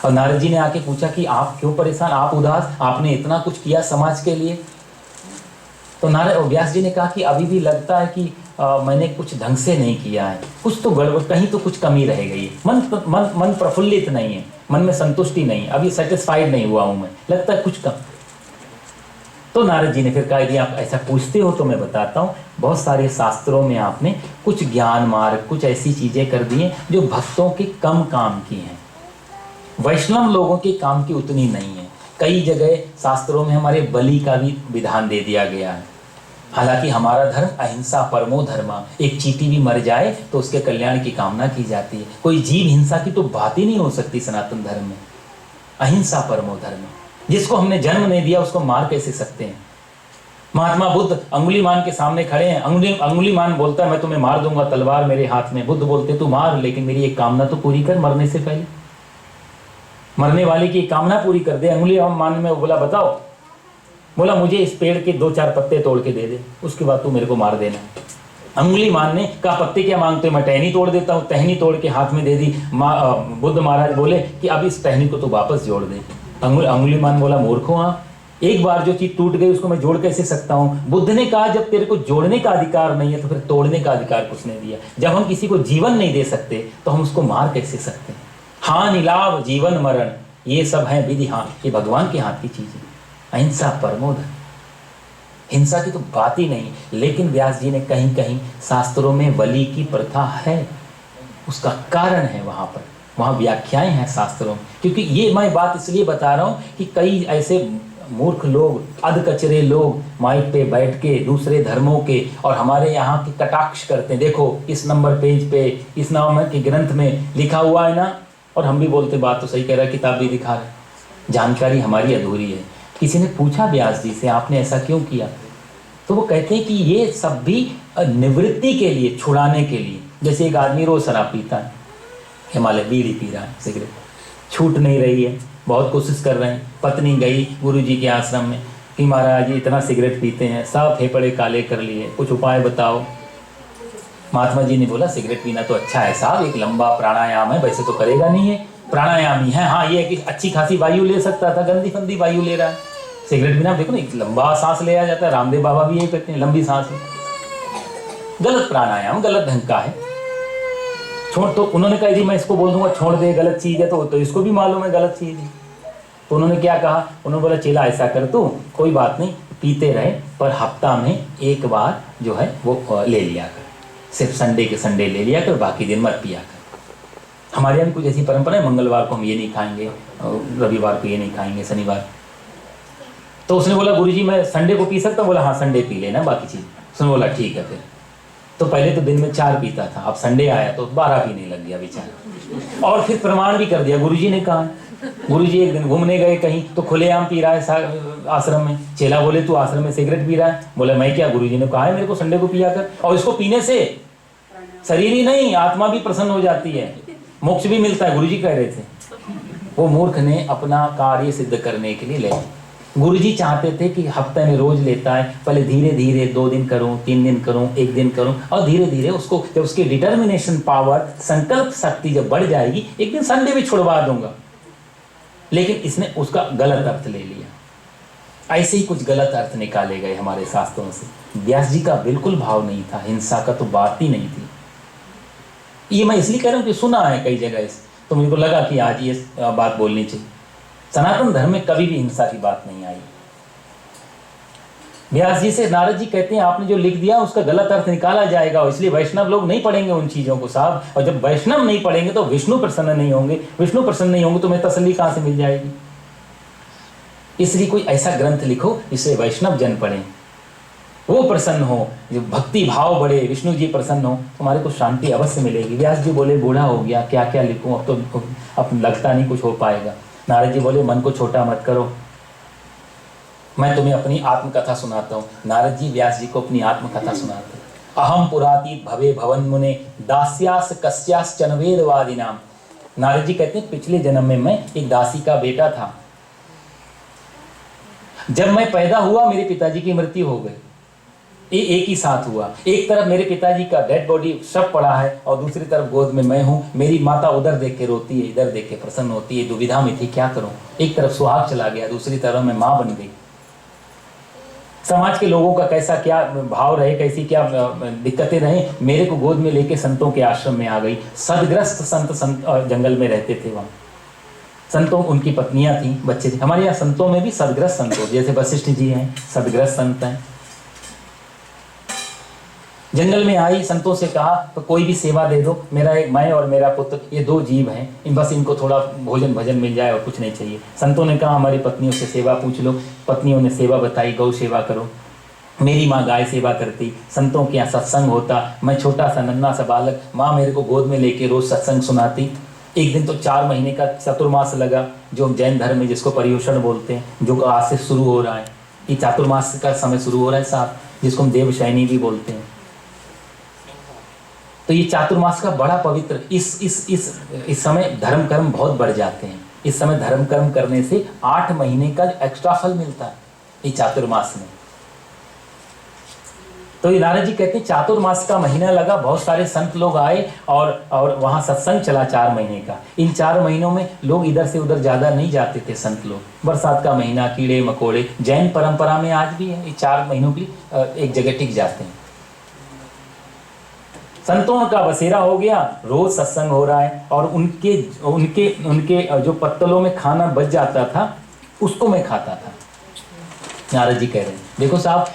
और नारद जी ने आके पूछा कि आप क्यों परेशान, आप उदास, आपने इतना कुछ किया समाज के लिए। तो व्यास जी ने कहा कि अभी भी लगता है कि मैंने कुछ ढंग से नहीं किया है, कुछ तो गड़बड़, कहीं तो कुछ कमी रह गई है। मन प्रफुल्लित नहीं है, मन में संतुष्टि नहीं, अभी सेटिस्फाइड नहीं हुआ हूँ मैं, लगता है कुछ कम। तो नारद जी ने फिर कहा यदि आप ऐसा पूछते हो तो मैं बताता हूँ, बहुत सारे शास्त्रों में आपने कुछ ज्ञान मार्ग, कुछ ऐसी चीज़ें कर दी हैं जो भक्तों के कम काम की हैं, वैष्णव लोगों के काम की उतनी नहीं है। कई जगह शास्त्रों में हमारे बलि का भी विधान दे दिया गया है। हालांकि हमारा धर्म अहिंसा परमो धर्मा, एक चींटी भी मर जाए तो उसके कल्याण की कामना की जाती है। कोई जीव हिंसा की तो बात ही नहीं हो सकती सनातन धर्म में। अहिंसा परमो धर्म, जिसको हमने जन्म नहीं दिया उसको मार कैसे सकते हैं। महात्मा बुद्ध अंगुलीमान के सामने खड़े हैं, अंगुलीमान बोलता है मैं तुम्हें मार दूंगा, तलवार मेरे हाथ में। बुद्ध बोलते तू मार, लेकिन मेरी एक कामना तो पूरी कर मरने से पहले, मरने वाले की कामना पूरी कर दे। अंगुलीमान में बोला बताओ, बोला मुझे इस पेड़ के 2-4 पत्ते तोड़ के दे दे, उसके बाद तू मेरे को मार देना। अंगुलीमान ने कहा पत्ते क्या मांगते हो, मैं टहनी तोड़ देता हूँ। टहनी तोड़ के हाथ में दे दी। बुद्ध महाराज बोले कि अब इस टहनी को तो वापस जोड़ दे। अंगुलीमान बोला मूर्ख हो आप, एक बार जो चीज टूट गई उसको मैं जोड़ कैसे सकता हूँ। बुद्ध ने कहा जब तेरे को जोड़ने का अधिकार नहीं है तो फिर तोड़ने का अधिकार किसने दिया। जब हम किसी को जीवन नहीं दे सकते तो हम उसको मार कैसे सकते हैं। हानि लाभ जीवन मरण ये सब है विधि, हाँ ये भगवान के हाथ की चीज है। अहिंसा परमो धर्म, हिंसा की तो बात ही नहीं। लेकिन व्यास जी ने कहीं कहीं शास्त्रों में बलि की प्रथा है, उसका कारण है वहाँ व्याख्याएं हैं शास्त्रों में। क्योंकि ये मैं बात इसलिए बता रहा हूँ कि कई ऐसे मूर्ख लोग, अधकचरे लोग माइक पे बैठ के दूसरे धर्मों के और हमारे यहाँ की कटाक्ष करते हैं। देखो इस नंबर पेज पे इस नाम के ग्रंथ में लिखा हुआ है ना, और हम भी बोलते बात तो सही कह रहा है, किताब भी दिखा रहा है, जानकारी हमारी अधूरी है। किसी ने पूछा व्यास जी से आपने ऐसा क्यों किया, तो वो कहते हैं कि ये सब भी निवृत्ति के लिए, छुड़ाने के लिए। जैसे एक आदमी रोज शराब पीता है, हिमालय बीड़ी पी रहा है, सिगरेट छूट नहीं रही है, बहुत कोशिश कर रहे हैं। पत्नी गई गुरुजी के आश्रम में कि महाराज जी इतना सिगरेट पीते हैं, सब फेफड़े काले कर लिए, कुछ उपाय बताओ। महात्मा जी ने बोला सिगरेट पीना तो अच्छा है साहब, एक लंबा प्राणायाम है, वैसे तो करेगा नहीं है, प्राणायामी है, हाँ ये है कि अच्छी खासी वायु ले सकता था, गंदी फंदी वायु ले रहा है। सिगरेट पीना देखो ना, एक लंबा सांस लिया जाता है, रामदेव बाबा भी यही कहते हैं लंबी सांस है। गलत प्राणायाम, गलत ढंग का है, छोड़। तो उन्होंने कहा जी मैं इसको बोल दूंगा छोड़ दे, गलत चीज़ है, तो इसको भी मालूम है गलत चीज़ है। तो उन्होंने क्या कहा, उन्होंने बोला चेला ऐसा कर तू, कोई बात नहीं पीते रहे, पर हफ्ता में एक बार जो है वो ले लिया कर, सिर्फ संडे के संडे ले लिया कर, बाकी दिन मत पिया कर। हमारे यहाँ भी कुछ ऐसी परंपरा है, मंगलवार को हम ये नहीं खाएंगे, रविवार को ये नहीं खाएंगे, शनिवार। तो उसने बोला गुरुजी मैं संडे को पी सकता हूँ, बोला हाँ संडे पी लेना बाकी चीज़। उसने बोला ठीक है। फिर तो पहले तो दिन में 4 पीता था, अब संडे आया तो 12 पीने लग गया बेचारा। और फिर प्रमाण भी कर दिया, गुरुजी ने कहा। गुरुजी एक दिन घूमने गए कहीं तो खुलेआम पी रहा है आश्रम में। चेला बोले तू आश्रम में सिगरेट पी रहा है, बोला मैं क्या, गुरुजी ने कहा है मेरे को संडे को पिया कर। और इसको पीने से शरीर ही नहीं आत्मा भी प्रसन्न हो जाती है, मोक्ष भी मिलता है, गुरुजी कह रहे थे। वो मूर्ख ने अपना कार्य सिद्ध करने के लिए ले ली। गुरुजी चाहते थे कि हफ्ते में रोज लेता है, पहले धीरे धीरे 2 दिन करूं, 3 दिन करूं, 1 दिन करूं, और धीरे धीरे उसको जब उसकी डिटर्मिनेशन पावर, संकल्प शक्ति जब बढ़ जाएगी, एक दिन संडे भी छुड़वा दूंगा। लेकिन इसने उसका गलत अर्थ ले लिया। ऐसे ही कुछ गलत अर्थ निकाले गए हमारे शास्त्रों से। व्यास जी का बिल्कुल भाव नहीं था, हिंसा का तो बात ही नहीं थी। ये मैं इसलिए कह रहा हूं कि सुना है कई जगह इस, तो मुझे को लगा कि आज ये बात बोलनी चाहिए। सनातन धर्म में कभी भी हिंसा की बात नहीं आई। व्यास जी से नारद जी कहते हैं आपने जो लिख दिया उसका गलत अर्थ निकाला जाएगा, और इसलिए वैष्णव लोग नहीं पढ़ेंगे उन चीजों को साहब। और जब वैष्णव नहीं पढ़ेंगे तो विष्णु प्रसन्न नहीं होंगे, विष्णु प्रसन्न नहीं होंगे तो मैं तसल्ली कहां से मिल जाएगी। इसलिए कोई ऐसा ग्रंथ लिखो जिससे वैष्णव जन पढ़ें, वो प्रसन्न हो, जो भक्ति भाव बढ़े, विष्णु जी प्रसन्न हो, तुम्हारे को शांति अवश्य मिलेगी। व्यास जी बोले बूढ़ा हो गया, क्या क्या लिखूं, अब तो अब लगता नहीं कुछ हो पाएगा। नारद जी बोले मन को छोटा मत करो, मैं तुम्हें अपनी आत्मकथा सुनाता हूँ। नारद जी व्यास जी को अपनी आत्मकथा सुनाते हैं। अहम पुरातीत भवे भवन मुने दास्यास कस्यास चनवेदवादी नाम। नारद जी कहते हैं पिछले जन्म में मैं एक दासी का बेटा था। जब मैं पैदा हुआ मेरे पिताजी की मृत्यु हो गई, एक ही साथ हुआ। एक तरफ मेरे पिताजी का डेड बॉडी शव पड़ा है और दूसरी तरफ गोद में मैं हूँ। मेरी माता उधर देख के रोती है, इधर देख के प्रसन्न होती है। दुविधा में थी क्या करूं। एक तरफ सुहाग चला गया, दूसरी तरफ मैं माँ बन गई। समाज के लोगों का कैसा क्या भाव रहे, कैसी क्या दिक्कतें रहे, मेरे को गोद में लेके संतों के आश्रम में आ गई। सदग्रस्त संत जंगल में रहते थे। वहाँ संतों उनकी पत्नियां थी, बच्चे थे। हमारे यहाँ संतों में भी सदग्रस्त संत हो, जैसे वशिष्ठ जी हैं सदग्रस्त संत हैं। जंगल में आई, संतों से कहा तो कोई भी सेवा दे दो, मेरा एक मैं और मेरा पुत्र ये 2 जीव हैं, बस इनको थोड़ा भोजन भजन मिल जाए और कुछ नहीं चाहिए। संतों ने कहा हमारी पत्नियों से सेवा पूछ लो। पत्नियों ने सेवा बताई, गौ सेवा करो। मेरी माँ गाय सेवा करती, संतों के यहाँ सत्संग होता, मैं छोटा सा नन्हा सा बालक, माँ मेरे को गोद में लेके रोज सत्संग सुनाती। एक दिन तो 4 महीने का चातुर्मास लगा, जो जैन धर्म में जिसको पर्युषण बोलते हैं, जो आज से शुरू हो रहा है। ये चातुर्मास का समय शुरू हो रहा है साहब, जिसको हम देवशयनी भी बोलते हैं। तो ये चातुर्मास का बड़ा पवित्र, इस समय धर्म कर्म बहुत बढ़ जाते हैं। इस समय धर्म कर्म करने से 8 महीने का एक्स्ट्रा फल मिलता है ये चातुर्मास में। तो ये नारद जी कहते हैं चातुर्मास का महीना लगा, बहुत सारे संत लोग आए और वहाँ सत्संग चला 4 महीने का। इन 4 महीनों में लोग इधर से उधर ज़्यादा नहीं जाते थे संत लोग। बरसात का महीना, कीड़े मकोड़े, जैन परंपरा में आज भी है, ये 4 महीनों के लिए एक जगह टिक जाते हैं। संतों का बसेरा हो गया, रोज सत्संग हो रहा है, और उनके जो पत्तलों में खाना बच जाता था उसको मैं खाता था। नारद जी कह रहे हैं देखो साहब,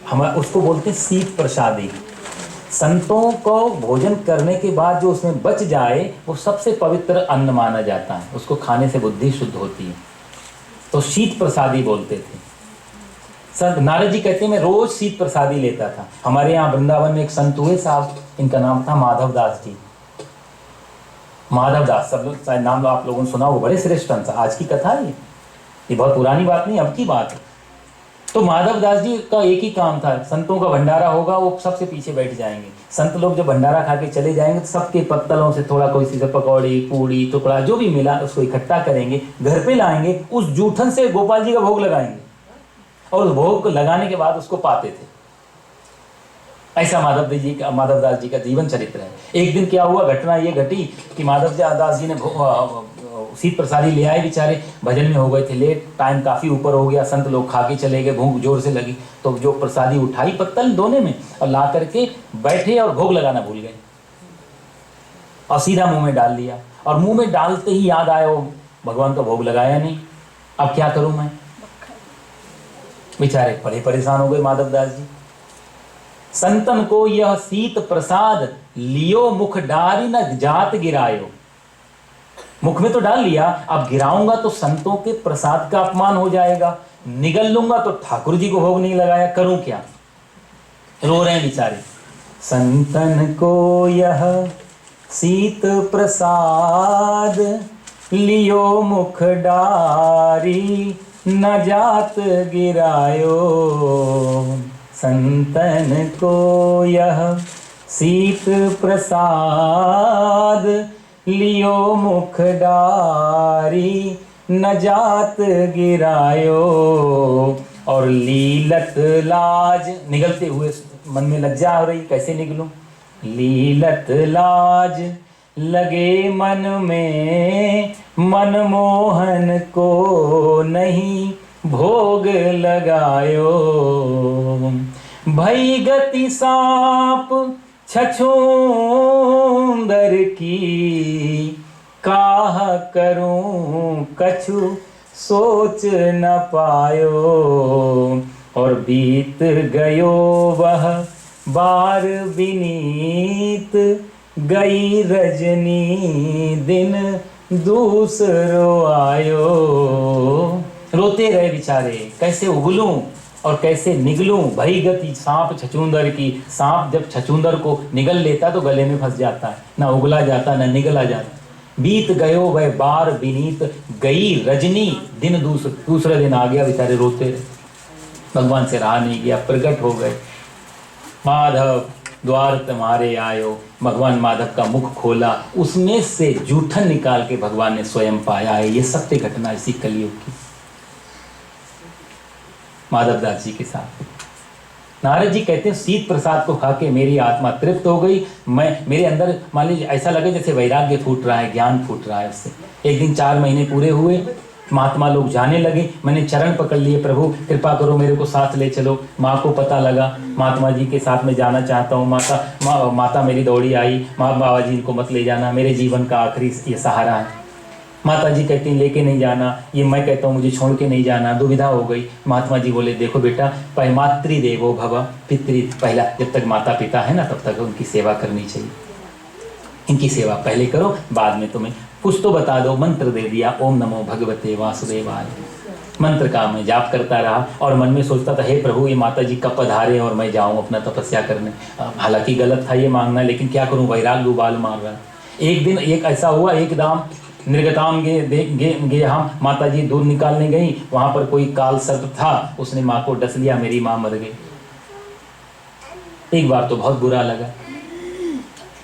हम उसको बोलते हैं शीत प्रसादी। संतों को भोजन करने के बाद जो उसमें बच जाए वो सबसे पवित्र अन्न माना जाता है, उसको खाने से बुद्धि शुद्ध होती है, तो शीत प्रसादी बोलते थे। संत नारद जी कहते हैं मैं रोज शीत प्रसादी लेता था। हमारे यहाँ वृंदावन में एक संत हुए साहब, इनका नाम था माधव दास जी। माधव दास, सब लोग शायद नाम आप लोगों ने सुना, वो बड़े श्रेष्ठ संत। आज की कथा है ये बहुत पुरानी बात नहीं, अब की बात है। तो माधव दास जी का एक ही काम था, संतों का भंडारा होगा वो सबसे पीछे बैठ जाएंगे। संत लोग जब भंडारा खा के चले जाएंगे तो सबके पत्तलों से थोड़ा कोई सी पकौड़ी, पूड़ी, टुकड़ा जो भी मिला उसको इकट्ठा करेंगे, घर पे लाएंगे, उस जूठन से गोपाल जी का भोग लगाएंगे और उस भोग को लगाने के बाद उसको पाते थे। ऐसा माधव दास जी का जीवन चरित्र है। एक दिन क्या हुआ, घटना ये घटी कि माधव दास जी ने शीत प्रसादी ले आए, बेचारे भजन में हो गए थे लेट, टाइम काफी ऊपर हो गया, संत लोग खा के चले गए, भूख जोर से लगी, तो जो प्रसादी उठाई पत्तल दोने में और ला करके बैठे और भोग लगाना भूल गए और सीधा मुंह में डाल लिया। और मुंह में डालते ही याद आया वो भगवान का भोग लगाया नहीं, अब क्या करूं मैं। बेचारे बड़े परेशान हो गए माधव दास जी। संतन को यह शीत प्रसाद लियो मुख डारी न जात गिरायो। मुख में तो डाल लिया, अब गिराऊंगा तो संतों के प्रसाद का अपमान हो जाएगा, निगल लूंगा तो ठाकुर जी को भोग नहीं लगाया, करूं क्या। रो रहे हैं बेचारे। संतन को यह शीत प्रसाद लियो मुख डारी न जात गिरायो। संतन को यह शीत प्रसाद लियो मुख डारी न जात गिरायो। और लीलत लाज, निगलते हुए मन में लज्जा हो रही, कैसे निगलूं? लीलत लाज लगे मन में, मनमोहन को नहीं भोग लगायो। भई गति सांप छछूंदर की, काह करूं कछु सोच न पायो। और बीत गयो वह बार बिनीत, गई रजनी दिन दूसरो आयो। रोते रहे बेचारे, कैसे उगलूं और कैसे निगलूं। भई गति सांप छछूंदर की, सांप जब छछूंदर को निगल लेता तो गले में फंस जाता है, ना उगला जाता ना निगला जाता। बीत गयो वह बार बिनीत, गई रजनी दिन दूसरे दिन आ गया, बेचारे रोते रहे, भगवान से रहा नहीं गया, प्रकट हो गए। माधव द्वार तुम्हारे आयो, भगवान माधव का मुख खोला, उसमें से जूठन निकाल के भगवान ने स्वयं पाया है। ये सत्य घटना इसी कलयुग की, माधव दास जी के साथ। नारद जी कहते हैं शीत प्रसाद को खा के मेरी आत्मा तृप्त हो गई। मैं, मेरे अंदर मान लीजिए ऐसा लगे जैसे वैराग्य फूट रहा है, ज्ञान फूट रहा है उससे। एक दिन 4 महीने पूरे हुए, महात्मा लोग जाने लगे, मैंने चरण पकड़ लिए, प्रभु कृपा करो मेरे को साथ ले चलो। माँ को पता लगा महात्मा जी के साथ में जाना चाहता हूँ, माता मेरी दौड़ी आई, माँ बाबा जी इनको मत ले जाना, मेरे जीवन का आखिरी ये सहारा है। माता जी कहती हैं लेके नहीं जाना, ये मैं कहता हूँ मुझे छोड़ के नहीं जाना, दुविधा हो गई। महात्मा जी बोले देखो बेटा, मातृ देवो भव, पितृ, पहला जब तक माता पिता है ना तब तक उनकी सेवा करनी चाहिए, इनकी सेवा पहले करो, बाद में तुम्हें कुछ तो बता दो। मंत्र दे दिया, ओम नमो भगवते वासुदेवाय। मंत्र का मैं जाप करता रहा और मन में सोचता था हे प्रभु ये माता जी कब पधारे और मैं जाऊं अपना तपस्या करने। हालांकि गलत था ये मांगना, लेकिन क्या करूं, वैराग्य उबाल मार रहा। एक दिन एक ऐसा हुआ, एक दाम निर्गताम गे हम, माता जी दूध निकालने गई, वहां पर कोई काल सर्प था, उसने माँ को डस लिया, मेरी माँ मर गई। एक बार तो बहुत बुरा लगा,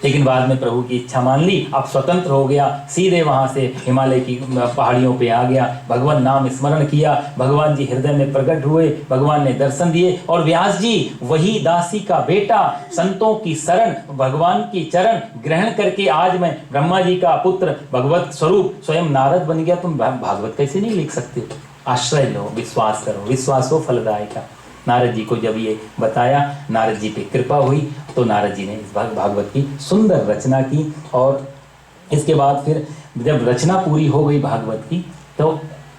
लेकिन बाद में प्रभु की इच्छा मान ली, अब स्वतंत्र हो गया, सीधे वहां से हिमालय की पहाड़ियों पे आ गया। भगवान नाम स्मरण किया, भगवान जी हृदय में प्रकट हुए, भगवान ने दर्शन दिए। और व्यास जी वही दासी का बेटा, संतों की शरण, भगवान की चरण ग्रहण करके आज मैं ब्रह्मा जी का पुत्र, भगवत स्वरूप स्वयं नारद बन गया। तुम भागवत कैसे नहीं लिख सकते? आश्रय लो, विश्वास करो, विश्वास हो फलदायक। नारद जी को जब ये बताया, नारद जी पे कृपा हुई, तो नारद जी ने इस भागवत की सुंदर रचना की। और इसके बाद फिर जब रचना पूरी हो गई भागवत की, तो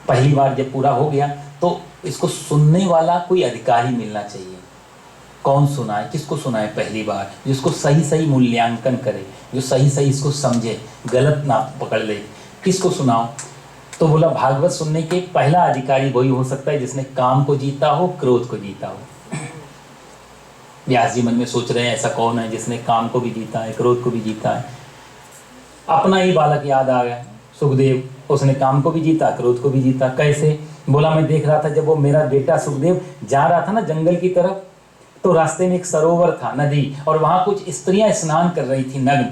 पहली बार जब पूरा हो गया तो इसको सुनने वाला कोई अधिकारी मिलना चाहिए। कौन सुनाए, किसको सुनाए पहली बार, जिसको सही सही मूल्यांकन करे, जो सही सही इसको समझे, गलत ना पकड़ ले, किसको सुनाओ? तो बोला भागवत सुनने के पहला अधिकारी वही हो सकता है जिसने काम को जीता हो, क्रोध को जीता हो। व्यास जी मन में सोच रहे हैं ऐसा कौन है जिसने काम को भी जीता है, क्रोध को भी जीता है। अपना ही बालक याद आ गया, सुखदेव, उसने काम को भी जीता, क्रोध को भी जीता। कैसे? बोला मैं देख रहा था जब वो मेरा बेटा सुखदेव जा रहा था ना जंगल की तरफ, तो रास्ते में एक सरोवर था, नदी, और वहां कुछ स्त्रियां स्नान कर रही थी नग्न।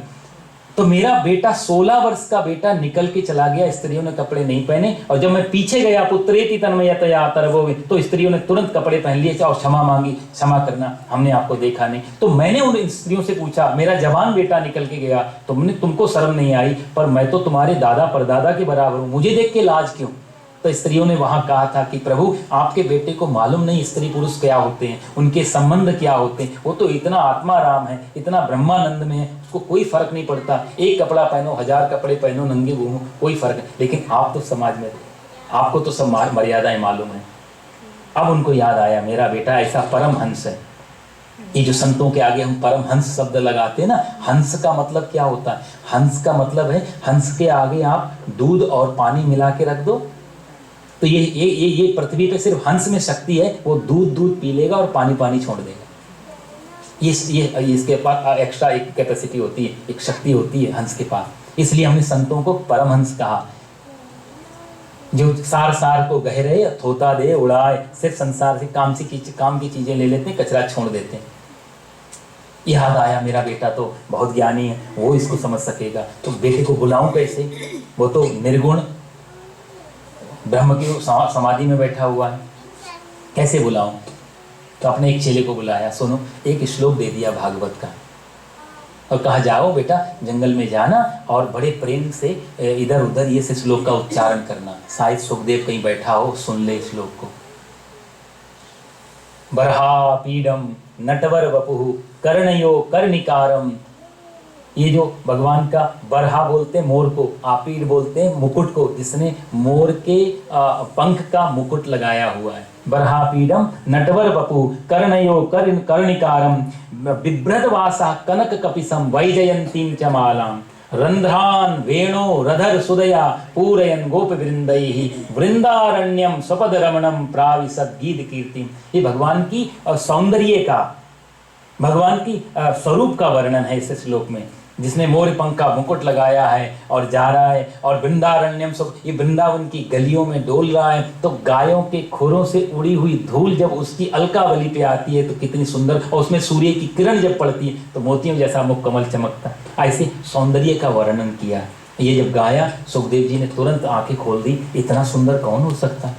तो मेरा बेटा 16 वर्ष का बेटा निकल के चला गया, स्त्रियों ने कपड़े नहीं पहने, और जब मैं पीछे गया पुत्रेति तन्मयतया तरवों, तो स्त्रियों ने तुरंत कपड़े पहन लिए और क्षमा मांगी, क्षमा करना हमने आपको देखा नहीं। तो मैंने उन स्त्रियों से पूछा, मेरा जवान बेटा निकल के गया, तुमको शर्म नहीं आई? पर मैं तो तुम्हारे दादा परदादा के बराबर हूँ, मुझे देख के लाज क्यों? तो स्त्रियों ने वहां कहा था कि प्रभु आपके बेटे को मालूम नहीं स्त्री पुरुष क्या होते हैं, उनके संबंध क्या होते हैं, वो तो इतना आत्माराम है, इतना ब्रह्मानंद में है, उसको कोई फर्क नहीं पड़ता, एक कपड़ा पहनो, 1000 कपड़े पहनो, नंगे घूमो, कोई फर्क नहीं। लेकिन आप तो समाज में, आपको तो सब मर्यादाएं मालूम है। अब उनको याद आया मेरा बेटा ऐसा परम हंस है। ये जो संतों के आगे हम परम हंस शब्द लगाते हैं ना, हंस का मतलब क्या होता है? हंस का मतलब है, हंस के आगे आप दूध और पानी मिला के रख दो, तो ये पृथ्वी पे सिर्फ हंस में शक्ति है, वो दूध पी लेगा और पानी छोड़ देगा। ये इसके पास एक्स्ट्रा एक कैपेसिटी होती है, एक शक्ति होती है हंस के पास। इसलिए हमने संतों को परमहंस कहा, जो सार को गहरे थोता दे उड़ाए, सिर्फ संसार से काम की चीजें ले लेते हैं, कचरा छोड़ देते हैं। याद आया मेरा बेटा तो बहुत ज्ञानी है, वो इसको समझ सकेगा, तो बेटे को बुलाऊं कैसे, वो तो निर्गुण ब्रह्म की समाधि में बैठा हुआ है, कैसे बुलाऊं। तो अपने एक चेले को बुलाया, सुनो एक श्लोक दे दिया भागवत का और कहा जाओ बेटा जंगल में जाना और बड़े प्रेम से इधर उधर ये से श्लोक का उच्चारण करना, शायद सुखदेव कहीं बैठा हो सुन ले श्लोक को। बरहा पीडम नटवर वपुहु कर्णयो कर्णिकारम, ये जो भगवान का बरहा बोलते हैं मोर को, आपीड बोलते हैं मुकुट को, जिसने मोर के पंख का मुकुट लगाया हुआ है। बरहा पीडम नटवर वपु कर्णयो कर्णिकारम बिभ्रतवासा कनक कपिसम वैजयंतीम च मालाम रंध्रान वेणो रधर सुदया पूरयन गोप वृंदैहि वृंदारण्यम स्वपद रमणम प्राविशद गीत कीर्तिम। ये भगवान की सौंदर्य का, भगवान की स्वरूप का वर्णन है इस श्लोक में, जिसने मोर पंख का मुकुट लगाया है और जा रहा है और वृंदारण्यम सब, ये वृंदावन की गलियों में डोल रहा है। तो गायों के खुरों से उड़ी हुई धूल जब उसकी अलकावली पे आती है तो कितनी सुंदर, और उसमें सूर्य की किरण जब पड़ती है तो मोतियों जैसा मुख कमल चमकता है। ऐसे सौंदर्य का वर्णन किया। ये जब गाया सुखदेव जी ने तुरंत आंखें खोल दी, इतना सुंदर कौन हो सकता है,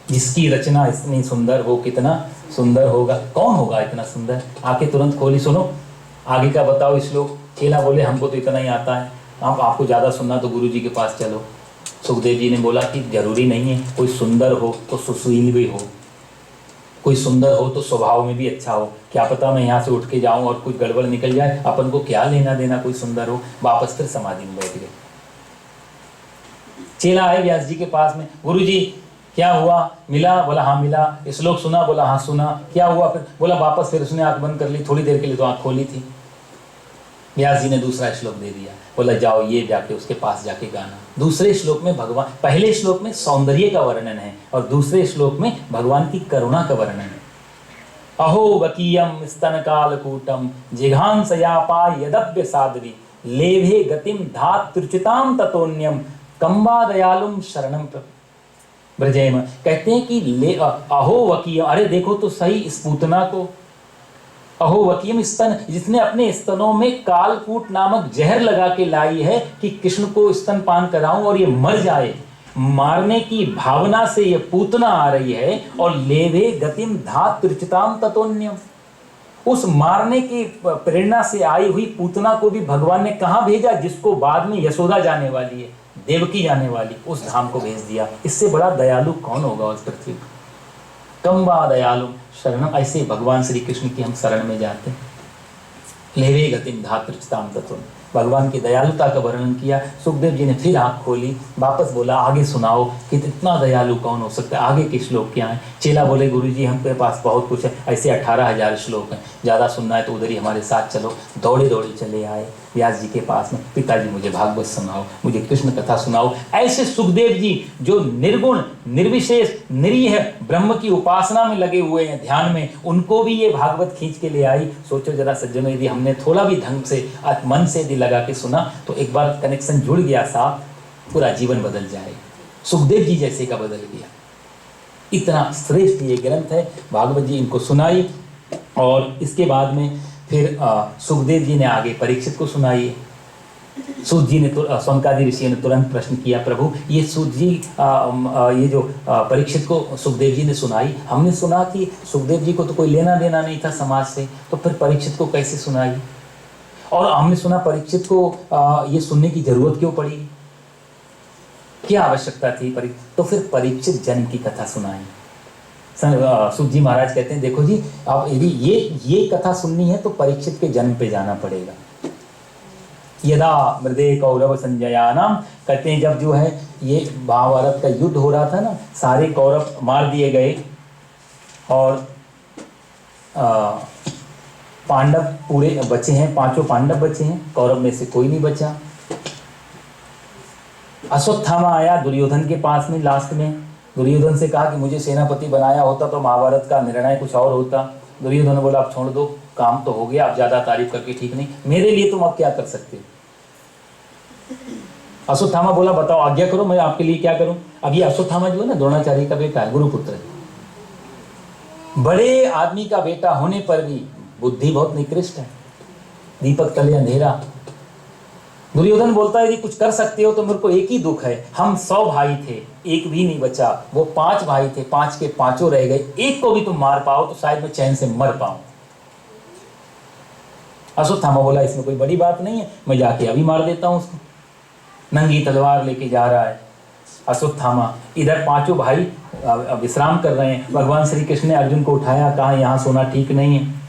जिसकी रचना इतनी सुंदर हो कितना सुंदर होगा, कौन होगा इतना सुंदर। आंखें तुरंत खोली, सुनो आगे का बताओ श्लोक। चेला बोले हमको तो इतना ही आता है, आपको ज़्यादा सुनना तो गुरु जी के पास चलो। सुखदेव जी ने बोला कि जरूरी नहीं है, कोई सुंदर हो तो सुशील भी हो, कोई सुंदर हो तो स्वभाव में भी अच्छा हो। क्या पता मैं यहाँ से उठ के जाऊँ और कुछ गड़बड़ निकल जाए, अपन को क्या लेना देना कोई सुंदर हो। वापस फिर समाधि में बैठ गए। चेला आए व्यास जी के पास में, गुरु जी क्या हुआ, मिला? बोला हाँ मिला। श्लोक सुना? बोला हाँ सुना। क्या हुआ फिर? बोला वापस फिर उसने आंख बंद कर ली, थोड़ी देर के लिए तो आंख खोली थी। व्यास जी ने दूसरा श्लोक दे दिया, बोला जाओ ये जाके उसके पास जाके गाना। दूसरे श्लोक में भगवान, पहले श्लोक में सौंदर्य का वर्णन है और दूसरे श्लोक में भगवान की करुणा का वर्णन है। अहो वकीयम स्तन कालकूटम जिघांसयापा यदभ्य साध्वी लेभे गतिम धात त्रिचिताम ततोन्यम कंबा दयालुम शरणम ब्रजेम। कहते हैं कि ले अहो वकीयम, अरे देखो तो सही इस पूतना को। अहो वकीयम स्तन, जिसने अपने स्तनों में कालकूट नामक जहर लगा के लाई है कि कृष्ण को स्तन पान कराऊं और ये मर जाए, मारने की भावना से ये पूतना आ रही है। और लेभे गतिम धात त्रिचिताम ततोन्यम, उस मारने की प्रेरणा से आई हुई पूतना को भी भगवान ने कहाँ भेजा, जिसको बाद में यशोदा जाने वाली है, देवकी जाने वाली, उस धाम को भेज दिया। इससे बड़ा दयालु कौन होगा उस पृथ्वी पर। कंबा दयालु शरणम, ऐसे भगवान श्री कृष्ण की हम शरण में जाते हैं। लेवे गतिम धातृताम तत्व, भगवान की दयालुता का वर्णन किया। सुखदेव जी ने फिर आंख खोली, वापस बोला आगे सुनाओ कि इतना दयालु कौन हो सकता है, आगे के श्लोक क्या है। चेला बोले गुरुजी हमके पास बहुत कुछ है, ऐसे 18,000 श्लोक हैं, ज़्यादा सुनना है तो उधर ही हमारे साथ चलो। दौड़े दौड़े चले आए व्यास जी के पास में, पिताजी मुझे भागवत सुनाओ, मुझे कृष्ण कथा सुनाओ। ऐसे सुखदेव जी जो निर्गुण निर्विशेष निरीह ब्रह्म की उपासना में लगे हुए हैं, ध्यान में, उनको भी ये भागवत खींच के ले आई। सोचो जरा सज्जनों, यदि हमने थोड़ा भी ढंग से मन से यदि लगा के सुना तो एक बार कनेक्शन जुड़ गया साहब, पूरा जीवन बदल जाएगा। सुखदेव जी जैसे का बदल गया। इतना श्रेष्ठ ये ग्रंथ है भागवत जी, इनको सुनाई। और इसके बाद में फिर सुखदेव जी ने आगे परीक्षित को सुनाई। सूत जी ने सौनकादि ऋषि ने तुरंत प्रश्न किया, प्रभु ये सूत जी ये जो परीक्षित को सुखदेव जी ने सुनाई, हमने सुना कि सुखदेव जी को तो कोई लेना देना नहीं था समाज से, तो फिर परीक्षित को कैसे सुनाई? और हमने सुना परीक्षित को ये सुनने की जरूरत क्यों पड़ी, क्या आवश्यकता थी? तो फिर परीक्षित जन्म की कथा सुनाई। सूत जी महाराज कहते हैं देखो जी, अब यदि ये कथा सुननी है तो परीक्षित के जन्म पे जाना पड़ेगा। यदा मृदे कौरव संजयानाम, कहते हैं जब जो है ये महाभारत का युद्ध हो रहा था ना, सारे कौरव मार दिए गए और पांडव पूरे बचे हैं, 5 पांडव बचे हैं, कौरव में से कोई नहीं बचा। अश्वत्थामा आया दुर्योधन के पास में, लास्ट में दुर्योधन से कहा कि मुझे सेनापति बनाया होता तो महाभारत का निर्णय कुछ और होता। दुर्योधन ने बोला अब छोड़ दो, काम तो हो गया, अब ज्यादा तारीफ करके ठीक नहीं, मेरे लिए तुम अब क्या कर सकते हो? अश्वत्थामा बोला बताओ आज्ञा करो, मैं आपके लिए क्या करूं। अब ये अश्वत्थामा जो है ना द्रोणाचार्य का बेटा है, गुरुपुत्र है, बड़े आदमी का बेटा होने पर भी बुद्धि बहुत निकृष्ट है, दीपक तले अंधेरा। दुर्योधन बोलता है यदि कुछ कर सकते हो तो मेरे को एक ही दुख है, हम 100 भाई थे, एक भी नहीं बचा, वो 5 भाई थे, 5 के 5 रह गए, एक को भी तुम मार पाओ तो शायद मैं चैन से मर पाऊं। अश्वत्थामा बोला इसमें कोई बड़ी बात नहीं है, मैं जाके अभी मार देता हूं उसको। नंगी तलवार लेके जा रहा है अश्वत्थामा, इधर 5 भाई विश्राम कर रहे हैं। भगवान श्री कृष्ण ने अर्जुन को उठाया, कहा यहाँ सोना ठीक नहीं है,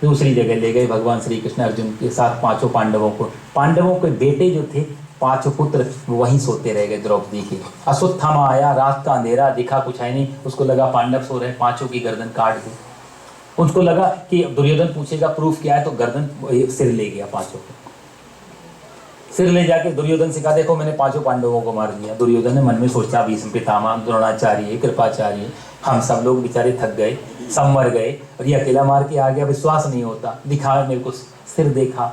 दूसरी जगह ले गए भगवान श्री कृष्ण अर्जुन के साथ 5 पांडवों को। पांडवों के बेटे जो थे 5 पुत्र वहीं सोते रह गए द्रौपदी के। अश्वत्थामा आया, रात का अंधेरा, दिखा कुछ है नहीं, उसको लगा पांडव सो रहे, 5 की गर्दन काट दी। उसको लगा कि दुर्योधन पूछेगा प्रूफ क्या है, तो गर्दन सिर ले गया, 5 को सिर ले जाके दुर्योधन से कहा देखो मैंने 5 पांडवों को मार दिया। दुर्योधन ने मन में सोचा भीष्म पितामह, द्रोणाचार्य, कृपाचार्य, हम सब लोग बेचारे थक गए, सब मर गए और ये अकेला मार के आ गया, विश्वास नहीं होता। दिखा मेरे को सिर, देखा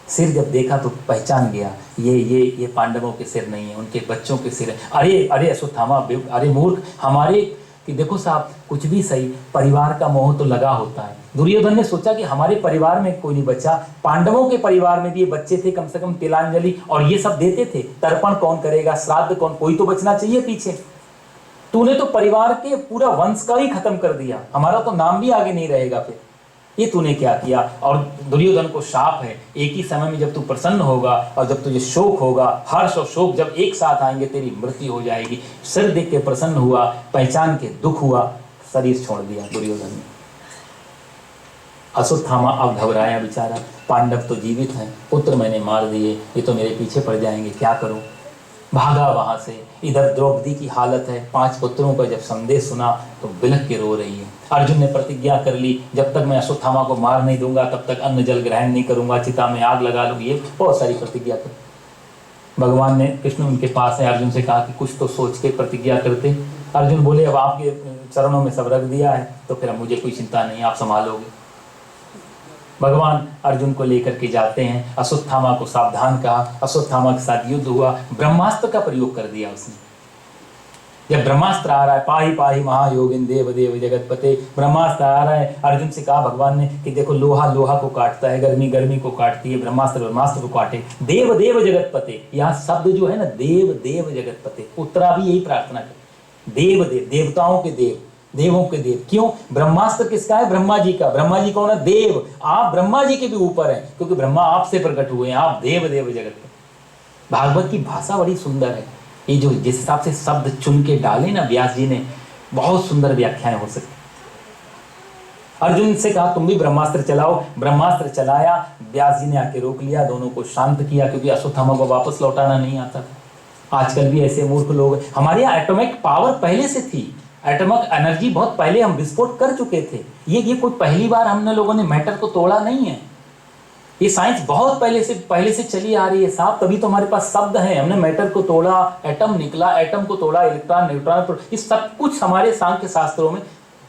सिर, जब देखा तो पहचान गया ये पांडवों के सिर नहीं है, उनके बच्चों के सिर है। अरे अरे अश्वत्थामा, अरे मूर्ख, हमारे कि देखो साहब कुछ भी सही, परिवार का मोह तो लगा होता है। दुर्योधन ने सोचा कि हमारे परिवार में कोई नहीं बचा, पांडवों के परिवार में भी ये बच्चे थे, कम से कम तिलांजलि और ये सब देते थे, तर्पण कौन करेगा, श्राद्ध कौन, कोई तो बचना चाहिए पीछे। तूने तो परिवार के पूरा वंश का ही खत्म कर दिया, हमारा तो नाम भी आगे नहीं रहेगा, फिर ये तूने क्या किया। और दुर्योधन को शाप है, एक ही समय में जब तू प्रसन्न होगा और जब तुझे शोक होगा, हर्ष और शोक जब एक साथ आएंगे तेरी मृत्यु हो जाएगी। सिर देख के प्रसन्न हुआ, पहचान के दुख हुआ, शरीर छोड़ दिया दुर्योधन ने। अश्वत्थामा अब घबराया बेचारा, पांडव तो जीवित हैं, पुत्र मैंने मार दिए, ये तो मेरे पीछे पड़ जाएंगे, क्या करूं। भागा वहां से। इधर द्रौपदी की हालत है, 5 पुत्रों का जब संदेश सुना तो बिलख के रो रही है। अर्जुन ने प्रतिज्ञा कर ली जब तक मैं अश्वत्थामा को मार नहीं दूंगा तब तक अन्न जल ग्रहण नहीं करूंगा, चिता में आग लगा लूंगी, ये बहुत सारी प्रतिज्ञा कर। भगवान ने, कृष्ण उनके पास है, अर्जुन से कहा कि कुछ तो सोच के प्रतिज्ञा करते। अर्जुन बोले अब आपके चरणों में सब रख दिया है तो फिर मुझे कोई चिंता नहीं, आप संभालोगे। भगवान अर्जुन को लेकर के जाते हैं, अश्वत्थामा को सावधान कहा, अश्वत्थामा के साथ युद्ध हुआ, ब्रह्मास्त्र का प्रयोग कर दिया उसने। जब ब्रह्मास्त्र आ रहा है, पाही पाही महायोगिन देव देव जगतपते, ब्रह्मास्त्र आ रहा है, अर्जुन से कहा भगवान ने कि देखो लोहा लोहा को काटता है, गर्मी गर्मी को काटती है, ब्रह्मास्त्र ब्रह्मास्त्र को काटे, देव देव जगतपते। यहाँ शब्द जो है ना, देव देव जगतपते, उत्तरा भी यही प्रार्थना करे, देव देव, देवताओं के देव, देवों के देव। क्यों? ब्रह्मास्त्र किसका है? ब्रह्मा जी का। ब्रह्मा जी कौन है? देव। आप ब्रह्मा जी के भी ऊपर हैं क्योंकि ब्रह्मा आपसे प्रकट हुए हैं, आप देव देव जगत। भागवत की भाषा बड़ी सुंदर है, ये जो जिस हिसाब से शब्द चुन के डाले ना व्यास जी ने, बहुत सुंदर व्याख्याएं हो सकती। अर्जुन से कहा तुम भी ब्रह्मास्त्र चलाओ, ब्रह्मास्त्र चलाया, व्यास जी ने आके रोक लिया, दोनों को शांत किया क्योंकि अश्वत्थामा को वापस लौटाना नहीं आता। आजकल भी ऐसे मूर्ख लोग, हमारे यहाँ एटॉमिक पावर पहले से थी, एटॉमिक एनर्जी बहुत पहले हम विस्फोट कर चुके थे। ये कोई पहली बार हमने लोगों ने मैटर को तोड़ा नहीं है, ये साइंस बहुत पहले से चली आ रही है साहब, तभी तो हमारे पास शब्द है। हमने मैटर को तोड़ा, एटम निकला, एटम को तोड़ा, इलेक्ट्रॉन न्यूट्रॉन, ये सब कुछ हमारे सांख्य शास्त्रों में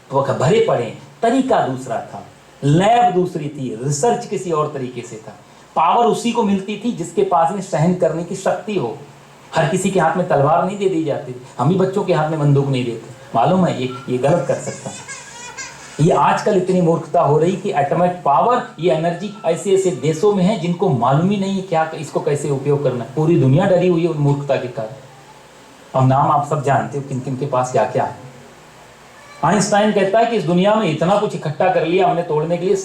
भरे पड़े। तरीका दूसरा था, लैब दूसरी थी, रिसर्च किसी और तरीके से था, पावर उसी को मिलती थी जिसके पास में सहन करने की शक्ति हो। हर किसी के हाथ में तलवार नहीं दे दी जाती, हम ही बच्चों के हाथ में बंदूक नहीं देते, मालूम है ये गलत कर सकता है। ये आजकल इतनी मूर्खता हो रही कि एटॉमिक पावर, ये एनर्जी ऐसे ऐसे देशों में है जिनको मालूम ही नहीं है क्या इसको कैसे उपयोग करना है। पूरी दुनिया डरी हुई है उन मूर्खता के कारण। अब नाम आप सब जानते हो किन किन के पास क्या क्या है। आइंस्टाइन कहता है कि इस दुनिया में इतना कुछ इकट्ठा कर लिया हमने तोड़ने के लिए।